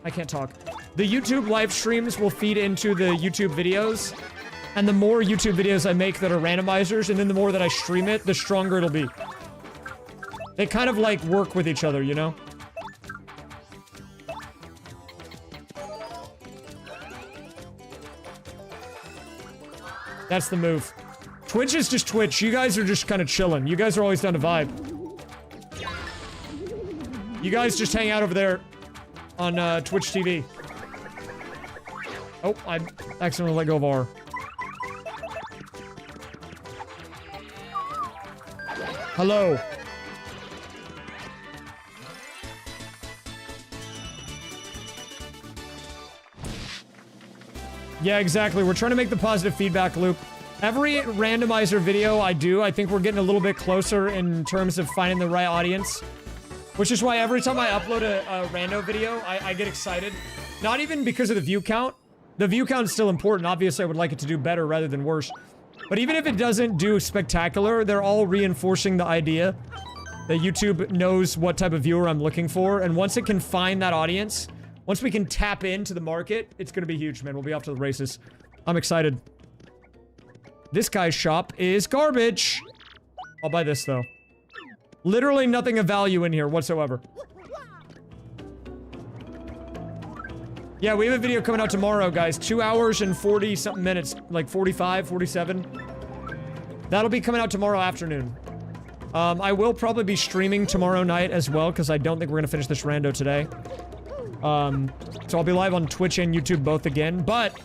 I can't talk. The YouTube live streams will feed into the YouTube videos, and the more YouTube videos I make that are randomizers, and then the more that I stream it, the stronger it'll be. They kind of like work with each other, you know? That's the move. Twitch is just Twitch. You guys are just kind of chilling. You guys are always down to vibe. You guys just hang out over there on Twitch TV. Oh, I accidentally let go of R. Hello. Yeah, exactly. We're trying to make the positive feedback loop. Every randomizer video I do, I think we're getting a little bit closer in terms of finding the right audience. Which is why every time I upload a rando video, I get excited. Not even because of the view count. The view count is still important. Obviously, I would like it to do better rather than worse. But even if it doesn't do spectacular, they're all reinforcing the idea that YouTube knows what type of viewer I'm looking for. And once it can find that audience, once we can tap into the market, it's gonna be huge, man. We'll be off to the races. I'm excited. This guy's shop is garbage. I'll buy this, though. Literally nothing of value in here whatsoever. Yeah, we have a video coming out tomorrow, guys. 2 hours and 40-something minutes. Like 45, 47. That'll be coming out tomorrow afternoon. I will probably be streaming tomorrow night as well, because I don't think we're gonna finish this rando today. So I'll be live on Twitch and YouTube both again, but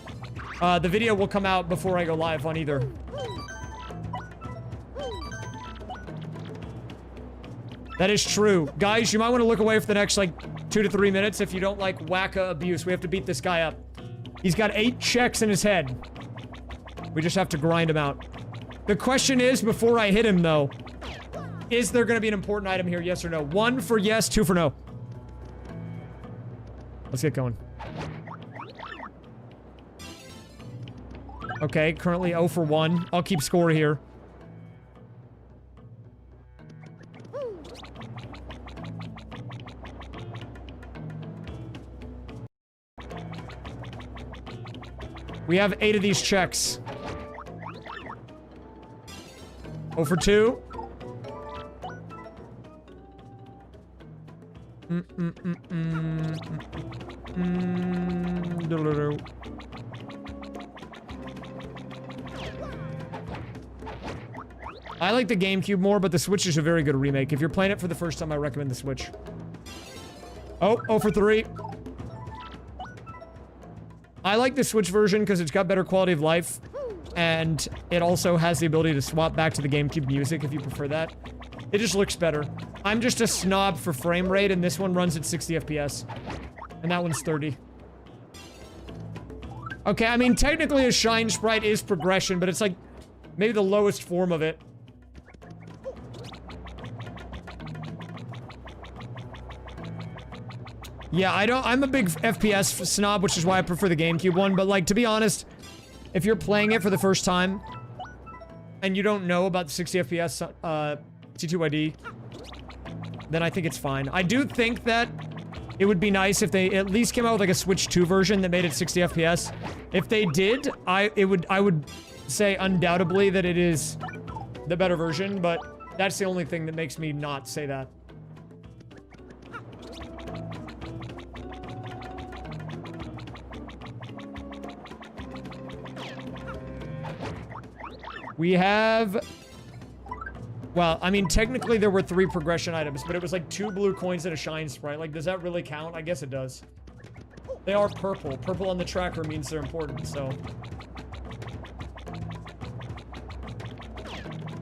the video will come out before I go live on either. That is true. Guys, you might want to look away for the next, like, 2 to 3 minutes if you don't like wacka abuse. We have to beat this guy up. He's got 8 checks in his head. We just have to grind him out. The question is, before I hit him, though, is there going to be an important item here, yes or no? 1 for yes, 2 for no. Let's get going. Okay, currently 0 for 1. I'll keep score here. We have 8 of these checks. 0 for 2. I like the GameCube more, but the Switch is a very good remake. If you're playing it for the first time, I recommend the Switch. Oh, 0 for 3. I like the Switch version because it's got better quality of life. And it also has the ability to swap back to the GameCube music if you prefer that. It just looks better. I'm just a snob for frame rate, and this one runs at 60 FPS. And that one's 30. Okay, I mean, technically a shine sprite is progression, but it's like maybe the lowest form of it. Yeah, I'm a big FPS snob, which is why I prefer the GameCube one, but like, to be honest, if you're playing it for the first time, and you don't know about the 60 FPS, T2ID, then I think it's fine. I do think that it would be nice if they at least came out with like a Switch 2 version that made it 60 FPS. If they did, I would say undoubtedly that it is the better version, but that's the only thing that makes me not say that. We have... Well, I mean, technically there were 3 progression items, but it was like 2 blue coins and a shine sprite. Like, does that really count? I guess it does. They are purple. Purple on the tracker means they're important, so...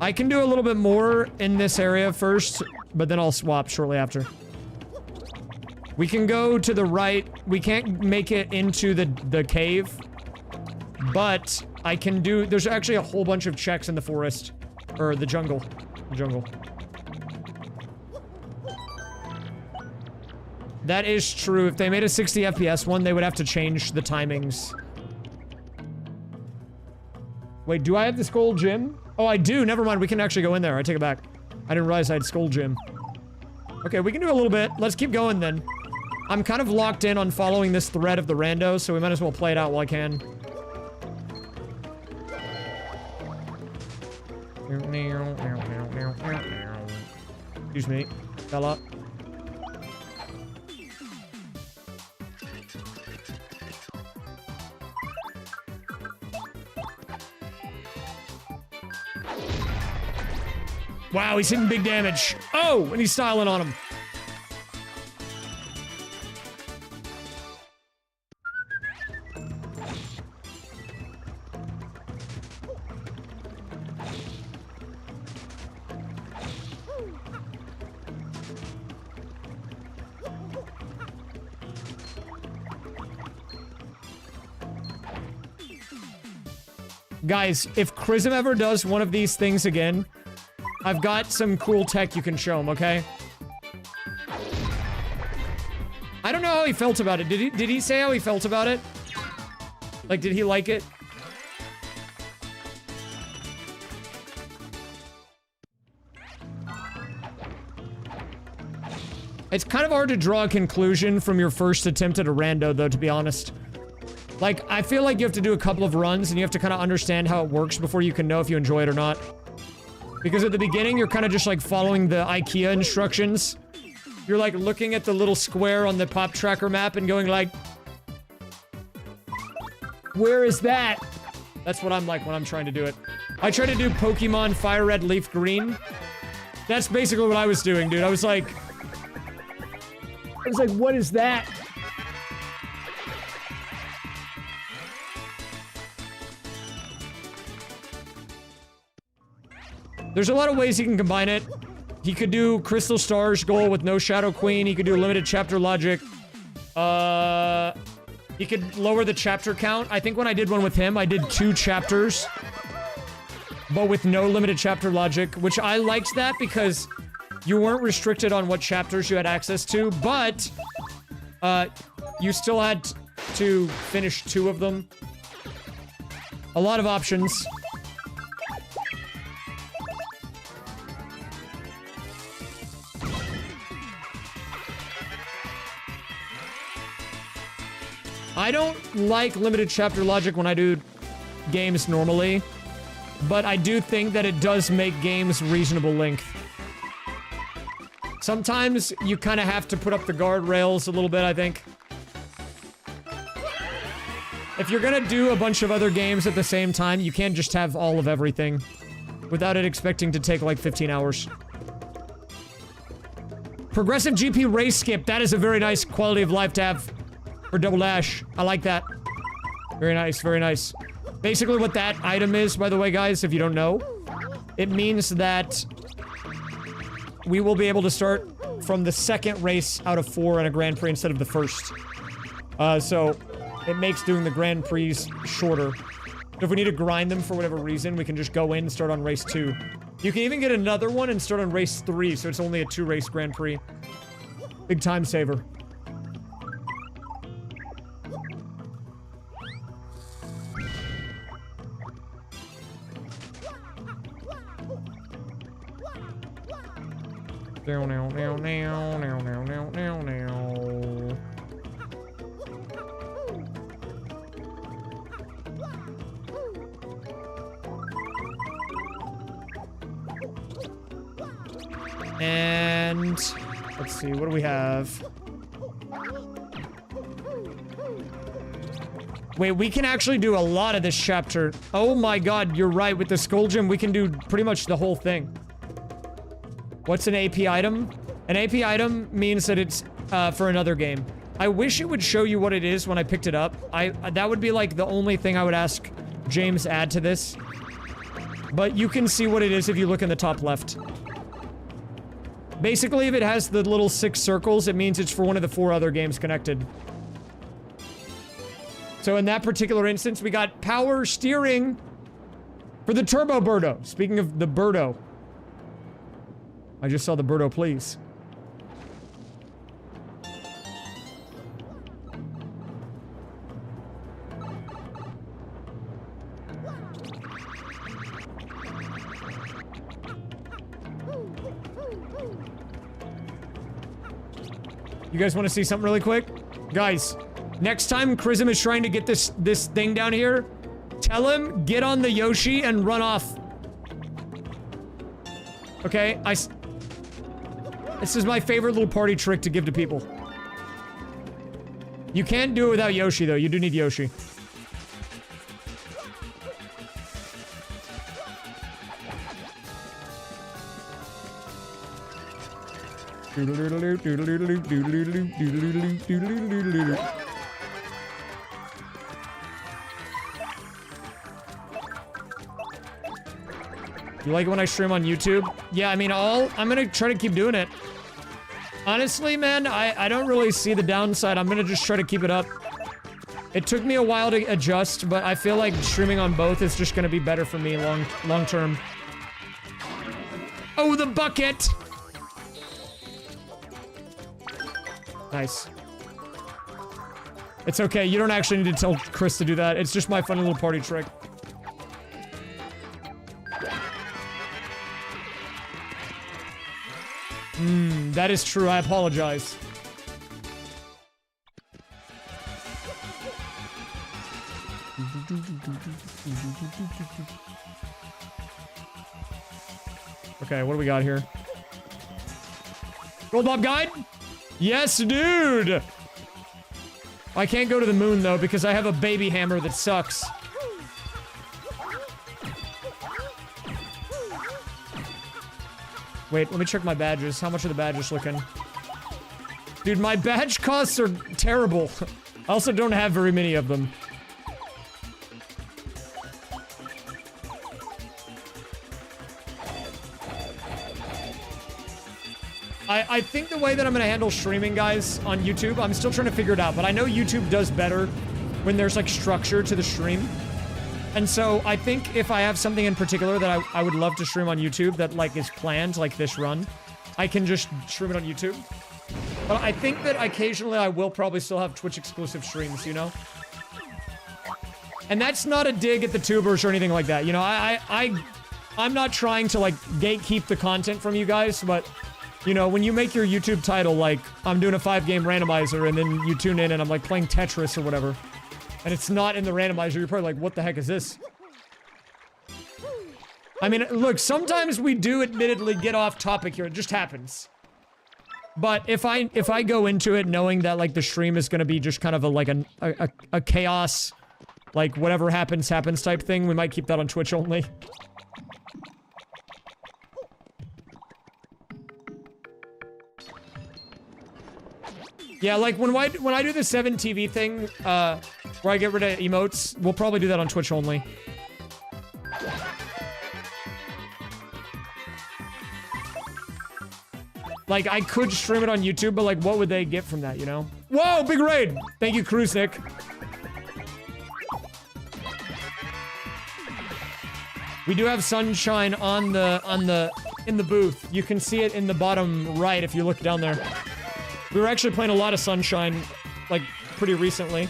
I can do a little bit more in this area first, but then I'll swap shortly after. We can go to the right. We can't make it into the cave, but I can do... There's actually a whole bunch of checks in the forest. Or the jungle. The jungle. That is true. If they made a 60 FPS one, they would have to change the timings. Wait, do I have the Skull Gym? Oh, I do. Never mind. We can actually go in there. I take it back. I didn't realize I had Skull Gym. Okay, we can do a little bit. Let's keep going then. I'm kind of locked in on following this thread of the rando, so we might as well play it out while I can. Excuse me, fella. Wow, he's hitting big damage. Oh, and he's styling on him. Guys, if Chrism ever does one of these things again, I've got some cool tech you can show him, okay? I don't know how he felt about it. Did he say how he felt about it? Like, did he like it? It's kind of hard to draw a conclusion from your first attempt at a rando, though, to be honest. Like, I feel like you have to do a couple of runs and you have to kind of understand how it works before you can know if you enjoy it or not. Because at the beginning, you're kind of just like following the IKEA instructions. You're like looking at the little square on the pop tracker map and going like, where is that? That's what I'm like when I'm trying to do it. I tried to do Pokemon Fire Red Leaf Green. That's basically what I was doing, dude. I was like, what is that? There's a lot of ways he can combine it. He could do Crystal Stars Goal with no Shadow Queen. He could do limited chapter logic. He could lower the chapter count. I think when I did one with him, I did 2 chapters, but with no limited chapter logic, which I liked that because you weren't restricted on what chapters you had access to, but you still had to finish 2 of them. A lot of options. I don't like limited chapter logic when I do games normally, but I do think that it does make games reasonable length. Sometimes you kind of have to put up the guardrails a little bit, I think. If you're gonna do a bunch of other games at the same time, you can't just have all of everything without it expecting to take like 15 hours. Progressive GP race skip. That is a very nice quality of life to have for Double Dash. I like that. Very nice, very nice. Basically what that item is, by the way, guys, if you don't know, it means that we will be able to start from the second race out of 4 in a Grand Prix instead of the first. So it makes doing the Grand Prix shorter. If we need to grind them for whatever reason, we can just go in and start on race 2. You can even get another one and start on race 3, so it's only a 2-race Grand Prix. Big time saver. Now, now, now, now, now, now, now, now, now. And let's see, what do we have? Wait, we can actually do a lot of this chapter. Oh my god, you're right. With the Skull Gem, we can do pretty much the whole thing. What's an AP item? An AP item means that it's for another game. I wish it would show you what it is when I picked it up. That would be like the only thing I would ask James add to this. But you can see what it is if you look in the top left. Basically, if it has the little 6 circles, it means it's for one of the 4 other games connected. So in that particular instance, we got power steering for the Turbo Birdo. Speaking of the Birdo. I just saw the Birdo, please. You guys want to see something really quick? Guys, next time Chrism is trying to get this thing down here, tell him, get on the Yoshi and run off. Okay, this is my favorite little party trick to give to people. You can't do it without Yoshi, though. You do need Yoshi. You like it when I stream on YouTube? Yeah, I mean, I'm gonna try to keep doing it. Honestly, man, I don't really see the downside. I'm gonna just try to keep it up. It took me a while to adjust, but I feel like streaming on both is just gonna be better for me long term. Oh, the bucket! Nice. It's okay, you don't actually need to tell Chris to do that. It's just my funny little party trick. That is true. I apologize. Okay, what do we got here? Gold Bob Guide? Yes, dude! I can't go to the moon, though, because I have a baby hammer that sucks. Wait, let me check my badges. How much are the badges looking? Dude, my badge costs are terrible. I also don't have very many of them. I think the way that I'm gonna handle streaming, guys, on YouTube, I'm still trying to figure it out, but I know YouTube does better when there's, like, structure to the stream. And so, I think if I have something in particular that I would love to stream on YouTube that, like, is planned, like this run, I can just stream it on YouTube. But I think that occasionally I will probably still have Twitch-exclusive streams, you know? And that's not a dig at the tubers or anything like that, you know? I'm not trying to, like, gatekeep the content from you guys, but... You know, when you make your YouTube title, like, I'm doing a 5-game randomizer, and then you tune in and I'm, like, playing Tetris or whatever, and it's not in the randomizer, you're probably like, what the heck is this? I mean, look, sometimes we do admittedly get off topic here, it just happens. But if I go into it knowing that, like, the stream is gonna be just kind of a chaos, like, whatever happens, happens type thing, we might keep that on Twitch only. Yeah, like when I do the 7 TV thing, where I get rid of emotes, we'll probably do that on Twitch only. Like, I could stream it on YouTube, but like, what would they get from that, you know? Whoa, big raid! Thank you, Krusnik. We do have sunshine in the booth. You can see it in the bottom right if you look down there. We were actually playing a lot of sunshine, like, pretty recently.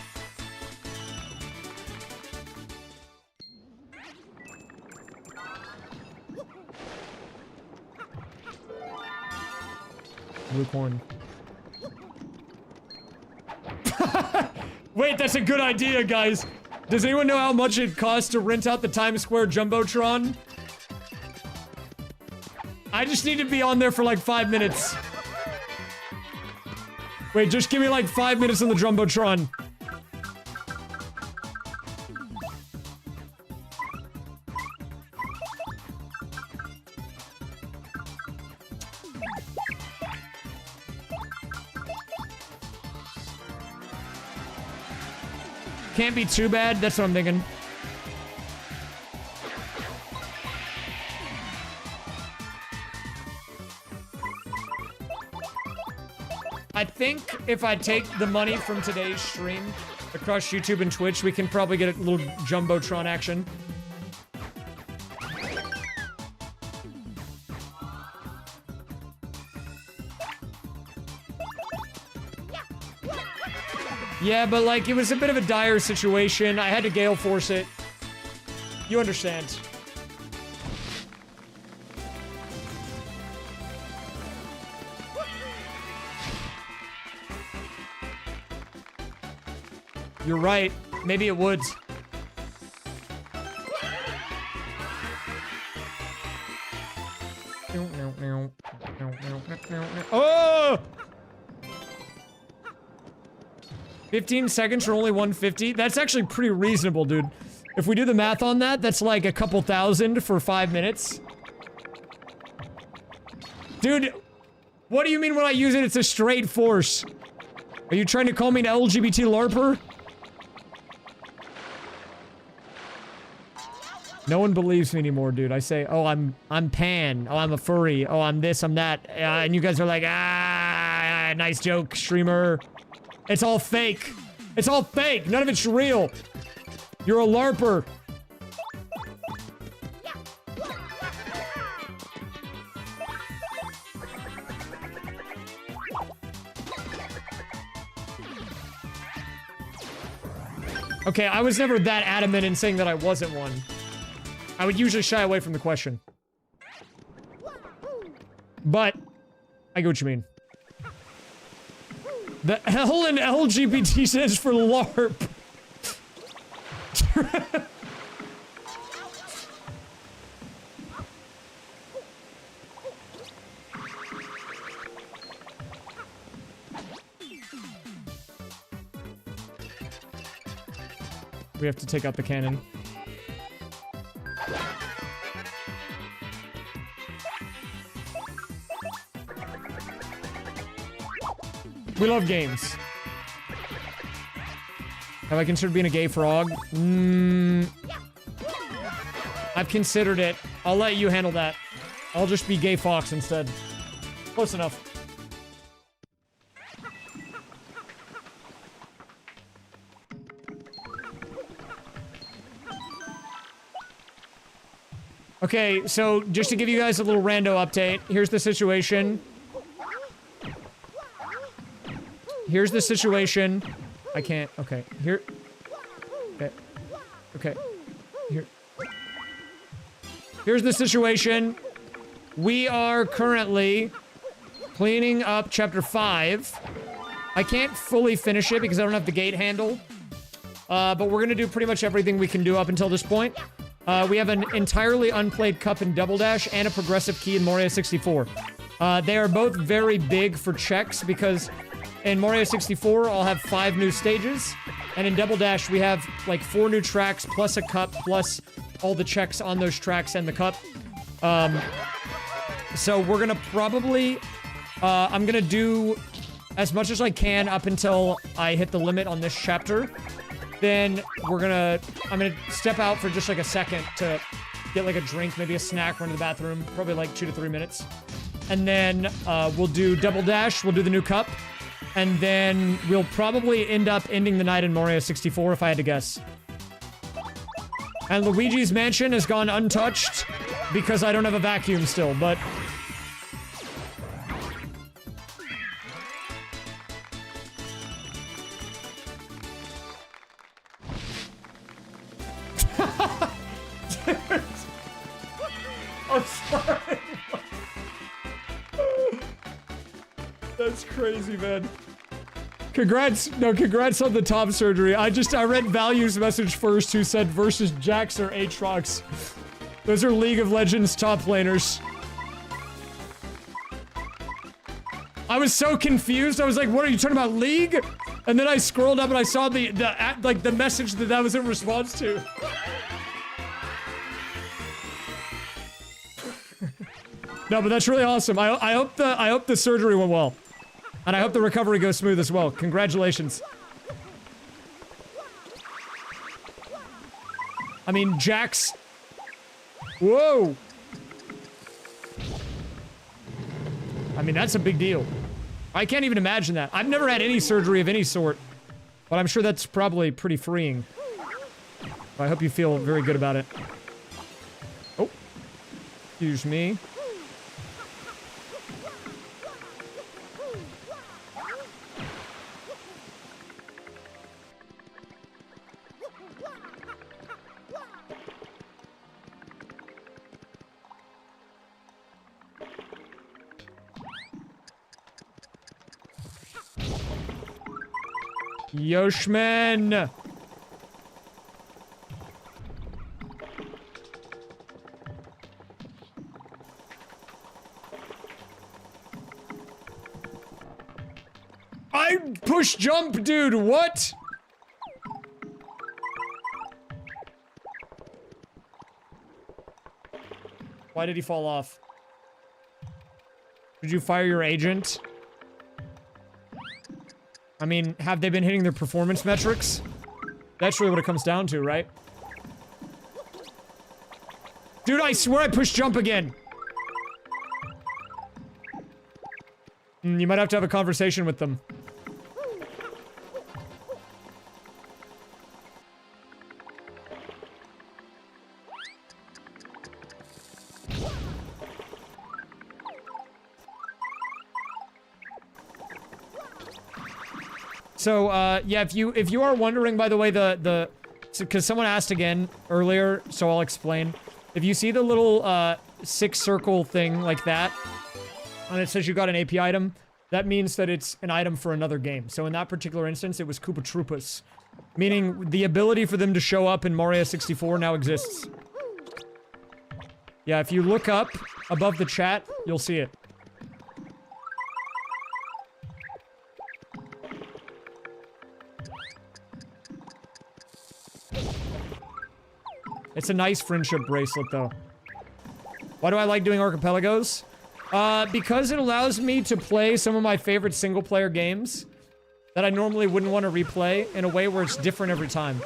Blue corn. Wait, that's a good idea, guys. Does anyone know how much it costs to rent out the Times Square Jumbotron? I just need to be on there for like 5 minutes. Wait, just give me like 5 minutes on the Jumbotron. Can't be too bad, that's what I'm thinking. I think if I take the money from today's stream across YouTube and Twitch, we can probably get a little Jumbotron action. Yeah, but like, it was a bit of a dire situation. I had to gale force it. You understand. You're right. Maybe it would. Oh! 15 seconds for only 150? That's actually pretty reasonable, dude. If we do the math on that, that's like a couple thousand for 5 minutes. Dude, what do you mean when I use it, it's a straight force? Are you trying to call me an LGBT LARPer? No one believes me anymore, dude. I say, oh, I'm pan. Oh, I'm a furry. Oh, I'm this, I'm that. And you guys are like, ah, nice joke, streamer. It's all fake. It's all fake. None of it's real. You're a LARPer. Okay, I was never that adamant in saying that I wasn't one. I would usually shy away from the question. But, I get what you mean. The L in LGBT stands for LARP. We have to take out the cannon. We love games. Have I considered being a gay frog? I've considered it. I'll let you handle that. I'll just be gay fox instead. Close enough. Okay, so just to give you guys a little rando update, here's the situation. Here's the situation. I can't. Okay. Here. Okay. Okay. Here. Here's the situation. We are currently cleaning up chapter 5. I can't fully finish it because I don't have the gate handle. But we're gonna do pretty much everything we can do up until this point. We have an entirely unplayed cup in Double Dash and a progressive key in Mario 64. They are both very big for checks because in Mario 64, I'll have 5 new stages, and in Double Dash, we have like 4 new tracks, plus a cup, plus all the checks on those tracks and the cup. So we're gonna probably, I'm gonna do as much as I can up until I hit the limit on this chapter. Then I'm gonna step out for just like a second to get like a drink, maybe a snack, run to the bathroom, probably like 2 to 3 minutes. And then we'll do Double Dash, we'll do the new cup, and then we'll probably end up ending the night in Mario 64 if I had to guess. And Luigi's Mansion has gone untouched because I don't have a vacuum still, but... I'm sorry. That's crazy, man. Congrats on the top surgery. I read Value's message first, who said versus Jax or Aatrox. Those are League of Legends top laners. I was so confused. I was like, what are you talking about, League? And then I scrolled up and I saw the message that was in response to. No, but that's really awesome. I hope the surgery went well. And I hope the recovery goes smooth as well. Congratulations. I mean, Jax... Whoa! I mean, that's a big deal. I can't even imagine that. I've never had any surgery of any sort. But I'm sure that's probably pretty freeing. I hope you feel very good about it. Oh. Excuse me. Yoshman! I push jump, dude, what? Why did he fall off? Did you fire your agent? I mean, have they been hitting their performance metrics? That's really what it comes down to, right? Dude, I swear I pushed jump again. You might have to have a conversation with them. So, yeah, if you are wondering, by the way, because someone asked again earlier, so I'll explain. If you see the little, 6 circle thing like that, and it says you got an AP item, that means that it's an item for another game. So in that particular instance, it was Koopa Troopas. Meaning, the ability for them to show up in Mario 64 now exists. Yeah, if you look up above the chat, you'll see it. It's a nice friendship bracelet, though. Why do I like doing Archipelagos? Because it allows me to play some of my favorite single-player games that I normally wouldn't want to replay in a way where it's different every time.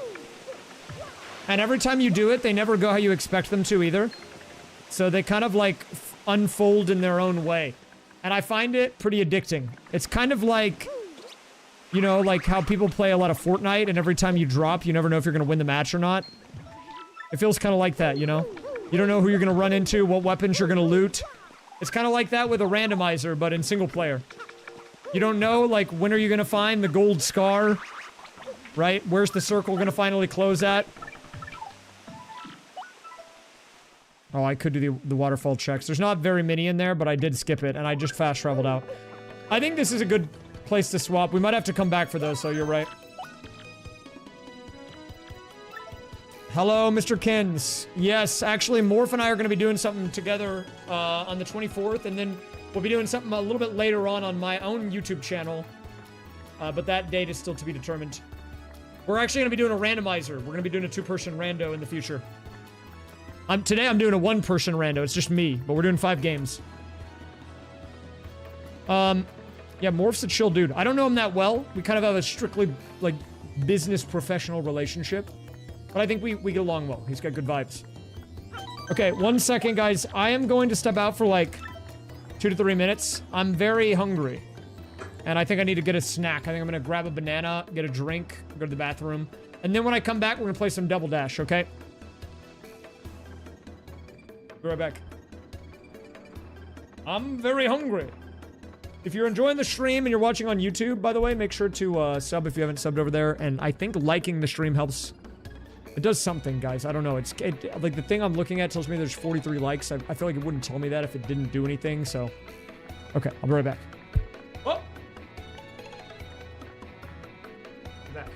And every time you do it, they never go how you expect them to either. So they kind of, like, unfold in their own way. And I find it pretty addicting. It's kind of like, you know, like how people play a lot of Fortnite, and every time you drop, you never know if you're gonna win the match or not. It feels kind of like that, you know? You don't know who you're gonna run into, what weapons you're gonna loot. It's kind of like that with a randomizer, but in single player. You don't know, like, when are you gonna find the gold scar? Right? Where's the circle gonna finally close at? Oh, I could do the waterfall checks. There's not very many in there, but I did skip it, and I just fast traveled out. I think this is a good place to swap. We might have to come back for those, so you're right. Hello, Mr. Kins. Yes, actually, Morph and I are going to be doing something together on the 24th, and then we'll be doing something a little bit later on my own YouTube channel. But that date is still to be determined. We're actually going to be doing a randomizer. We're going to be doing a 2-person rando in the future. Today I'm doing a 1-person rando. It's just me, but we're doing 5 games. Yeah, Morph's a chill dude. I don't know him that well. We kind of have a strictly, like, business professional relationship. But I think we get along well. He's got good vibes. Okay, 1 second, guys. I am going to step out for, like, 2 to 3 minutes. I'm very hungry. And I think I need to get a snack. I think I'm gonna grab a banana, get a drink, go to the bathroom. And then when I come back, we're gonna play some Double Dash, okay? Be right back. I'm very hungry. If you're enjoying the stream and you're watching on YouTube, by the way, make sure to sub if you haven't subbed over there. And I think liking the stream helps. It does something, guys. I don't know. Like, the thing I'm looking at tells me there's 43 likes. I feel like it wouldn't tell me that if it didn't do anything, so... Okay, I'll be right back. Oh! Back.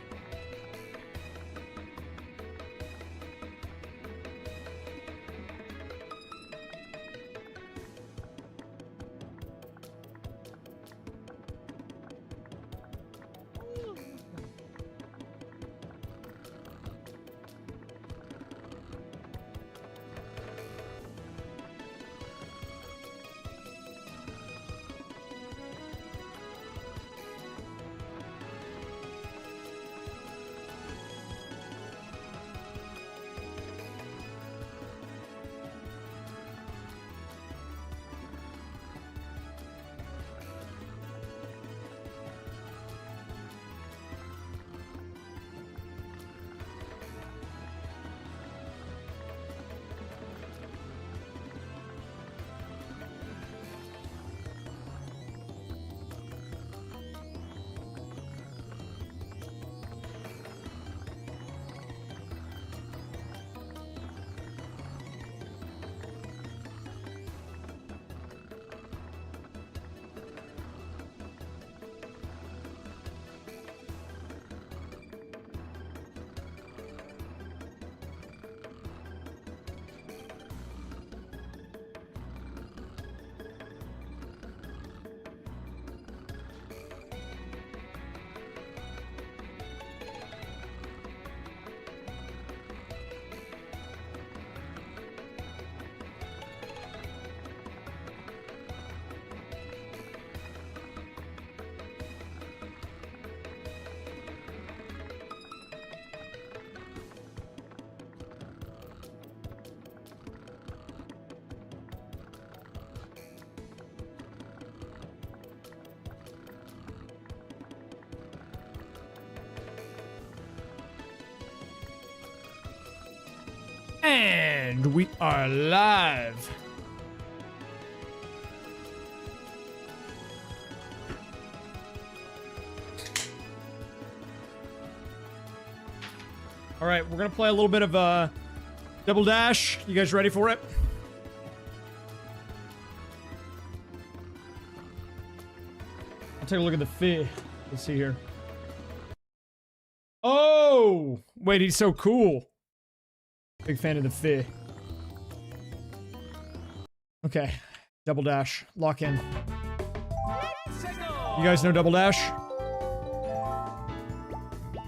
And we are live. All right, we're gonna play a little bit of Double Dash. You guys ready for it? I'll take a look at the fee. Let's see here. Oh, wait, he's so cool. Big fan of the fee. Okay, Double Dash, lock in. You guys know Double Dash?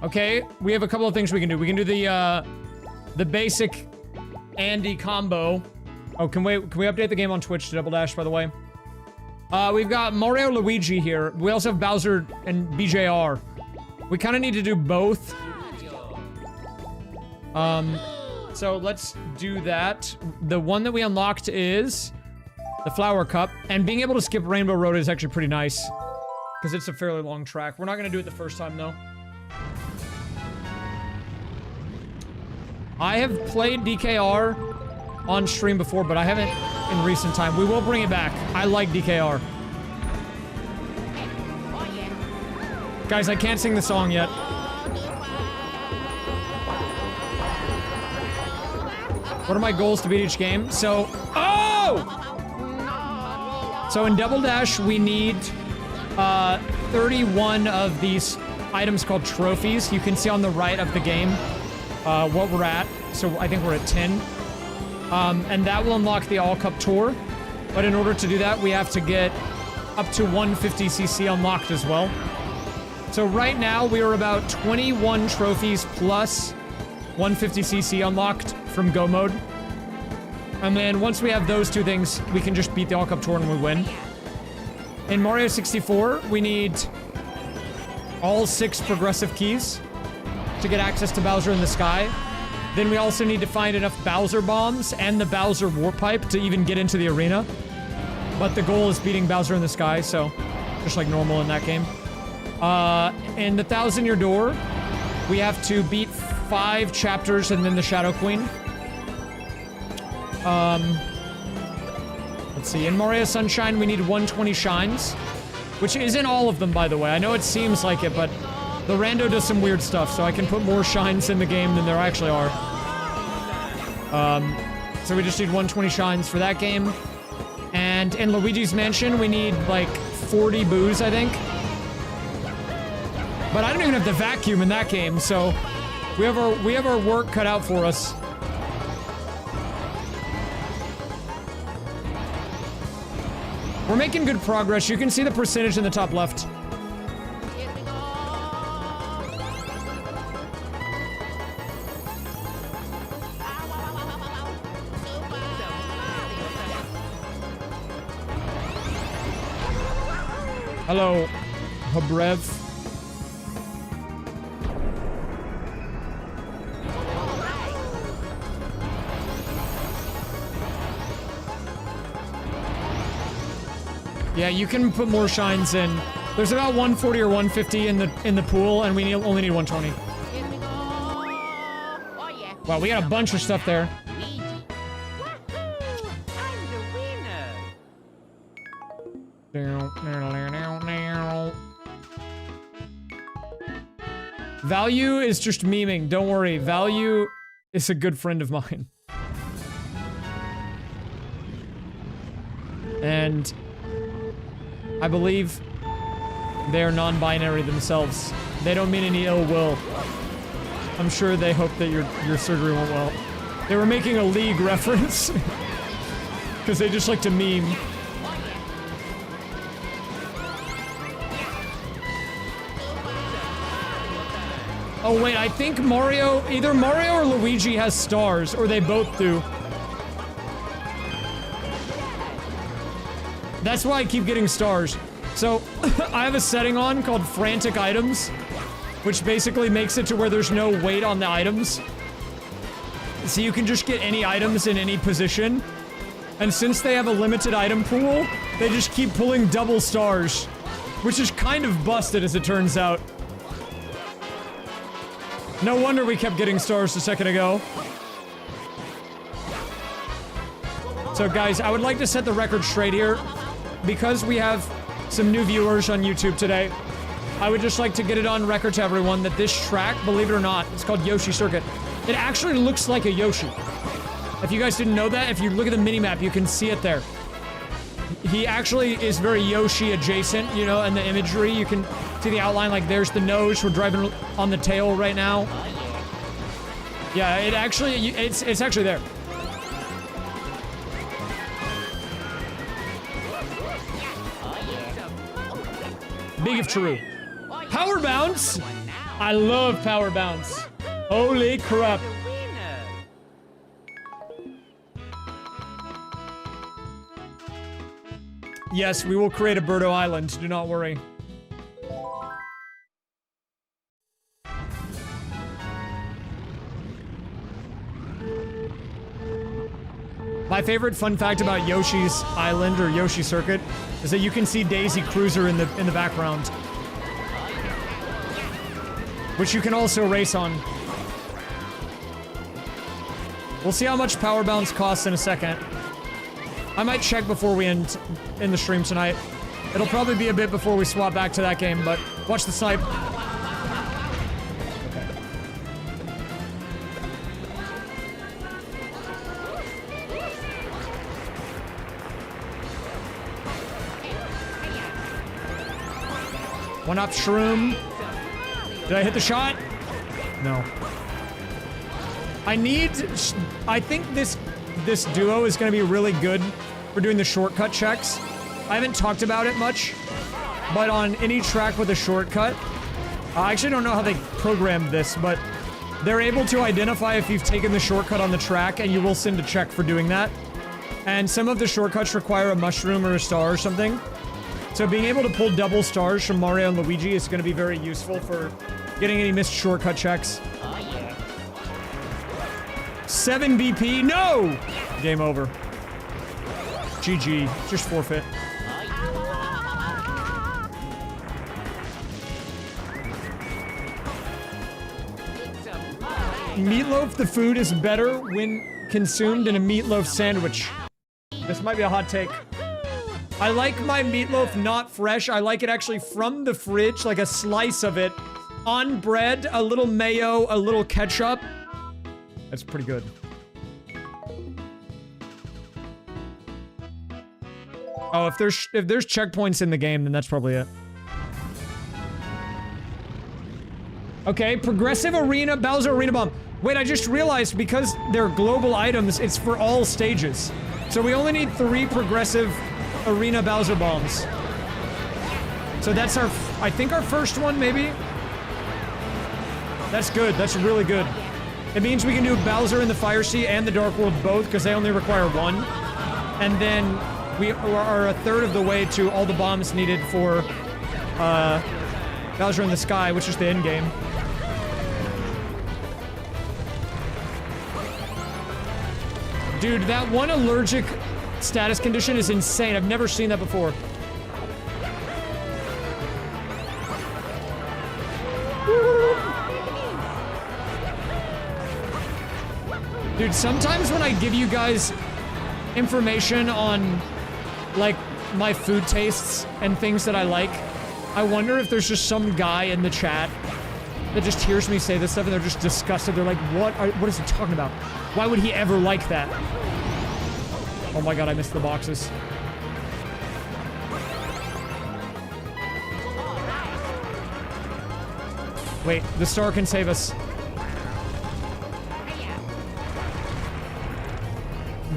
Okay, we have a couple of things we can do. We can do the basic Andy combo. Oh, can we update the game on Twitch to Double Dash, by the way? We've got Mario Luigi here. We also have Bowser and BJR. We kind of need to do both. So let's do that. The one that we unlocked is the Flower Cup, and being able to skip Rainbow Road is actually pretty nice because it's a fairly long track. We're not gonna do it the first time though. I have played DKR on stream before, but I haven't in recent time. We will bring it back. I like DKR. Guys, I can't sing the song yet. What are my goals to beat each game? So, So in Double Dash, we need 31 of these items called trophies. You can see on the right of the game what we're at. So I think we're at 10. And that will unlock the All Cup Tour. But in order to do that, we have to get up to 150cc unlocked as well. So right now, we are about 21 trophies plus 150cc unlocked from Go Mode. And then once we have those two things, we can just beat the All Cup Tour and we win. In Mario 64, we need all 6 progressive keys to get access to Bowser in the Sky. Then we also need to find enough Bowser bombs and the Bowser warp pipe to even get into the arena. But the goal is beating Bowser in the Sky, so just like normal in that game. In the 1,000-Year Door, we have to beat 5 chapters and then the Shadow Queen. Let's see, in Mario Sunshine, we need 120 shines, which isn't all of them, by the way. I know it seems like it, but the rando does some weird stuff, so I can put more shines in the game than there actually are. So we just need 120 shines for that game. And in Luigi's Mansion, we need, like, 40 boos, I think. But I don't even have the vacuum in that game, so we have our work cut out for us. We're making good progress. You can see the percentage in the top left. Hello, Habrev. Yeah, you can put more shines in. There's about 140 or 150 in the pool, and we only need 120. Wow, we got a bunch of stuff there. Value is just memeing. Don't worry. Value is a good friend of mine. And I believe they're non-binary themselves. They don't mean any ill will. I'm sure they hope that your surgery went well. They were making a League reference. Because they just like to meme. Oh wait, I think Mario, either Mario or Luigi has stars, or they both do. That's why I keep getting stars. So, I have a setting on called Frantic Items, which basically makes it to where there's no weight on the items. So you can just get any items in any position. And since they have a limited item pool, they just keep pulling double stars, which is kind of busted as it turns out. No wonder we kept getting stars a second ago. So guys, I would like to set the record straight here. Because we have some new viewers on YouTube today, I would just like to get it on record to everyone that this track, believe it or not, it's called Yoshi Circuit. It actually looks like a Yoshi. If you guys didn't know that, if you look at the minimap, you can see it there. He actually is very Yoshi adjacent, you know, and the imagery, you can see the outline, like there's the nose, we're driving on the tail right now. Yeah, it actually, it's actually there. Big if true. Power bounce! I love power bounce. Holy crap. Yes, we will create a Birdo Island, do not worry. My favorite fun fact about Yoshi's Island or Yoshi Circuit is that you can see Daisy Cruiser in the background, which you can also race on. We'll see how much power bounce costs in a second. I might check before we end in the stream tonight. It'll probably be a bit before we swap back to that game, but watch the snipe. One up shroom. Did I hit the shot? No. I think this duo is going to be really good for doing the shortcut checks. I haven't talked about it much, but on any track with a shortcut, I actually don't know how they programmed this, but they're able to identify if you've taken the shortcut on the track, and you will send a check for doing that. And some of the shortcuts require a mushroom or a star or something. So being able to pull double stars from Mario and Luigi is going to be very useful for getting any missed shortcut checks. Oh, yeah. 7 BP, no! Game over. GG, just forfeit. Meatloaf, the food is better when consumed in a meatloaf sandwich. This might be a hot take. I like my meatloaf not fresh. I like it actually from the fridge, like a slice of it, on bread, a little mayo, a little ketchup. That's pretty good. Oh, if there's checkpoints in the game, then that's probably it. Okay, progressive arena, Bowser Arena Bomb. Wait, I just realized because they're global items, it's for all stages. So we only need 3 progressive arena Bowser bombs. So that's our, I think our first one, maybe? That's good, that's really good. It means we can do Bowser in the Fire Sea and the Dark World both, because they only require 1. And then we are a third of the way to all the bombs needed for Bowser in the Sky, which is the end game. Dude, that one allergic status condition is insane. I've never seen that before. Dude, sometimes when I give you guys information on, like, my food tastes and things that I like, I wonder if there's just some guy in the chat that just hears me say this stuff and they're just disgusted. They're like, what is he talking about? Why would he ever like that? Oh my god, I missed the boxes. Wait, the star can save us.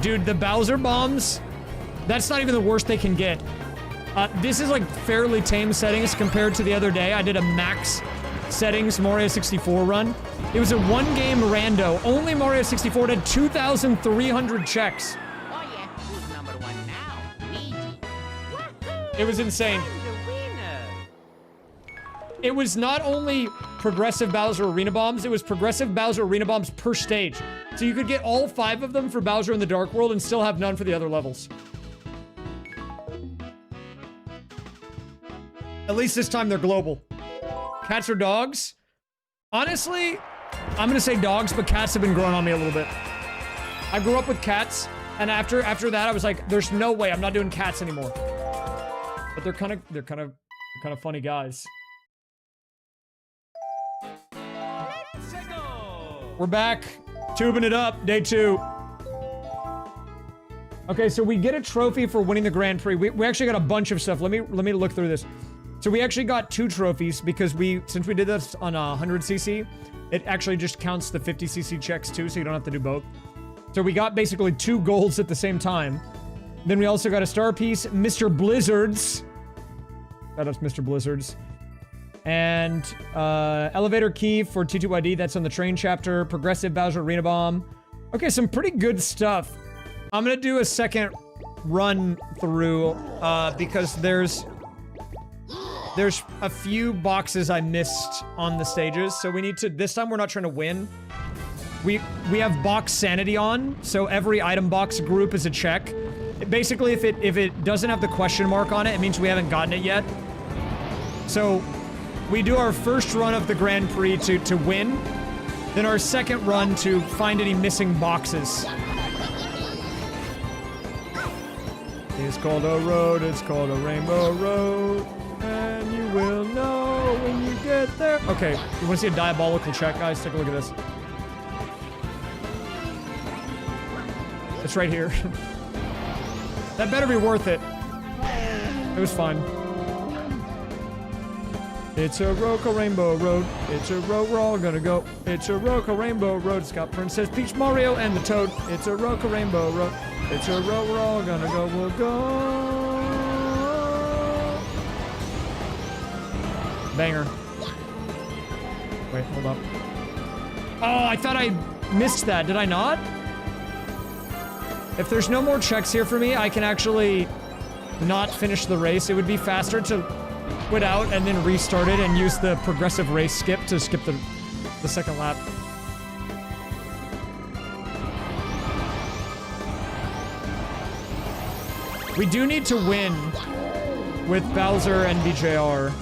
Dude, the Bowser bombs, that's not even the worst they can get. This is like fairly tame settings compared to the other day. I did a max settings Mario 64 run. It was a 1-game rando. Only Mario 64 did 2,300 checks. Oh, yeah. Who's number 1 now? Luigi. It was insane. I'm the winner. It was not only progressive Bowser Arena Bombs, it was progressive Bowser Arena Bombs per stage. So you could get all 5 of them for Bowser in the Dark World and still have none for the other levels. At least this time they're global. Cats or dogs? Honestly, I'm gonna say dogs, but cats have been growing on me a little bit. I grew up with cats, and after that, I was like, "There's no way I'm not doing cats anymore." But they're kind of funny guys. We're back, tubing it up, day 2. Okay, so we get a trophy for winning the Grand Prix. We actually got a bunch of stuff. Let me look through this. So we actually got 2 trophies because since we did this on 100cc, it actually just counts the 50cc checks too, so you don't have to do both. So we got basically 2 golds at the same time. Then we also got a star piece, Mr. Blizzards. Shout out to Mr. Blizzards. And elevator key for Ttyd, that's on the train chapter. Progressive Bowser Arena Bomb. Okay, some pretty good stuff. I'm gonna do a second run through because there's a few boxes I missed on the stages, so we need to, this time we're not trying to win. We have box sanity on, so every item box group is a check. Basically, if it doesn't have the question mark on it, it means we haven't gotten it yet. So we do our first run of the Grand Prix to win, then our second run to find any missing boxes. It's called a road, it's called a rainbow road. And you will know when you get there. Okay, you want to see a diabolical check, guys? Take a look at this. It's right here. That better be worth it. It was fun. It's a Roco Rainbow Road. It's a road we're all gonna go. It's a Roco Rainbow Road. It's got Princess Peach, Mario, and the Toad. It's a Roco Rainbow Road. It's a road we're all gonna go. We'll go. Banger. Wait, hold up. Oh, I thought I missed that. Did I not? If there's no more checks here for me, I can actually not finish the race. It would be faster to quit out and then restart it and use the progressive race skip to skip the second lap. We do need to win with Bowser and BJR.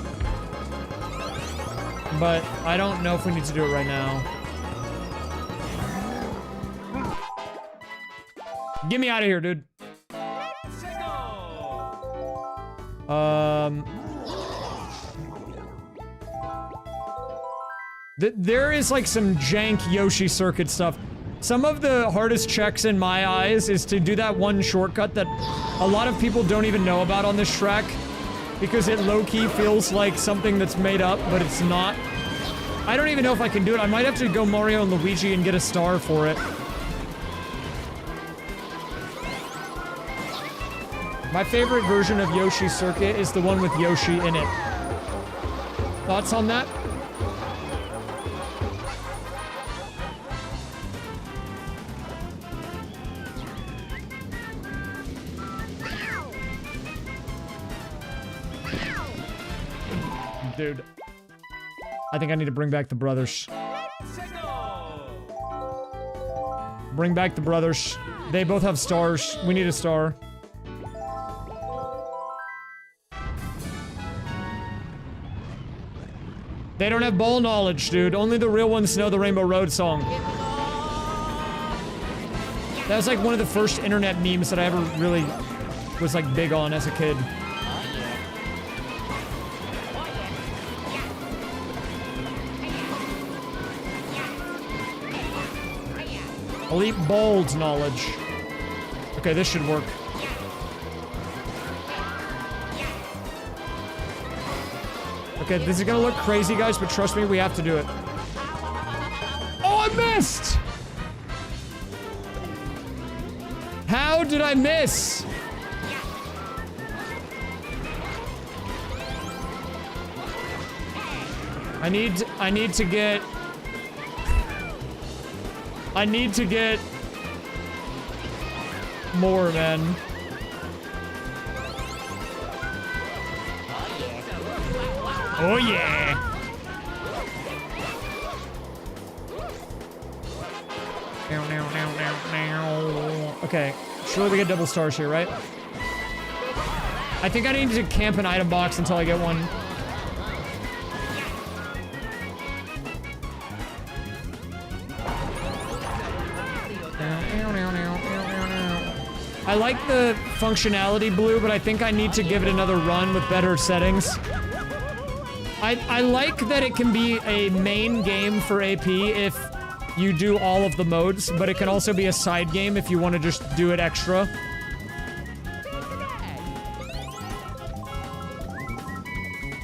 But I don't know if we need to do it right now. Get me out of here, dude. There is like some jank Yoshi circuit stuff. Some of the hardest checks in my eyes is to do that one shortcut that a lot of people don't even know about on this track. Because it low-key feels like something that's made up, but it's not. I don't even know if I can do it. I might have to go Mario and Luigi and get a star for it. My favorite version of Yoshi's Circuit is the one with Yoshi in it. Thoughts on that? Dude. I think I need to bring back the brothers. Bring back the brothers. They both have stars. We need a star. They don't have ball knowledge, dude. Only the real ones know the Rainbow Road song. That was like one of the first internet memes that I ever really was like big on as a kid. Elite bold knowledge. Okay, this should work. Okay, this is gonna look crazy, guys, but trust me, we have to do it. Oh, I missed! How did I miss? I need to get more, man. Oh yeah. Okay, surely we get double stars here, right? I think I need to camp an item box until I get one. I like the functionality blue, but I think I need to give it another run with better settings. I like that it can be a main game for AP if you do all of the modes, but it can also be a side game if you want to just do it extra.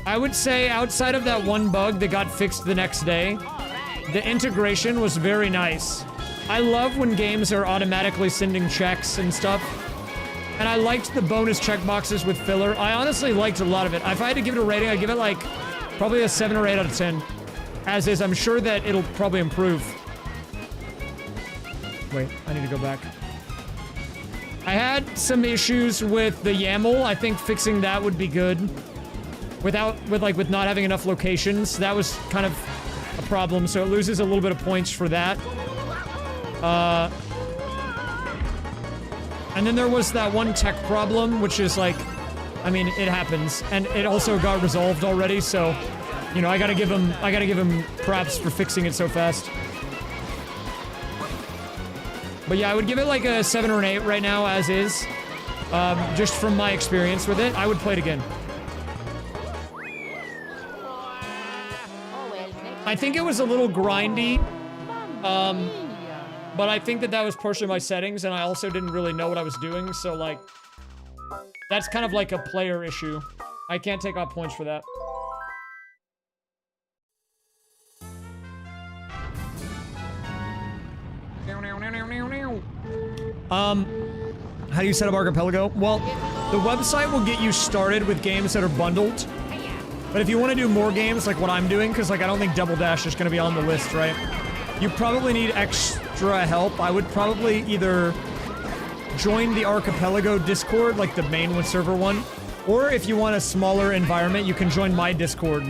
I would say outside of that one bug that got fixed the next day, the integration was very nice. I love when games are automatically sending checks and stuff. And I liked the bonus checkboxes with filler. I honestly liked a lot of it. If I had to give it a rating, I'd give it like probably a 7 or 8 out of 10. As is, I'm sure that it'll probably improve. Wait, I need to go back. I had some issues with the YAML. I think fixing that would be good. With not having enough locations. That was kind of a problem, so it loses a little bit of points for that. And then there was that one tech problem, which is like, I mean, it happens, and it also got resolved already. So, you know, I gotta give him props for fixing it so fast. But yeah, I would give it like a 7 or an 8 right now, as is. Just from my experience with it, I would play it again. I think it was a little grindy. But I think that was partially my settings, and I also didn't really know what I was doing, so, like, that's kind of like a player issue. I can't take off points for that. How do you set up Archipelago? Well, the website will get you started with games that are bundled. But if you want to do more games, like what I'm doing, because, like, I don't think Double Dash is going to be on the list, right? You probably need extra help. I would probably either join the Archipelago Discord, like the main server one. Or if you want a smaller environment, you can join my Discord.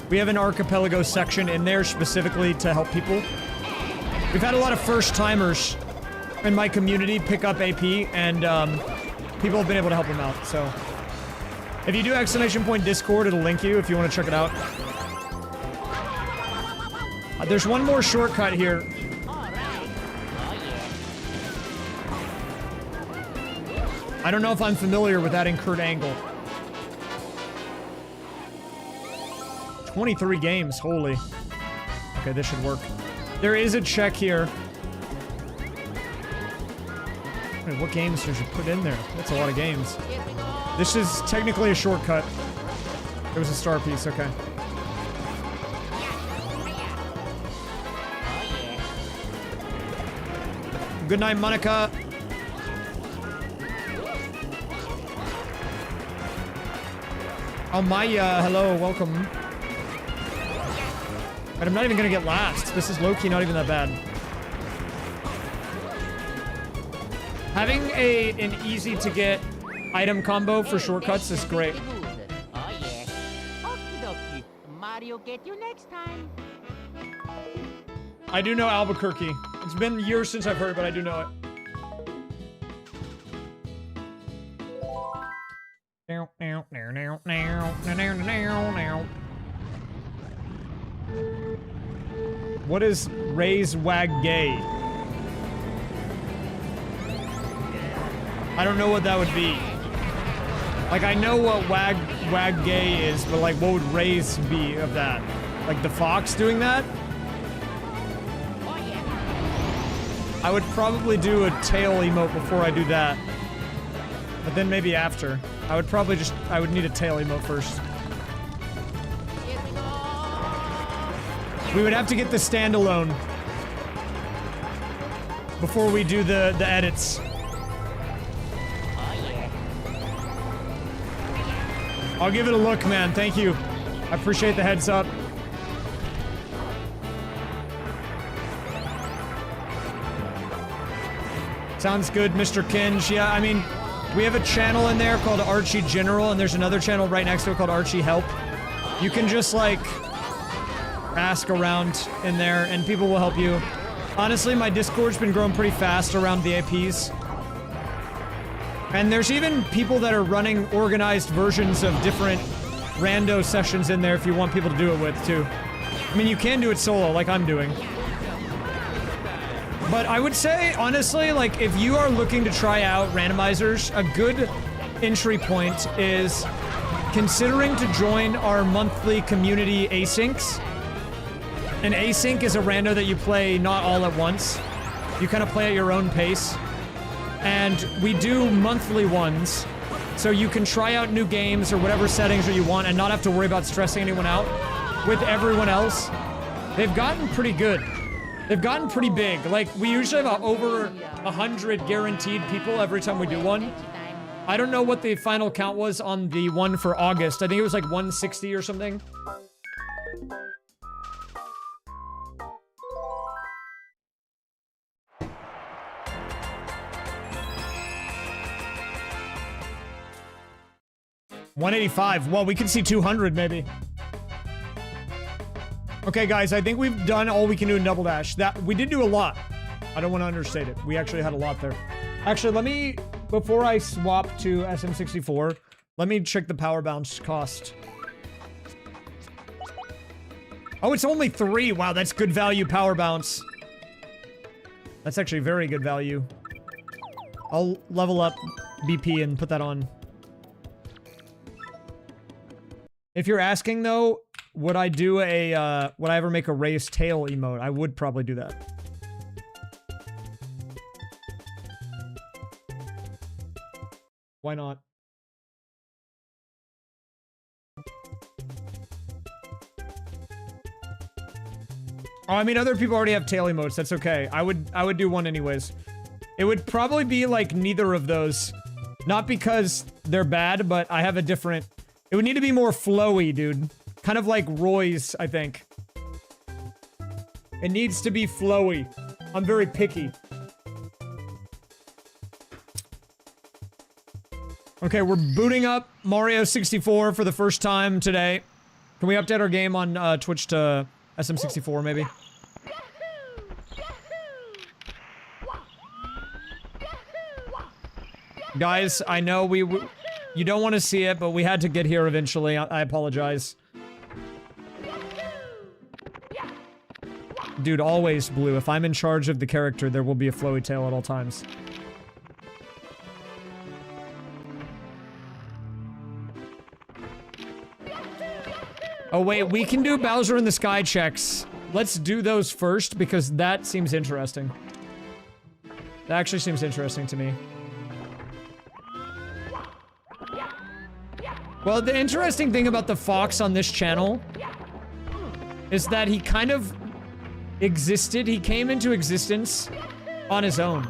We have an Archipelago section in there specifically to help people. We've had a lot of first-timers in my community pick up AP, and people have been able to help them out, so. If you do !Discord, it'll link you if you want to check it out. There's one more shortcut here. I don't know if I'm familiar with that incurred angle. 23 games, holy. Okay, this should work. There is a check here. Wait, what games should you put in there? That's a lot of games. This is technically a shortcut. It was a star piece, okay. Good night, Monica. Oh, Maya, hello, welcome. But I'm not even gonna get last. This is low-key not even that bad. Having an easy-to-get item combo for shortcuts is great. Oh yeah. Okie dokie. Mario get you next time. I do know Albuquerque. It's been years since I've heard, but I do know it. What is raise wag gay? I don't know what that would be. Like, I know what wag gay is, but like, what would raise be of that? Like the fox doing that? I would probably do a tail emote before I do that. But then maybe after. I would probably I would need a tail emote first. We would have to get the standalone before we do the edits. I'll give it a look, man. Thank you. I appreciate the heads up. Sounds good, Mr. Kinge. Yeah, I mean, we have a channel in there called Archie General, and there's another channel right next to it called Archie Help. You can just, like, ask around in there, and people will help you. Honestly, my Discord's been growing pretty fast around the APs. And there's even people that are running organized versions of different rando sessions in there if you want people to do it with, too. I mean, you can do it solo, like I'm doing. But I would say, honestly, like, if you are looking to try out randomizers, a good entry point is considering to join our monthly community asyncs. An async is a rando that you play not all at once. You kind of play at your own pace. And we do monthly ones, so you can try out new games or whatever settings that you want and not have to worry about stressing anyone out with everyone else. They've gotten pretty good. They've gotten pretty big. Like, we usually have over 100 guaranteed people every time we do one. I don't know what the final count was on the one for August. I think it was like 160 or something. $185. Well, we can see 200 maybe. Okay, guys, I think we've done all we can do in Double Dash. That we did do a lot. I don't want to understate it. We actually had a lot there. Actually, let me, before I swap to SM64, let me check the power bounce cost. Oh, it's only 3. Wow, that's good value power bounce. That's actually very good value. I'll level up BP and put that on. If you're asking, though, would I do a, would I ever make a raised tail emote? I would probably do that. Why not? Oh, I mean, other people already have tail emotes. That's okay. I would do one anyways. It would probably be like neither of those. Not because they're bad, but I have a different... It would need to be more flowy, dude. Kind of like Roy's, I think. It needs to be flowy. I'm very picky. Okay, we're booting up Mario 64 for the first time today. Can we update our game on Twitch to SM64 maybe? Guys, I know you don't want to see it, but we had to get here eventually. I apologize. Dude, always blue. If I'm in charge of the character, there will be a flowy tail at all times. Oh wait, we can do Bowser in the Sky checks. Let's do those first, because that seems interesting. That actually seems interesting to me. Well, the interesting thing about the fox on this channel is that he kind of existed. He came into existence on his own.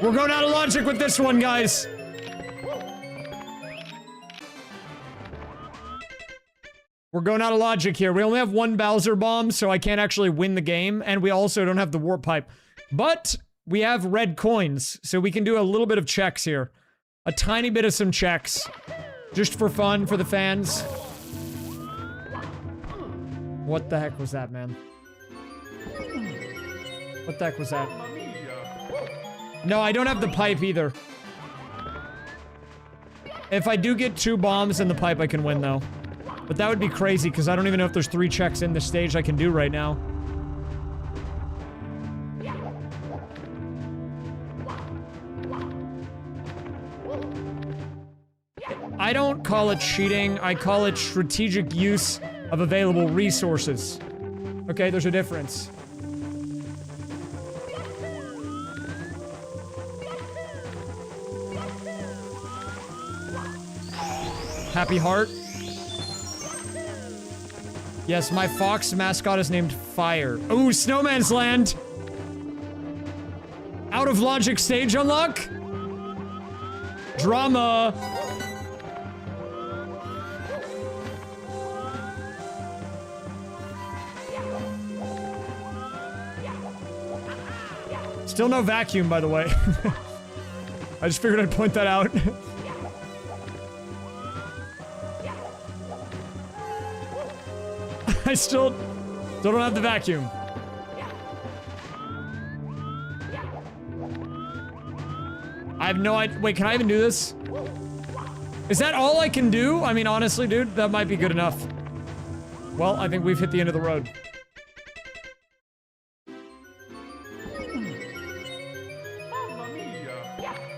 We're going out of logic with this one, guys. We're going out of logic here. We only have one Bowser bomb, so I can't actually win the game, and we also don't have the warp pipe. But we have red coins, so we can do a little bit of checks here. A tiny bit of some checks. Just for fun, for the fans. What the heck was that, man? What the heck was that? No, I don't have the pipe either. If I do get 2 bombs in the pipe, I can win, though. But that would be crazy, because I don't even know if there's 3 checks in the stage I can do right now. I don't call it cheating, I call it strategic use of available resources. Okay, there's a difference. Happy heart. Yes, my fox mascot is named Fire. Ooh, Snowman's Land! Out of logic stage unlock? Drama! Still no vacuum, by the way. I just figured I'd point that out. I still don't have the vacuum. I have no idea. Wait, can I even do this? Is that all I can do? I mean, honestly, dude, that might be good enough. Well, I think we've hit the end of the road.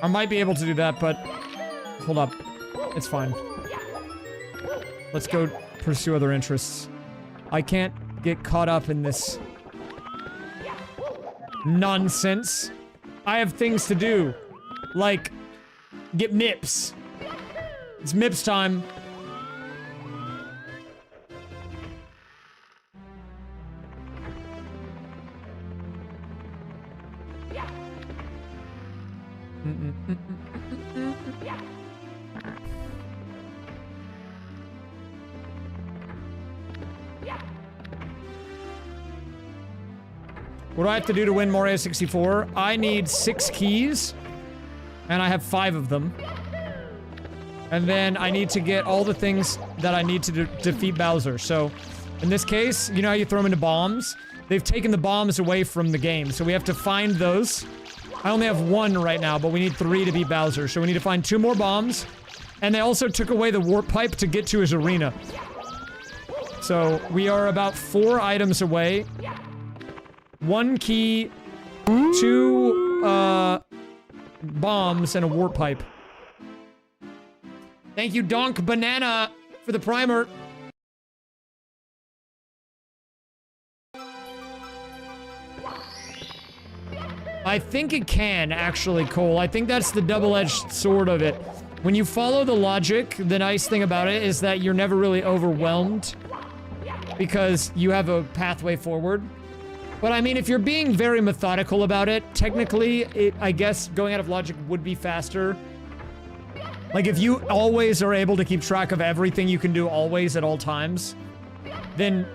I might be able to do that, but hold up. It's fine. Let's go pursue other interests. I can't get caught up in this nonsense. I have things to do, like get MIPS. It's MIPS time. What do I have to do to win Mario 64? I need 6 keys, and I have 5 of them. And then I need to get all the things that I need to defeat Bowser. So, in this case, you know how you throw them into bombs? They've taken the bombs away from the game, so we have to find those. I only have 1 right now, but we need 3 to beat Bowser, so we need to find 2 more bombs. And they also took away the warp pipe to get to his arena. So, we are about 4 items away. 1 key, 2, bombs, and a warp pipe. Thank you, Donk Banana, for the primer. I think it can, actually, Cole. I think that's the double-edged sword of it. When you follow the logic, the nice thing about it is that you're never really overwhelmed because you have a pathway forward. But I mean, if you're being very methodical about it, technically, I guess going out of logic would be faster. Like, if you always are able to keep track of everything you can do always at all times, then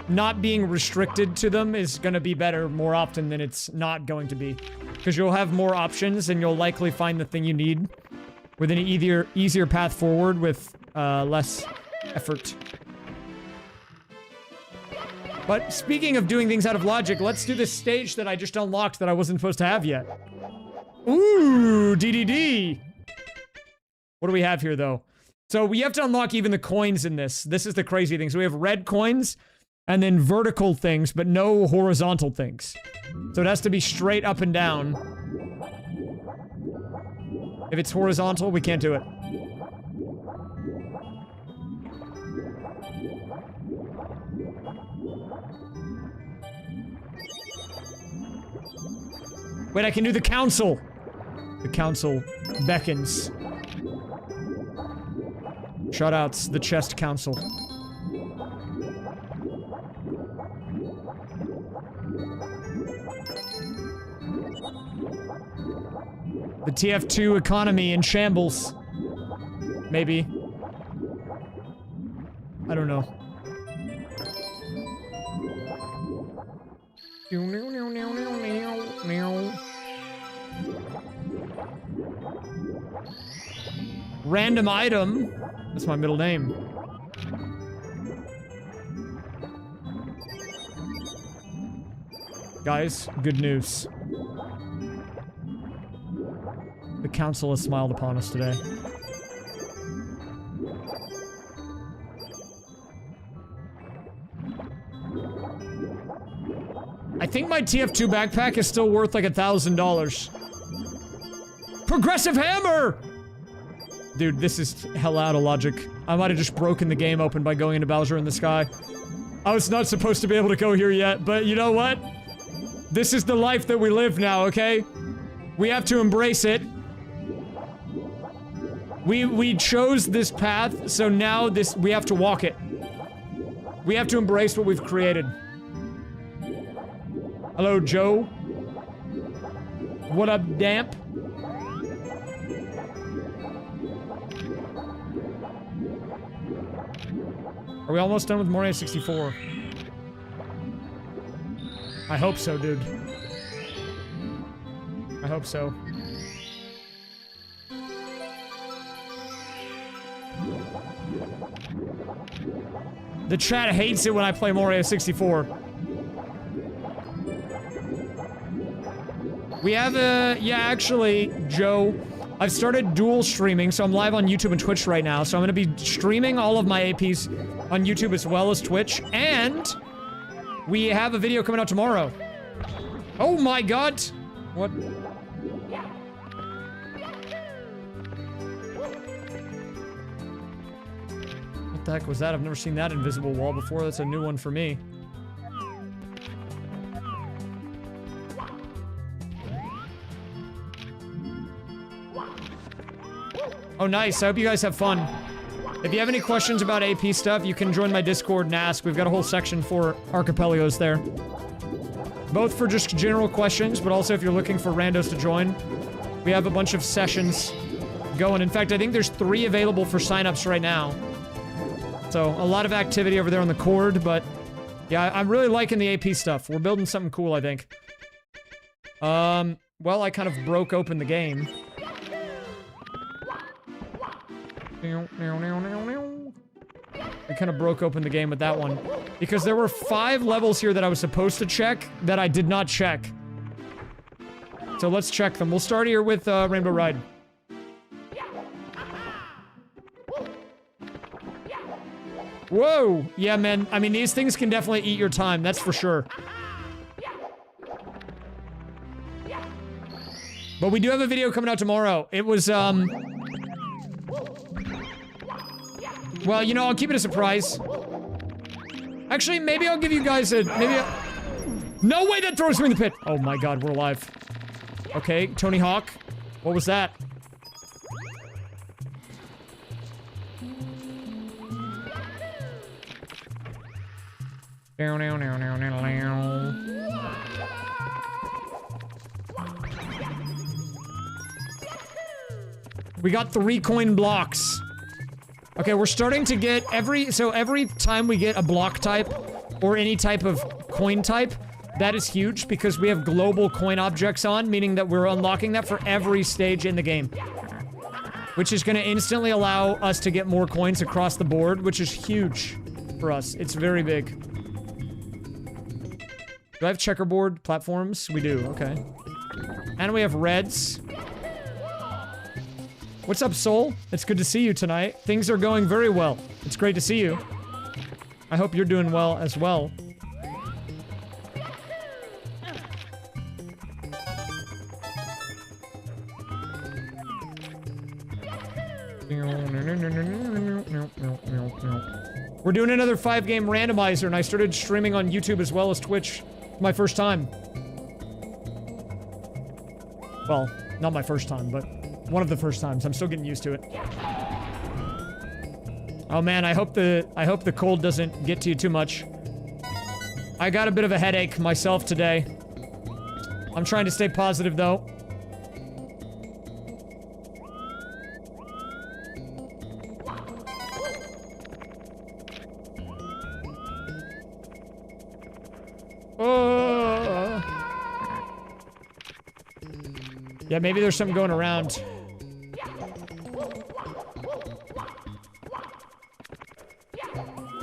not being restricted to them is gonna be better more often than it's not going to be. Because you'll have more options and you'll likely find the thing you need with an easier path forward with less effort. But speaking of doing things out of logic, let's do this stage that I just unlocked that I wasn't supposed to have yet. Ooh, DDD. What do we have here, though? So we have to unlock even the coins in this. This is the crazy thing. So we have red coins and then vertical things, but no horizontal things. So it has to be straight up and down. If it's horizontal, we can't do it. Wait, I can do the council. The council beckons. Shoutouts, the chest council. The TF2 economy in shambles. Maybe. I don't know. Random item. That's my middle name. Guys, good news. The council has smiled upon us today. I think my TF2 backpack is still worth like $1,000. Progressive hammer! Dude, this is hell out of logic. I might have just broken the game open by going into Bowser in the Sky. I was not supposed to be able to go here yet, but you know what? This is the life that we live now, okay? We have to embrace it. We chose this path, so now we have to walk it. We have to embrace what we've created. Hello, Joe. What up, Damp? Are we almost done with Mario 64? I hope so, dude. I hope so. The chat hates it when I play Mario 64. We have yeah, actually, Joe, I've started dual streaming, so I'm live on YouTube and Twitch right now, so I'm gonna be streaming all of my APs on YouTube as well as Twitch, and we have a video coming out tomorrow. Oh my god! What? What the heck was that? I've never seen that invisible wall before. That's a new one for me. Oh, nice. I hope you guys have fun. If you have any questions about AP stuff, you can join my Discord and ask. We've got a whole section for Archipelagos there. Both for just general questions, but also if you're looking for randos to join. We have a bunch of sessions going. In fact, I think there's 3 available for signups right now. So, a lot of activity over there on the Cord, but yeah, I'm really liking the AP stuff. We're building something cool, I think. Well, I kind of broke open the game. I kind of broke open the game with that one. Because there were 5 levels here that I was supposed to check that I did not check. So let's check them. We'll start here with Rainbow Ride. Whoa! Yeah, man. I mean, these things can definitely eat your time. That's for sure. But we do have a video coming out tomorrow. It was, well, you know, I'll keep it a surprise. Actually, maybe I'll give you guys a... No way that throws me in the pit! Oh my god, we're alive. Okay, Tony Hawk. What was that? We got 3 coin blocks. Okay, we're starting to get every time we get a block type, or any type of coin type, that is huge because we have global coin objects on, meaning that we're unlocking that for every stage in the game. Which is gonna instantly allow us to get more coins across the board, which is huge for us. It's very big. Do I have checkerboard platforms? We do, okay. And we have reds. What's up, Soul? It's good to see you tonight. Things are going very well. It's great to see you. I hope you're doing well as well. We're doing another 5-game randomizer, and I started streaming on YouTube as well as Twitch. My first time. Well, not my first time, but one of the first times. I'm still getting used to it. Oh man, I hope the cold doesn't get to you too much. I got a bit of a headache myself today. I'm trying to stay positive though. Yeah, maybe there's something going around.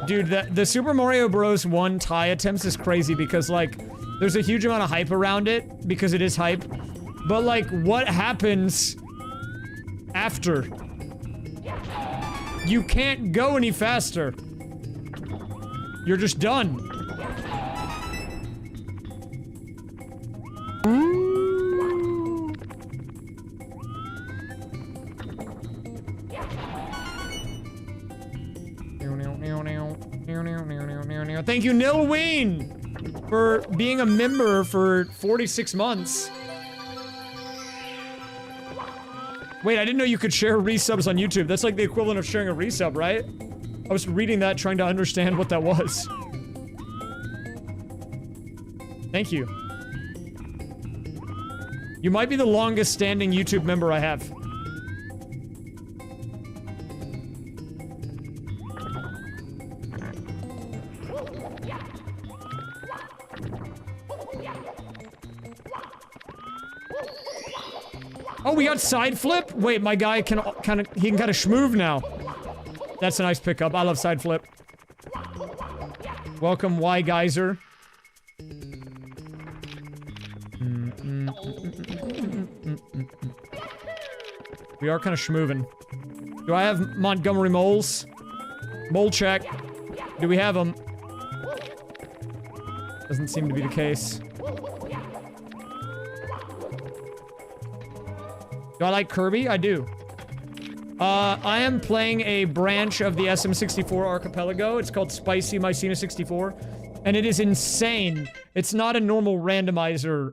Dude, the Super Mario Bros. 1 tie attempts is crazy because, like, there's a huge amount of hype around it because it is hype. But, like, what happens after? You can't go any faster. You're just done. Thank you, Nilween, for being a member for 46 months. Wait, I didn't know you could share resubs on YouTube. That's like the equivalent of sharing a resub, right? I was reading that, trying to understand what that was. Thank you. You might be the longest standing YouTube member I have. Oh, we got side flip? Wait, my guy can kind of schmoove now. That's a nice pickup. I love side flip. Welcome, Y Geyser. We are kind of schmooving. Do I have Montgomery moles? Mole check. Do we have them? Doesn't seem to be the case. Do I like Kirby? I do. I am playing a branch of the SM64 Archipelago. It's called Spicy Mycena 64. And it is insane. It's not a normal randomizer.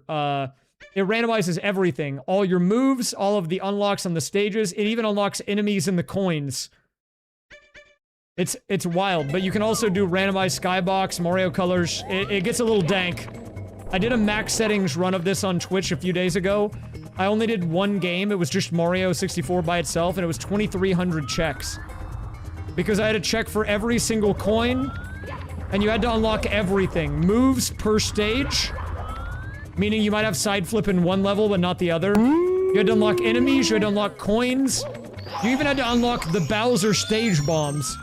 It randomizes everything. All your moves, all of the unlocks on the stages. It even unlocks enemies and the coins. It's wild. But you can also do randomized skybox, Mario colors. It gets a little dank. I did a max settings run of this on Twitch a few days ago. I only did one game. It was just Mario 64 by itself, and it was 2,300 checks. Because I had to check for every single coin, and you had to unlock everything. Moves per stage, meaning you might have side flip in one level, but not the other. You had to unlock enemies, you had to unlock coins. You even had to unlock the Bowser stage bombs.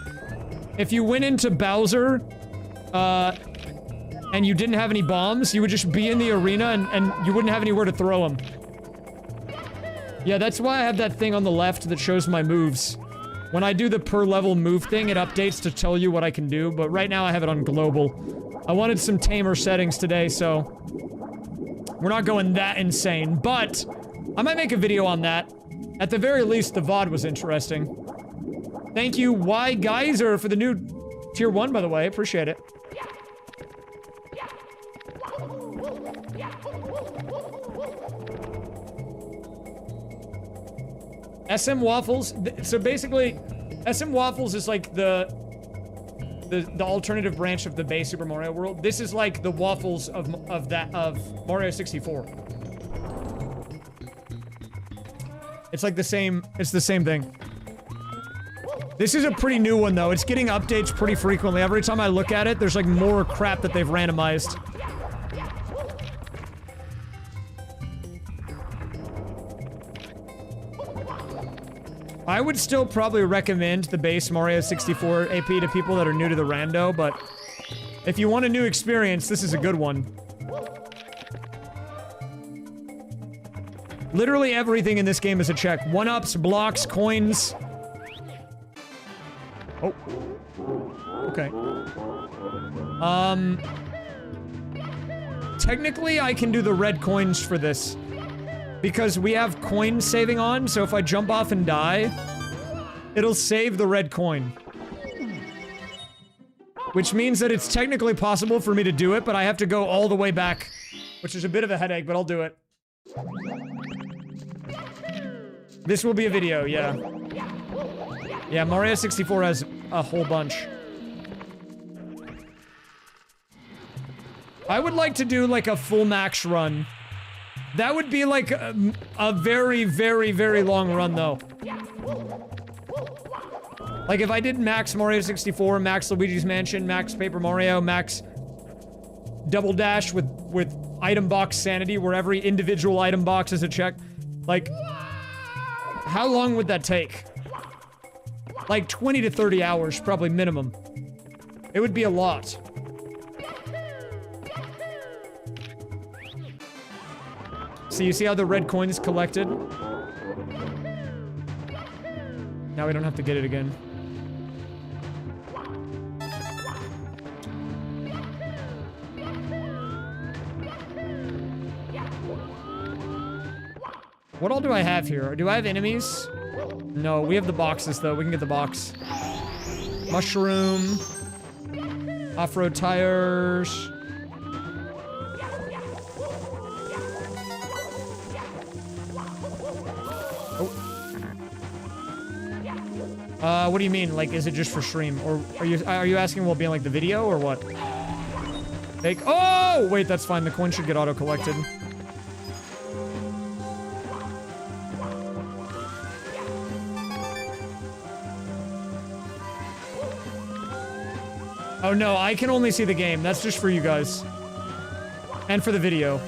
If you went into Bowser, and you didn't have any bombs, you would just be in the arena, and you wouldn't have anywhere to throw them. Yeah, that's why I have that thing on the left that shows my moves. When I do the per level move thing, it updates to tell you what I can do, but right now I have it on global. I wanted some tamer settings today, so we're not going that insane, but I might make a video on that. At the very least, the VOD was interesting. Thank you, Y Geyser, for the new tier 1, by the way. Appreciate it. SM Waffles, so basically, SM Waffles is like the alternative branch of the base Super Mario World. This is like the waffles of Mario 64. It's like the same, it's the same thing. This is a pretty new one, though. It's getting updates pretty frequently. Every time I look at it, there's like more crap that they've randomized. I would still probably recommend the base Mario 64 AP to people that are new to the rando, but if you want a new experience, this is a good one. Literally everything in this game is a check. 1-ups, blocks, coins. Oh. Okay. Technically, I can do the red coins for this. Because we have coin saving on, so if I jump off and die, it'll save the red coin. Which means that it's technically possible for me to do it, but I have to go all the way back. Which is a bit of a headache, but I'll do it. This will be a video, yeah. Yeah, Mario 64 has a whole bunch. I would like to do like a full max run. That would be like a very, very, very long run, though. Like, if I did max Mario 64, max Luigi's Mansion, max Paper Mario, max Double Dash with item box sanity, where every individual item box is a check. Like, how long would that take? Like 20 to 30 hours, probably minimum. It would be a lot. So you see how the red coin is collected? Now we don't have to get it again. What all do I have here? Do I have enemies? No, we have the boxes though. We can get the box. Mushroom. Off-road tires. What do you mean? Like, is it just for stream? Or are you asking will it be in, like, the video, or what? Like, oh! Wait, that's fine. The coin should get auto-collected. Oh, no, I can only see the game. That's just for you guys. And for the video.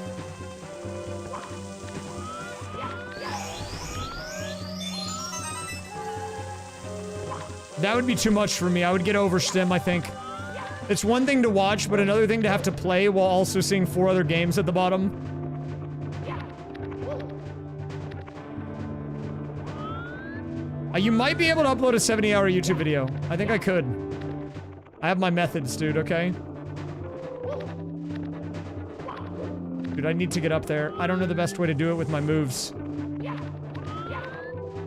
That would be too much for me. I would get overstim, I think. It's one thing to watch, but another thing to have to play while also seeing 4 other games at the bottom. You might be able to upload a 70-hour YouTube video. I think I could. I have my methods, dude, okay? Dude, I need to get up there. I don't know the best way to do it with my moves.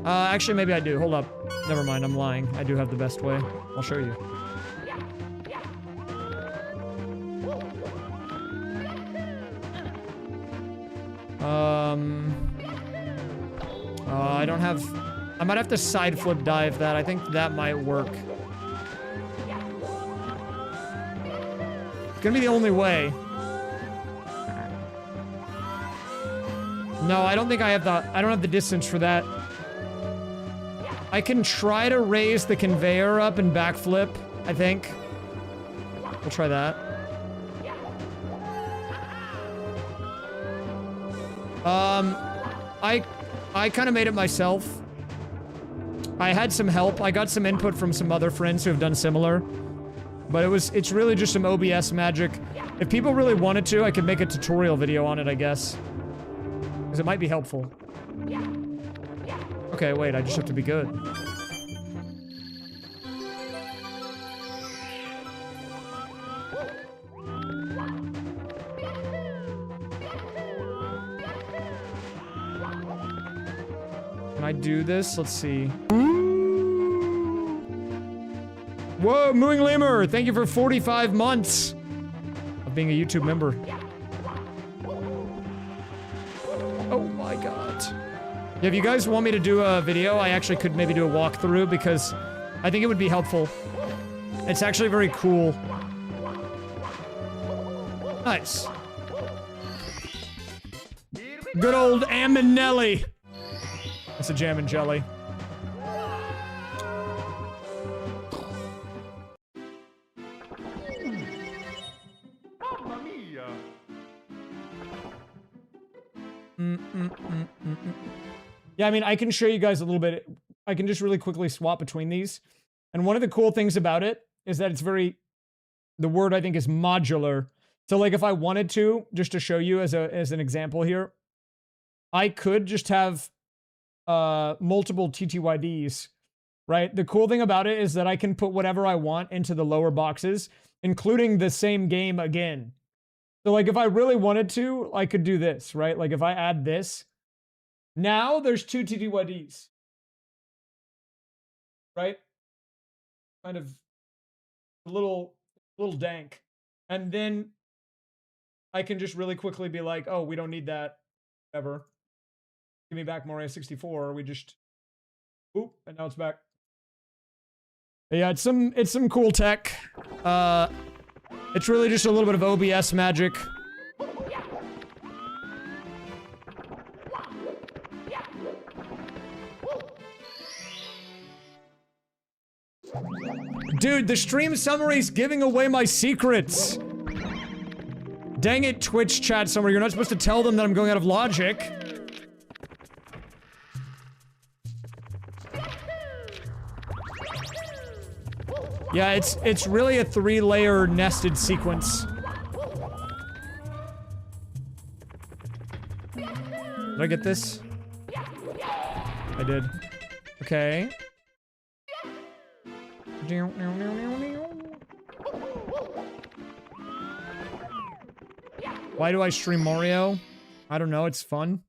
Actually, maybe I do. Hold up. Never mind, I'm lying. I do have the best way. I'll show you. I don't have... I might have to side flip dive that. I think that might work. It's gonna be the only way. No, I don't think I have the... I don't have the distance for that. I can try to raise the conveyor up and backflip, I think. We'll try that. I kind of made it myself. I had some help. I got some input from some other friends who have done similar. But it's really just some OBS magic. If people really wanted to, I could make a tutorial video on it, I guess. Because it might be helpful. Okay, wait, I just have to be good. Can I do this? Let's see. Whoa, Mooing Lemur! Thank you for 45 months of being a YouTube member. Oh my god. Yeah, if you guys want me to do a video, I actually could maybe do a walkthrough because I think it would be helpful. It's actually very cool. Nice. Good old Amanelli. That's a jam and jelly. Yeah, I mean, I can show you guys a little bit. I can just really quickly swap between these. And one of the cool things about it is that it's very, the word I think is modular. So like if I wanted to, just to show you as an example here, I could just have multiple TTYDs, right? The cool thing about it is that I can put whatever I want into the lower boxes, including the same game again. So like if I really wanted to, I could do this, right? Like if I add this, now there's 2 TTYDs, right? Kind of a little dank. And then I can just really quickly be like, oh, we don't need that ever. Give me back Mario 64. We just, oop, and now it's back. But yeah, it's some cool tech. It's really just a little bit of OBS magic. Dude, the stream summary's giving away my secrets. Dang it, Twitch chat summary. You're not supposed to tell them that I'm going out of logic. Yeah, it's really a 3-layer nested sequence. Did I get this? I did. Okay. Why do I stream Mario? I don't know, it's fun.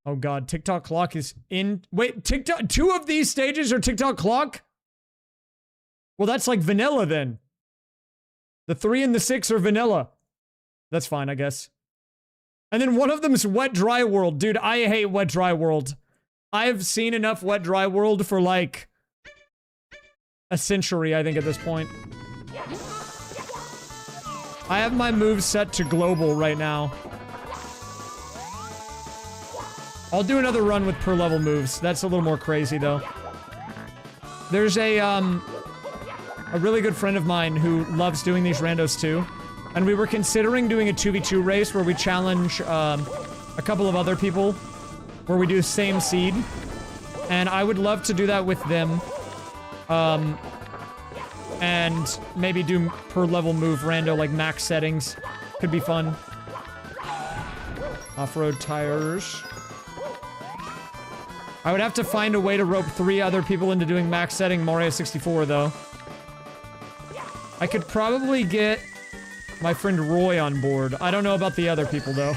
Oh god, TikTok clock is in... Wait, TikTok... 2 of these stages are TikTok clock? Well, that's like vanilla then. The 3 and the 6 are vanilla. That's fine, I guess. And then one of them is Wet Dry World. Dude, I hate Wet Dry World. I've seen enough Wet Dry World for like... a century, I think, at this point. I have my moves set to global right now. I'll do another run with per level moves. That's a little more crazy, though. There's a really good friend of mine who loves doing these randos, too. And we were considering doing a 2v2 race where we challenge, a couple of other people. Where we do the same seed. And I would love to do that with them. And maybe do per level move rando, like max settings. Could be fun. Off-road tires. I would have to find a way to rope 3 other people into doing max setting Mario 64, though. I could probably get my friend Roy on board. I don't know about the other people, though.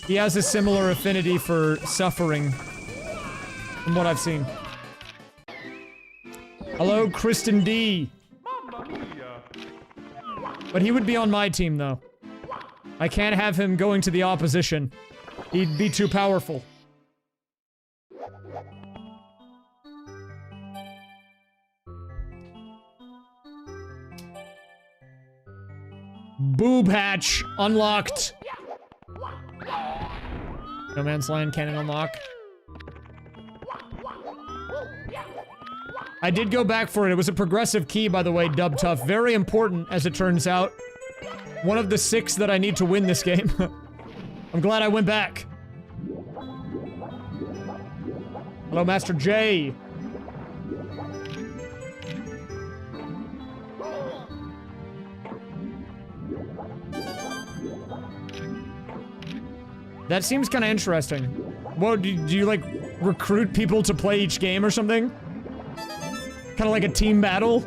He has a similar affinity for suffering, from what I've seen. Hello, Kristen D. But he would be on my team, though. I can't have him going to the opposition. He'd be too powerful. Boob hatch unlocked. No Man's Land cannon unlock. I did go back for it. It was a progressive key, by the way, Dub Tough. Very important, as it turns out. One of the 6 that I need to win this game. I'm glad I went back. Hello, Master J. That seems kind of interesting. Whoa, do you, like, recruit people to play each game or something? Kind of like a team battle?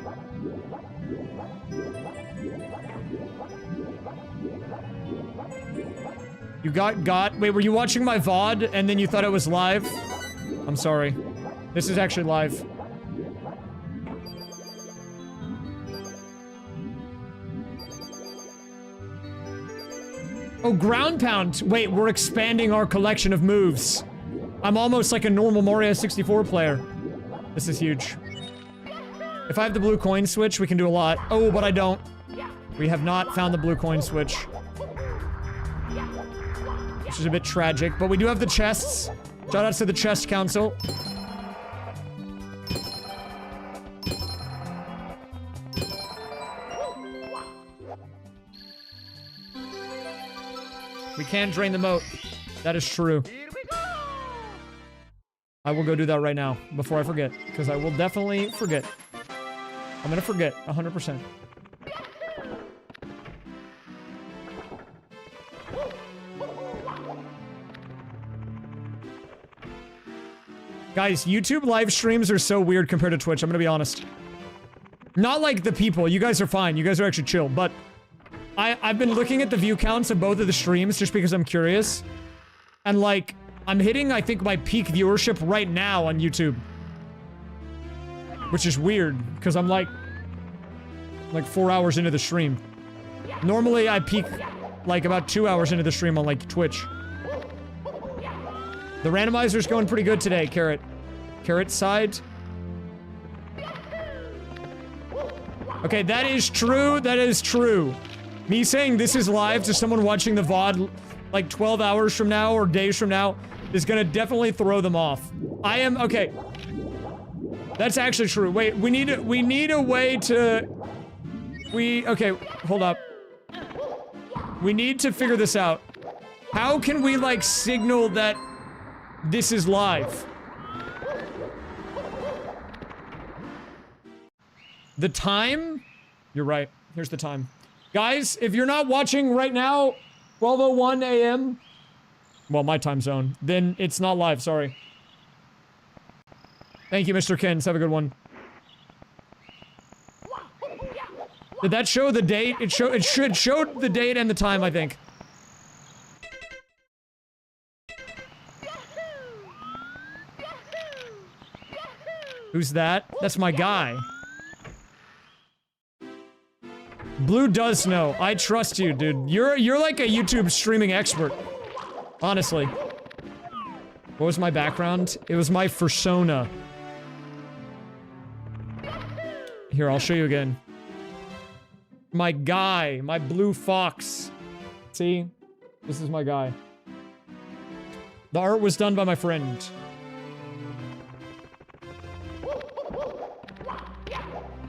You got... Wait, were you watching my VOD and then you thought it was live? I'm sorry. This is actually live. Oh, ground pound. Wait, we're expanding our collection of moves. I'm almost like a normal Mario 64 player. This is huge. If I have the blue coin switch, we can do a lot. Oh, but I don't. We have not found the blue coin switch. Which is a bit tragic, but we do have the chests. Shout out to the chest council. We can't drain the moat. That is true. Here we go! I will go do that right now before I forget, because I will definitely forget. I'm gonna forget 100%. Guys, YouTube live streams are so weird compared to Twitch, I'm gonna be honest. Not like the people, you guys are fine, you guys are actually chill, but I've been looking at the view counts of both of the streams just because I'm curious. And like, I'm hitting, I think, my peak viewership right now on YouTube. Which is weird, because I'm like 4 hours into the stream. Normally, I peak like about 2 hours into the stream on like Twitch. The randomizer's going pretty good today, Carrot. Carrot side. Okay, that is true. That is true. Me saying this is live to someone watching the VOD like 12 hours from now or days from now is gonna definitely throw them off. I am, okay. That's actually true. Wait, we need a way to... okay, hold up. We need to figure this out. How can we, like, signal that this is live? The time? You're right. Here's the time. Guys, if you're not watching right now, 12:01 a.m., well, my time zone, then it's not live, sorry. Thank you, Mr. Kins. Have a good one. Did that show the date? It should show the date and the time, I think. Who's that? That's my guy. Blue does know. I trust you, dude. You're like a YouTube streaming expert. Honestly. What was my background? It was my persona. Here, I'll show you again. My guy. My blue fox. See? This is my guy. The art was done by my friend.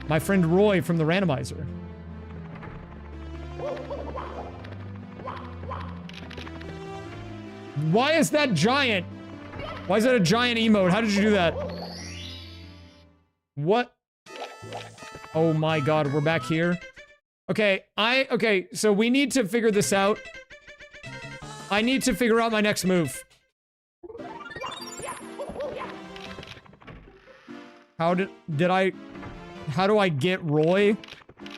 My friend Roy from the Randomizer. Why is that giant? Why is that a giant emote? How did you do that? What? Oh my god, we're back here. Okay, okay, so we need to figure this out. I need to figure out my next move. How do I get Roy?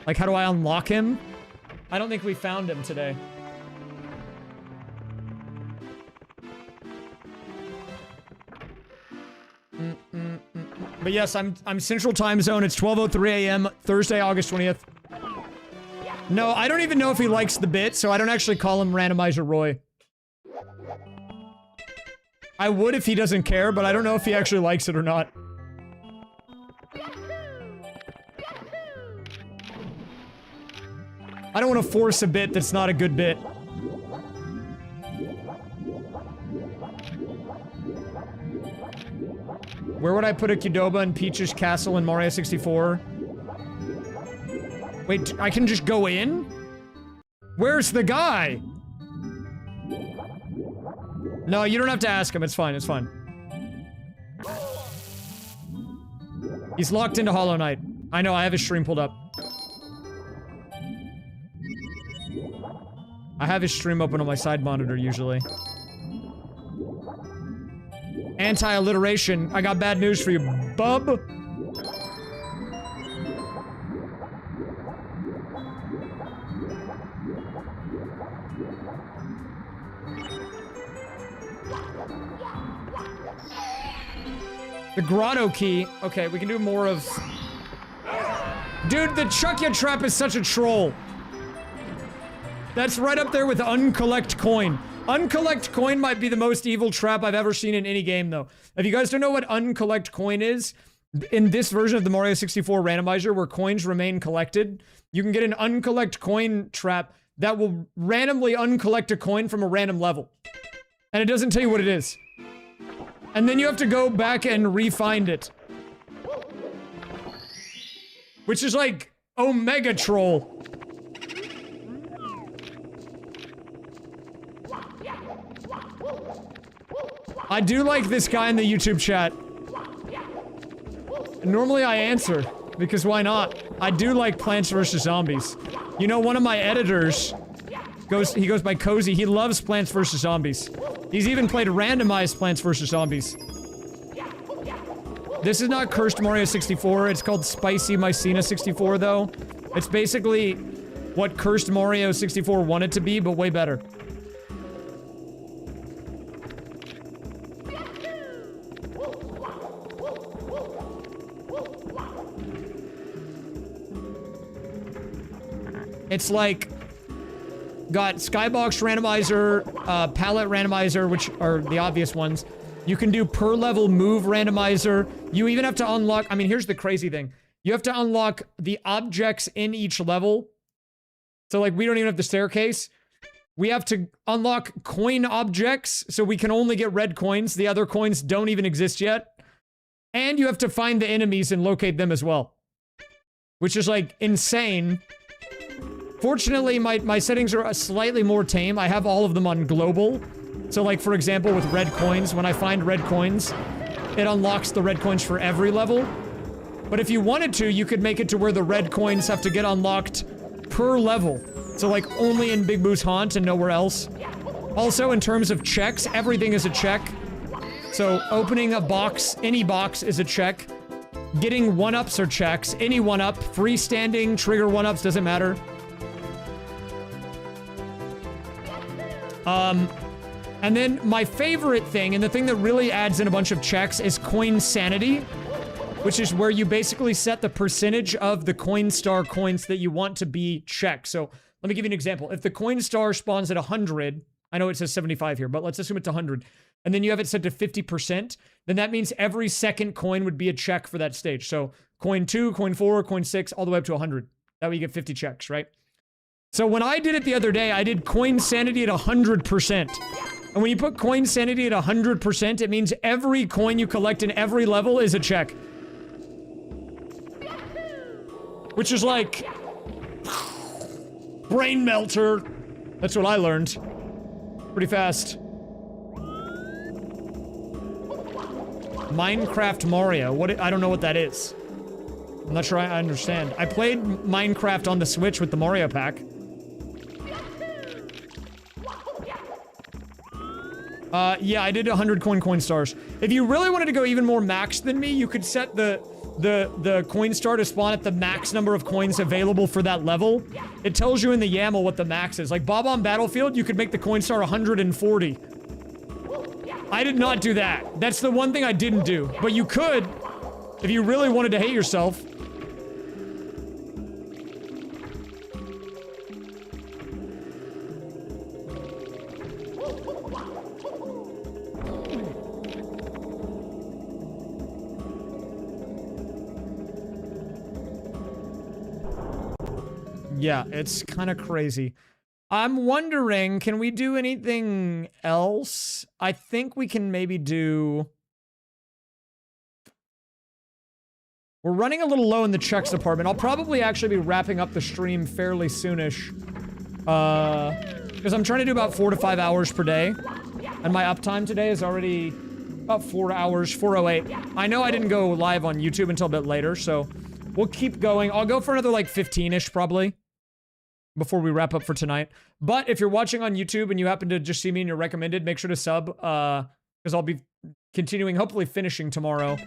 Like, how do I unlock him? I don't think we found him today. But yes, I'm Central Time Zone. It's 12:03 a.m. Thursday, August 20th. No, I don't even know if he likes the bit, so I don't actually call him Randomizer Roy. I would if he doesn't care, but I don't know if he actually likes it or not. I don't want to force a bit that's not a good bit. Where would I put a Qdoba in Peach's castle in Mario 64? Wait, I can just go in? Where's the guy? No, you don't have to ask him. It's fine, it's fine. He's locked into Hollow Knight. I know, I have his stream pulled up. I have his stream open on my side monitor, usually. Anti-alliteration. I got bad news for you, bub. The grotto key. Okay, we can do more of... Dude, the Chuckya trap is such a troll. That's right up there with Uncollect Coin. Uncollect Coin might be the most evil trap I've ever seen in any game, though. If you guys don't know what Uncollect Coin is, in this version of the Mario 64 randomizer where coins remain collected, you can get an Uncollect Coin trap that will randomly uncollect a coin from a random level. And it doesn't tell you what it is. And then you have to go back and re-find it. Which is like Omega Troll. I do like this guy in the YouTube chat. Normally I answer, because why not? I do like Plants vs. Zombies. You know, one of my editors he goes by Cozy. He loves Plants vs. Zombies. He's even played randomized Plants vs. Zombies. This is not Cursed Mario 64. It's called Spicy Mycena 64, though. It's basically what Cursed Mario 64 wanted to be, but way better. It's like, got Skybox Randomizer, Palette Randomizer, which are the obvious ones. You can do per level move randomizer. You even have to unlock, I mean, here's the crazy thing. You have to unlock the objects in each level. So like, we don't even have the staircase. We have to unlock coin objects, so we can only get red coins. The other coins don't even exist yet. And you have to find the enemies and locate them as well. Which is like insane. Fortunately, my settings are slightly more tame. I have all of them on global. So like, for example, with red coins, when I find red coins, it unlocks the red coins for every level. But if you wanted to, you could make it to where the red coins have to get unlocked per level. So like, only in Big Boo's Haunt and nowhere else. Also, in terms of checks, everything is a check. So opening a box, any box is a check. Getting 1-ups are checks. Any 1-up, freestanding, trigger 1-ups, doesn't matter. And then my favorite thing, and the thing that really adds in a bunch of checks, is coin sanity, which is where you basically set the percentage of the coin star coins that you want to be checked. So let me give you an example. If the coin star spawns at 100, I know it says 75 here, but let's assume it's 100, and then you have it set to 50%, then that means every second coin would be a check for that stage. So coin 2, coin 4, coin 6, all the way up to 100. That way you get 50 checks, right? So when I did it the other day, I did coin sanity at 100%. And when you put coin sanity at 100%, it means every coin you collect in every level is a check. Which is like... brain melter. That's what I learned. Pretty fast. Minecraft Mario. What? I don't know what that is. I'm not sure I understand. I played Minecraft on the Switch with the Mario pack. Yeah, I did 100 coin stars. If you really wanted to go even more max than me, you could set the coin star to spawn at the max number of coins available for that level. It tells you in the YAML what the max is. Like Bob on Battlefield, you could make the coin star 140. I did not do that. That's the one thing I didn't do. But you could, if you really wanted to hate yourself. Yeah, it's kind of crazy. I'm wondering, can we do anything else? I think we can maybe do... We're running a little low in the checks department. I'll probably actually be wrapping up the stream fairly soonish. Because I'm trying to do about 4 to 5 hours per day. And my uptime today is already about 4 hours, 4:08. I know I didn't go live on YouTube until a bit later, so we'll keep going. I'll go for another like 15-ish probably before we wrap up for tonight. But if you're watching on YouTube and you happen to just see me and you're recommended, make sure to sub, because I'll be continuing, hopefully finishing tomorrow.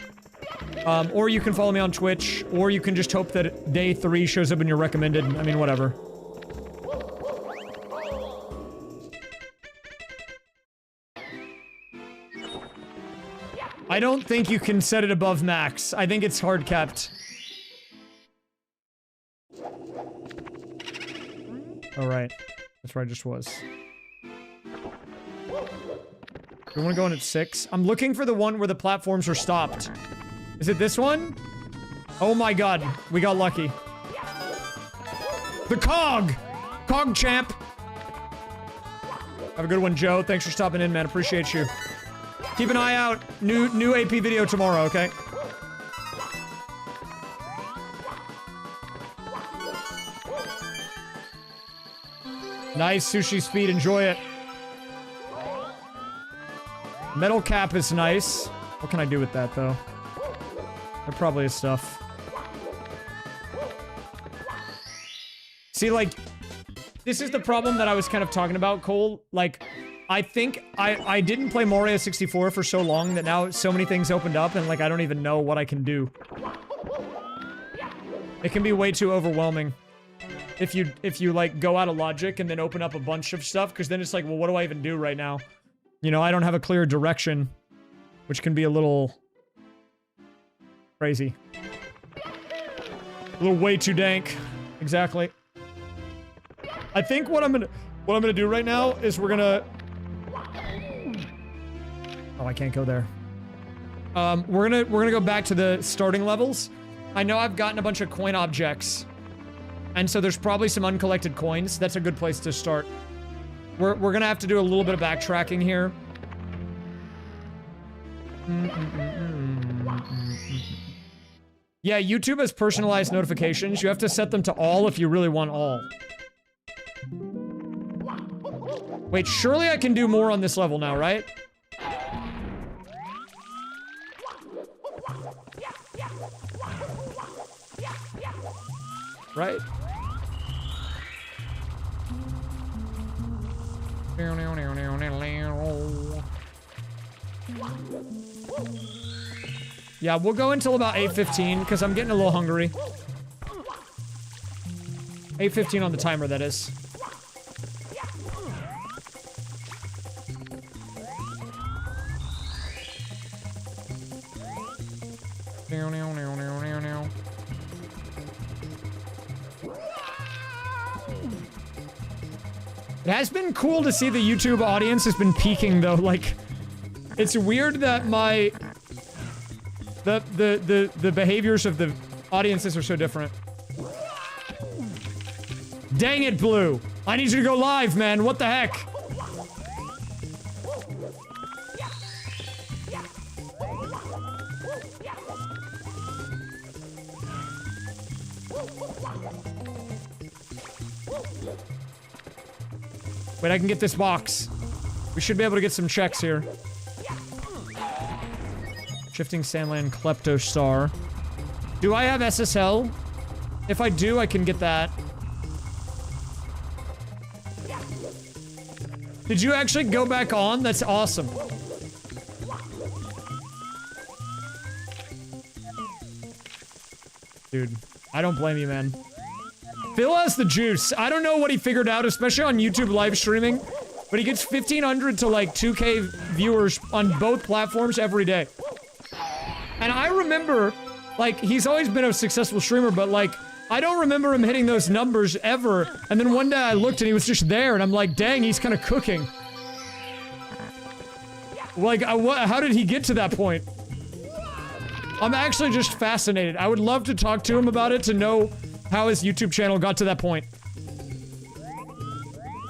Or you can follow me on Twitch, or you can just hope that day 3 shows up in your recommended. I mean, whatever. I don't think you can set it above max. I think it's hard kept. All right, that's where I just was. We want to go in at 6. I'm looking for the one where the platforms are stopped. Is it this one? Oh my god, we got lucky. The Cog! Cog champ! Have a good one, Joe. Thanks for stopping in, man. Appreciate you. Keep an eye out. New AP video tomorrow, okay? Nice sushi speed. Enjoy it. Metal cap is nice. What can I do with that, though? There probably is stuff. See, like, this is the problem that I was kind of talking about, Cole. Like, I think I didn't play Mario 64 for so long that now so many things opened up and, like, I don't even know what I can do. It can be way too overwhelming if you like, go out of logic and then open up a bunch of stuff, because then it's like, well, what do I even do right now? You know, I don't have a clear direction, which can be a little crazy. A little way too dank. Exactly. I think what I'm gonna do right now is we're gonna... Oh, I can't go there. We're gonna go back to the starting levels. I know I've gotten a bunch of coin objects, and so there's probably some uncollected coins. That's a good place to start. We're gonna have to do a little bit of backtracking here. Yeah, YouTube has personalized notifications. You have to set them to all if you really want all. Wait, surely I can do more on this level now, right? Right? Yeah, we'll go until about 8:15 because I'm getting a little hungry. 8:15 on the timer, that is. It has been cool to see the YouTube audience has been peaking, though. Like, it's weird that the behaviors of the audiences are so different. Dang it, Blue! I need you to go live, man. What the heck? Wait, I can get this box. We should be able to get some checks here. Shifting Sandland Klepto Star. Do I have SSL? If I do, I can get that. Did you actually go back on? That's awesome. Dude, I don't blame you, man. Phil has the juice. I don't know what he figured out, especially on YouTube live streaming, but he gets 1,500 to like 2K viewers on both platforms every day. And I remember, like, he's always been a successful streamer, but like, I don't remember him hitting those numbers ever. And then one day I looked and he was just there, and I'm like, dang, he's kind of cooking. Like, how did he get to that point? I'm actually just fascinated. I would love to talk to him about it to know how his YouTube channel got to that point.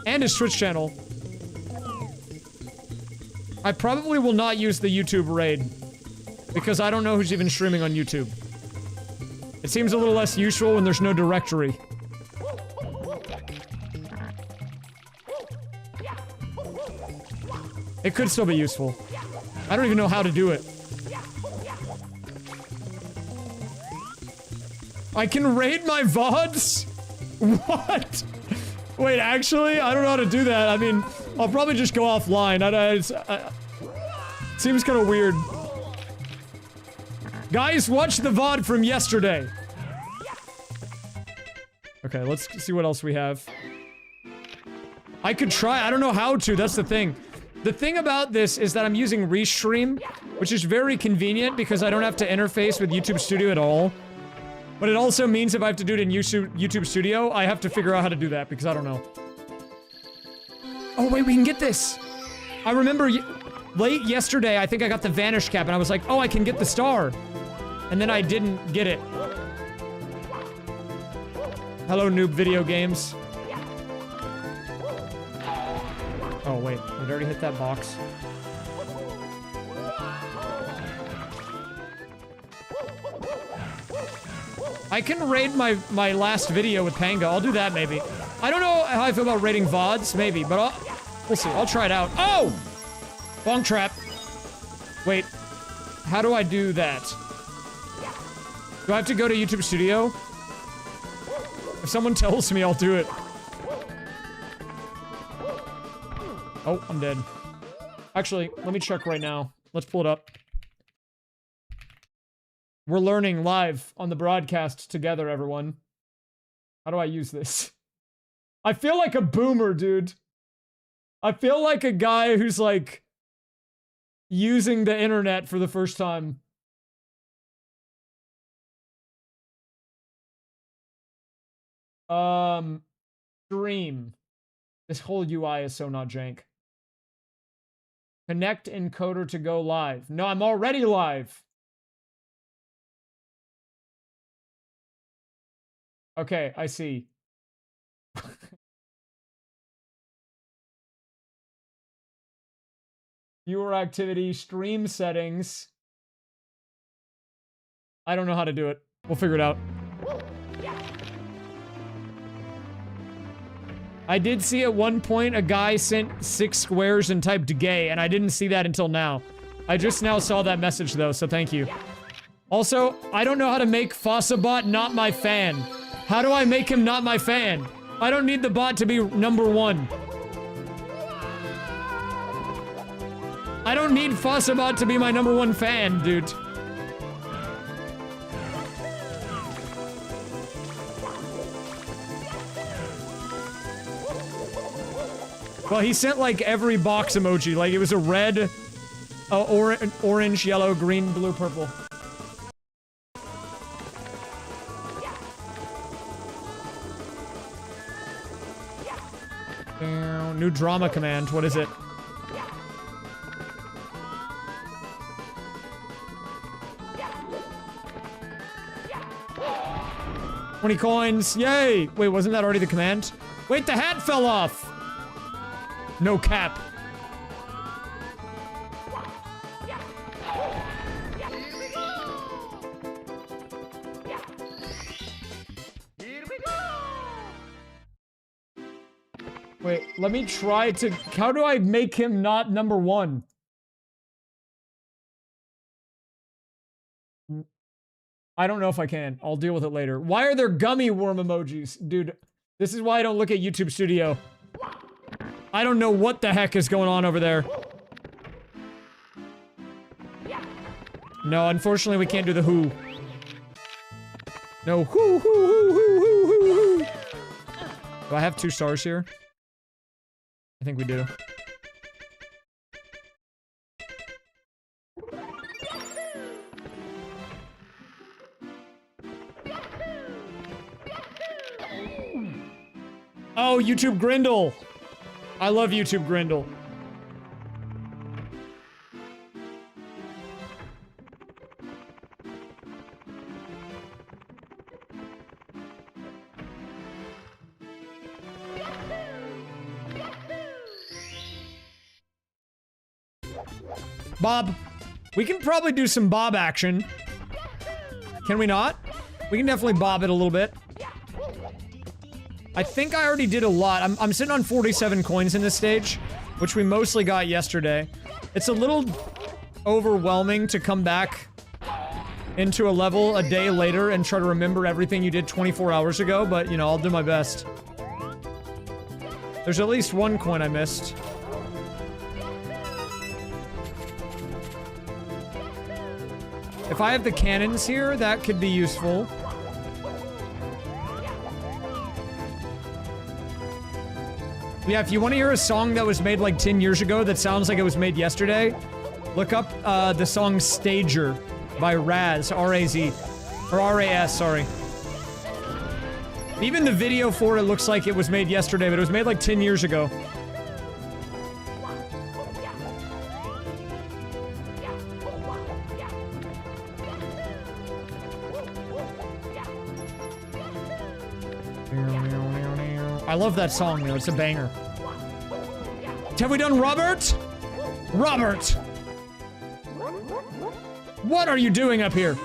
And his Twitch channel. I probably will not use the YouTube raid, because I don't know who's even streaming on YouTube. It seems a little less useful when there's no directory. It could still be useful. I don't even know how to do it. I can raid my VODs? What? Wait, actually? I don't know how to do that. I mean, I'll probably just go offline. Seems kind of weird. Guys, watch the VOD from yesterday. Okay, let's see what else we have. I could try. I don't know how to. That's the thing. The thing about this is that I'm using Restream, which is very convenient because I don't have to interface with YouTube Studio at all. But it also means if I have to do it in YouTube Studio, I have to figure out how to do that because I don't know. Oh, wait, we can get this. I remember late yesterday, I think I got the Vanish Cap and I was like, oh, I can get the star. And then I didn't get it. Hello, noob video games. Oh, wait, it already hit that box. I can raid my last video with Panga. I'll do that, maybe. I don't know how I feel about raiding VODs, maybe, but we'll see. I'll try it out. Oh! Bonk trap. Wait, how do I do that? Do I have to go to YouTube Studio? If someone tells me, I'll do it. Oh, I'm dead. Actually, let me check right now. Let's pull it up. We're learning live on the broadcast together, everyone. How do I use this? I feel like a boomer, dude. I feel like a guy who's like using the internet for the first time. Stream. This whole UI is so not jank. Connect encoder to go live. No, I'm already live. Okay, I see. Viewer activity, stream settings. I don't know how to do it. We'll figure it out. I did see at one point a guy sent 6 squares and typed gay, and I didn't see that until now. I just now saw that message though, so thank you. Also, I don't know how to make Fossabot not my fan. How do I make him not my fan? I don't need the bot to be #1. I don't need Fossabot to be my #1 fan, dude. Well, he sent like every box emoji. Like it was a red, orange, yellow, green, blue, purple. New drama command. What is it? 20 coins. Yay! Wait, wasn't that already the command? Wait, the hat fell off! No cap. Wait, let me try to... How do I make him not #1? I don't know if I can. I'll deal with it later. Why are there gummy worm emojis? Dude, this is why I don't look at YouTube Studio. I don't know what the heck is going on over there. No, unfortunately we can't do the who. No, who. Do I have 2 stars here? I think we do. Oh, YouTube Grindle! I love YouTube Grindle. Bob. We can probably do some Bob action. Can we not? We can definitely bob it a little bit. I think I already did a lot. I'm sitting on 47 coins in this stage, which we mostly got yesterday. It's a little overwhelming to come back into a level a day later and try to remember everything you did 24 hours ago, but, you know, I'll do my best. There's at least 1 coin I missed. If I have the cannons here, that could be useful. Yeah, if you want to hear a song that was made like 10 years ago that sounds like it was made yesterday, look up the song Stager by Raz, R-A-Z. Or R-A-S, sorry. Even the video for it looks like it was made yesterday, but it was made like 10 years ago. I love that song, though. It's a banger. Have we done Robert? Robert! What are you doing up here?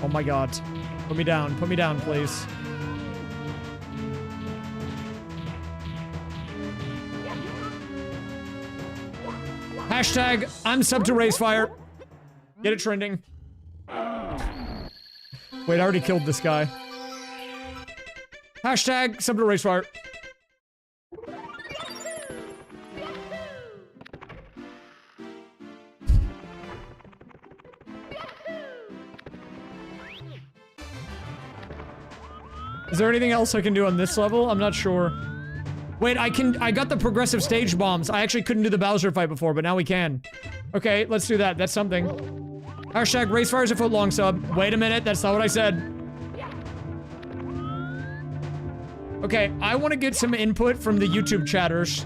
Oh my god. Put me down, please. Hashtag, I'm sub to Racefire. Get it trending. Wait, I already killed this guy. Hashtag, sub to Racefire. Is there anything else I can do on this level? I'm not sure. Wait, I got the progressive stage bombs. I actually couldn't do the Bowser fight before, but now we can. Okay, let's do that. That's something. Hashtag Racefire's a foot long sub. Wait a minute, that's not what I said. Okay, I want to get some input from the YouTube chatters,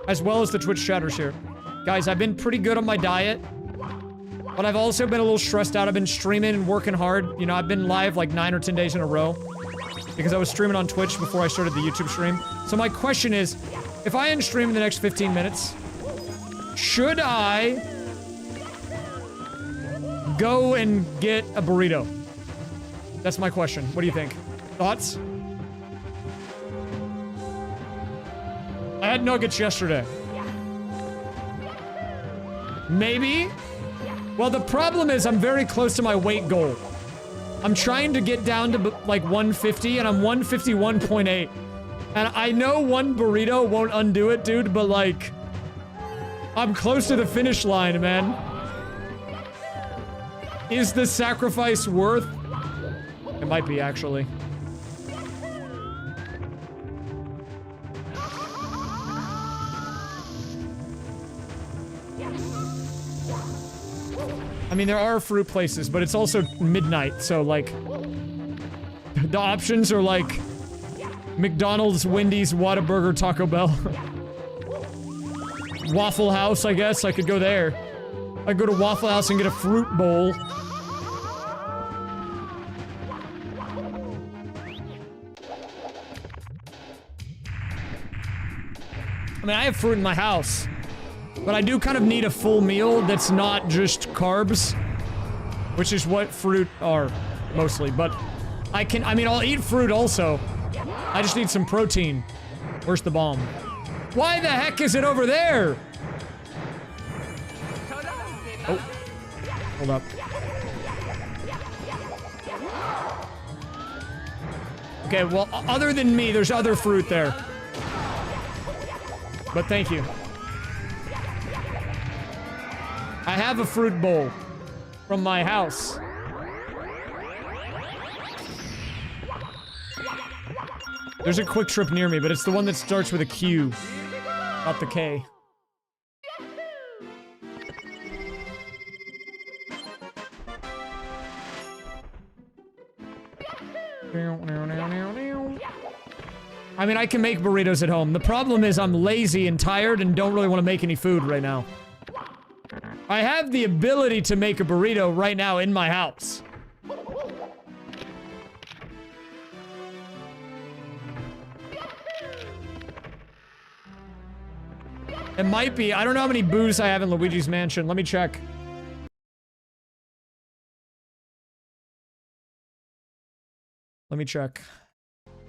as well as the Twitch chatters here. Guys, I've been pretty good on my diet, but I've also been a little stressed out. I've been streaming and working hard. You know, I've been live like 9 or 10 days in a row, because I was streaming on Twitch before I started the YouTube stream. So my question is, if I end stream in the next 15 minutes, should I go and get a burrito? That's my question. What do you think? Thoughts? I had nuggets yesterday. Maybe? Well, the problem is I'm very close to my weight goal. I'm trying to get down to like 150 and I'm 151.8. And I know one burrito won't undo it, dude, but like, I'm close to the finish line, man. Is the sacrifice worth? It might be, actually. I mean, there are fruit places, but it's also midnight, so, like, the options are, like, McDonald's, Wendy's, Whataburger, Taco Bell. Waffle House, I guess. I could go there. I could go to Waffle House and get a fruit bowl. I mean, I have fruit in my house. But I do kind of need a full meal that's not just carbs, which is what fruit are, mostly. But I mean, I'll eat fruit also. I just need some protein. Where's the bomb? Why the heck is it over there? Oh. Hold up. Okay, well, other than me, there's other fruit there. But thank you. I have a fruit bowl from my house. There's a quick trip near me, but it's the one that starts with a Q, not the K. I mean, I can make burritos at home. The problem is I'm lazy and tired and don't really want to make any food right now. I have the ability to make a burrito right now in my house. It might be. I don't know how many boos I have in Luigi's Mansion. Let me check. Let me check.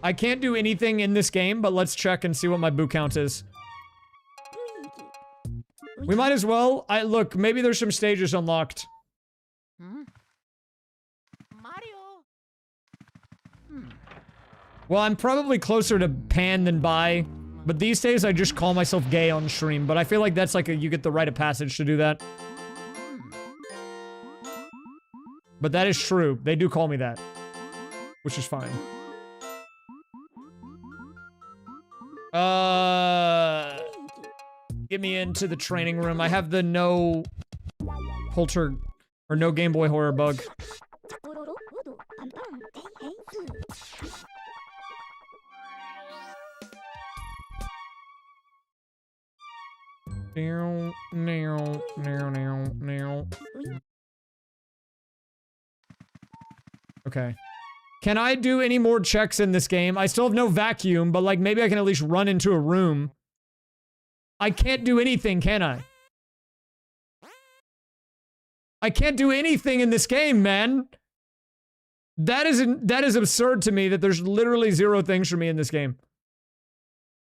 I can't do anything in this game, but let's check and see what my boo count is. We might as well. Look, maybe there's some stages unlocked. Mario. Well, I'm probably closer to Pan than Bai, but these days I just call myself gay on stream, but I feel like that's like you get the rite of passage to do that. But that is true. They do call me that, which is fine. Get me into the training room. I have the no Polter or no Game Boy horror bug. Okay. Can I do any more checks in this game? I still have no vacuum, but like maybe I can at least run into a room. I can't do anything, can I? I can't do anything in this game, man. That is absurd to me that there's literally 0 things for me in this game.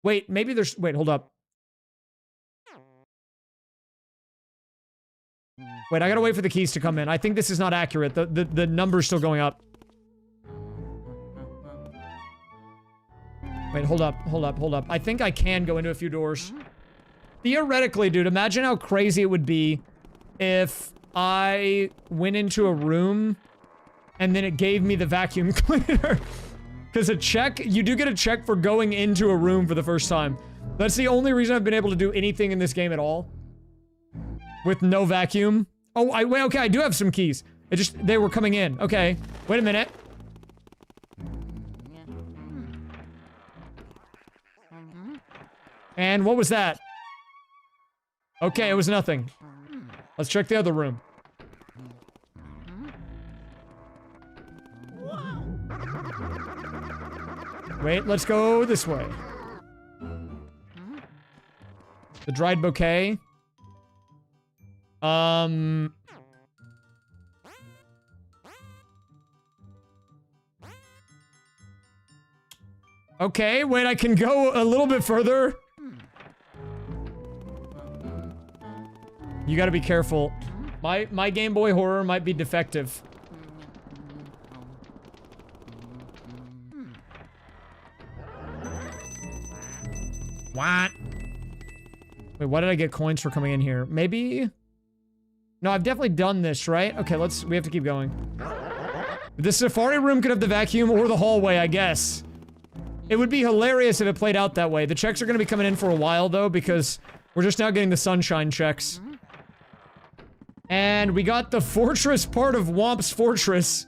Wait, maybe there's... Wait, hold up. Wait, I gotta wait for the keys to come in. I think this is not accurate. The number's still going up. Wait, hold up. I think I can go into a few doors. Theoretically, dude, imagine how crazy it would be if I went into a room and then it gave me the vacuum cleaner. Because a check, you do get a check for going into a room for the first time. That's the only reason I've been able to do anything in this game at all. With no vacuum. Oh, wait, okay, I do have some keys. They were coming in. Okay, wait a minute. And what was that? Okay, it was nothing. Let's check the other room. Wait, let's go this way. The dried bouquet. Okay, wait, I can go a little bit further. You gotta be careful. My Game Boy horror might be defective. What? Wait, why did I get coins for coming in here? Maybe? No, I've definitely done this, right? Okay, we have to keep going. The safari room could have the vacuum or the hallway, I guess. It would be hilarious if it played out that way. The checks are gonna be coming in for a while, though, because we're just now getting the sunshine checks. And we got the fortress part of Womp's Fortress.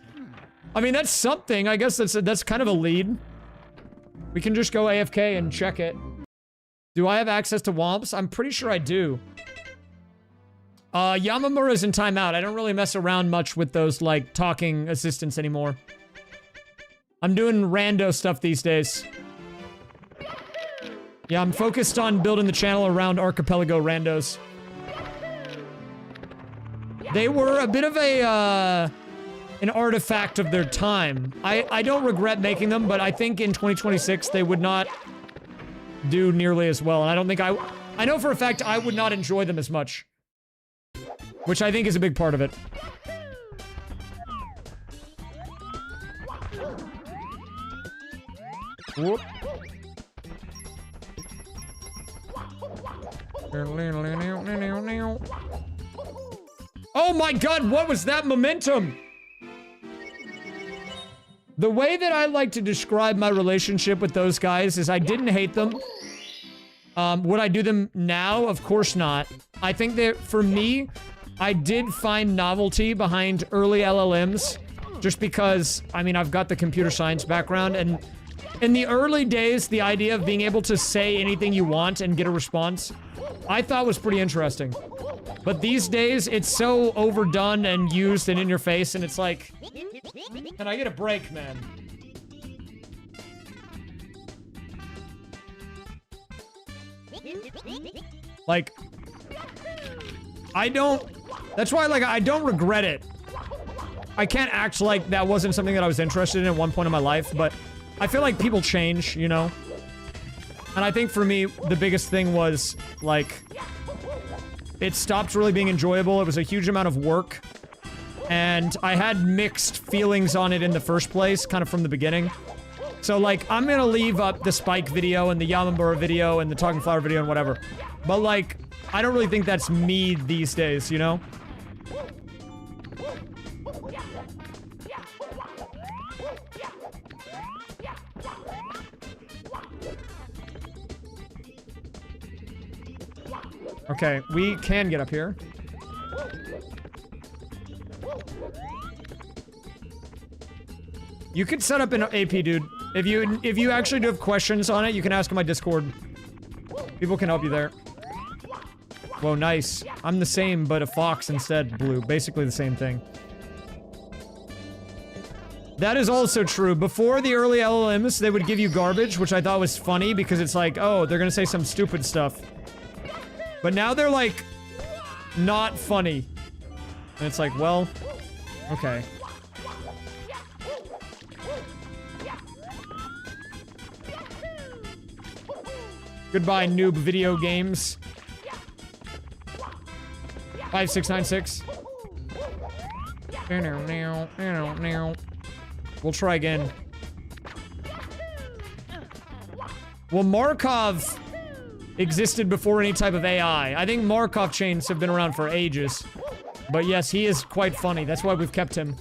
I mean, that's something. I guess that's kind of a lead. We can just go AFK and check it. Do I have access to Womps? I'm pretty sure I do. Yamamura's in timeout. I don't really mess around much with those, like, talking assistants anymore. I'm doing rando stuff these days. Yeah, I'm focused on building the channel around Archipelago Randos. They were a bit of an artifact of their time. I don't regret making them, but I think in 2026 they would not do nearly as well. And I don't think I know for a fact I would not enjoy them as much. Which I think is a big part of it. Whoop. Oh my god, what was that momentum? The way that I like to describe my relationship with those guys is I didn't hate them. Would I do them now? Of course not. I think that, for me, I did find novelty behind early LLMs. Just because, I mean, I've got the computer science background, and in the early days, the idea of being able to say anything you want and get a response, I thought was pretty interesting. But these days, it's so overdone and used and in your face, and it's like... Can I get a break, man? Like... I don't... That's why, like, I don't regret it. I can't act like that wasn't something that I was interested in at one point in my life, but... I feel like people change, you know? And I think for me, the biggest thing was, like... It stopped really being enjoyable. It was a huge amount of work. And I had mixed feelings on it in the first place, kind of from the beginning. So, like, I'm gonna leave up the Spike video and the Yamamura video and the Talking Flower video and whatever. But, like, I don't really think that's me these days, you know? Okay, we can get up here. You could set up an AP, dude. If you actually do have questions on it, you can ask on my Discord. People can help you there. Whoa, nice. I'm the same, but a fox instead, blue. Basically the same thing. That is also true. Before the early LLMs, they would give you garbage, which I thought was funny because it's like, oh, they're gonna say some stupid stuff. But now they're, like, not funny. And it's like, well, okay. Goodbye, noob video games. 5696. We'll try again. Well, Markov existed before any type of AI. I think Markov chains have been around for ages. But yes, he is quite funny. That's why we've kept him.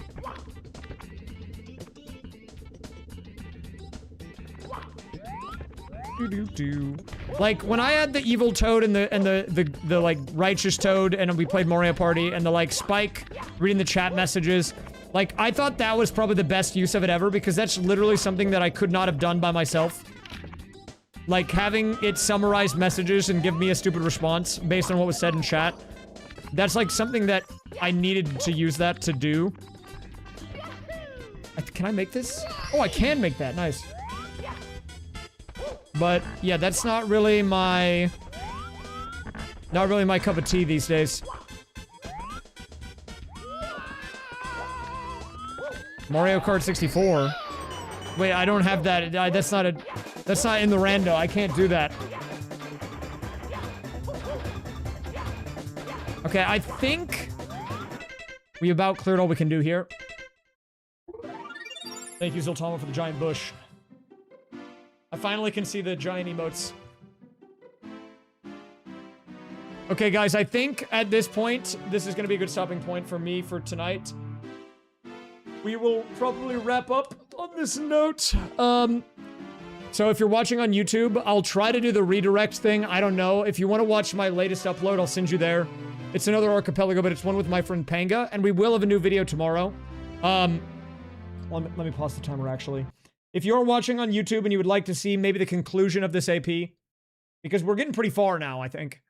Like, when I had the evil Toad and the like righteous Toad, and we played Mario Party, and the like Spike reading the chat messages, like, I thought that was probably the best use of it ever, because that's literally something that I could not have done by myself. Like, having it summarize messages and give me a stupid response based on what was said in chat. That's like something that I needed to use that to do. Can I make this? Oh, I can make that. Nice. But, yeah, that's not really my cup of tea these days. Mario Kart 64. Wait, I don't have that. That's not in the rando. I can't do that. Okay, I think we about cleared all we can do here. Thank you, Zoltama, for the giant bush. I finally can see the giant emotes. Okay, guys, I think at this point, this is going to be a good stopping point for me for tonight. We will probably wrap up on this note. So if you're watching on YouTube, I'll try to do the redirect thing. I don't know. If you want to watch my latest upload, I'll send you there. It's another Archipelago, but it's one with my friend Panga, and we will have a new video tomorrow. Let me pause the timer, actually. If you're watching on YouTube and you would like to see maybe the conclusion of this AP, because we're getting pretty far now, I think.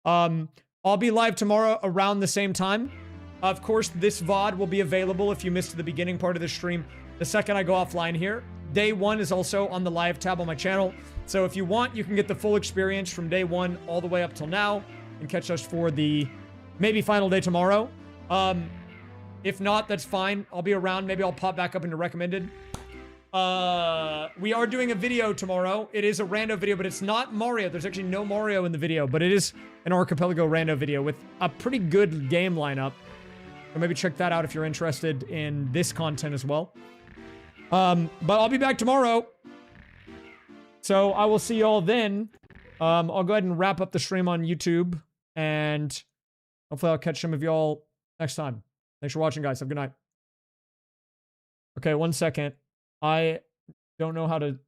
I'll be live tomorrow around the same time. Of course, this VOD will be available if you missed the beginning part of the stream the second I go offline here. Day 1 is also on the live tab on my channel. So if you want, you can get the full experience from day 1 all the way up till now and catch us for the maybe final day tomorrow. If not, that's fine. I'll be around. Maybe I'll pop back up into recommended. We are doing a video tomorrow. It is a rando video, but it's not Mario. There's actually no Mario in the video, but it is an Archipelago rando video with a pretty good game lineup. So maybe check that out if you're interested in this content as well. But I'll be back tomorrow. So I will see you all then. I'll go ahead and wrap up the stream on YouTube, and hopefully I'll catch some of y'all next time. Thanks for watching, guys. Have a good night. Okay, 1 second. I don't know how to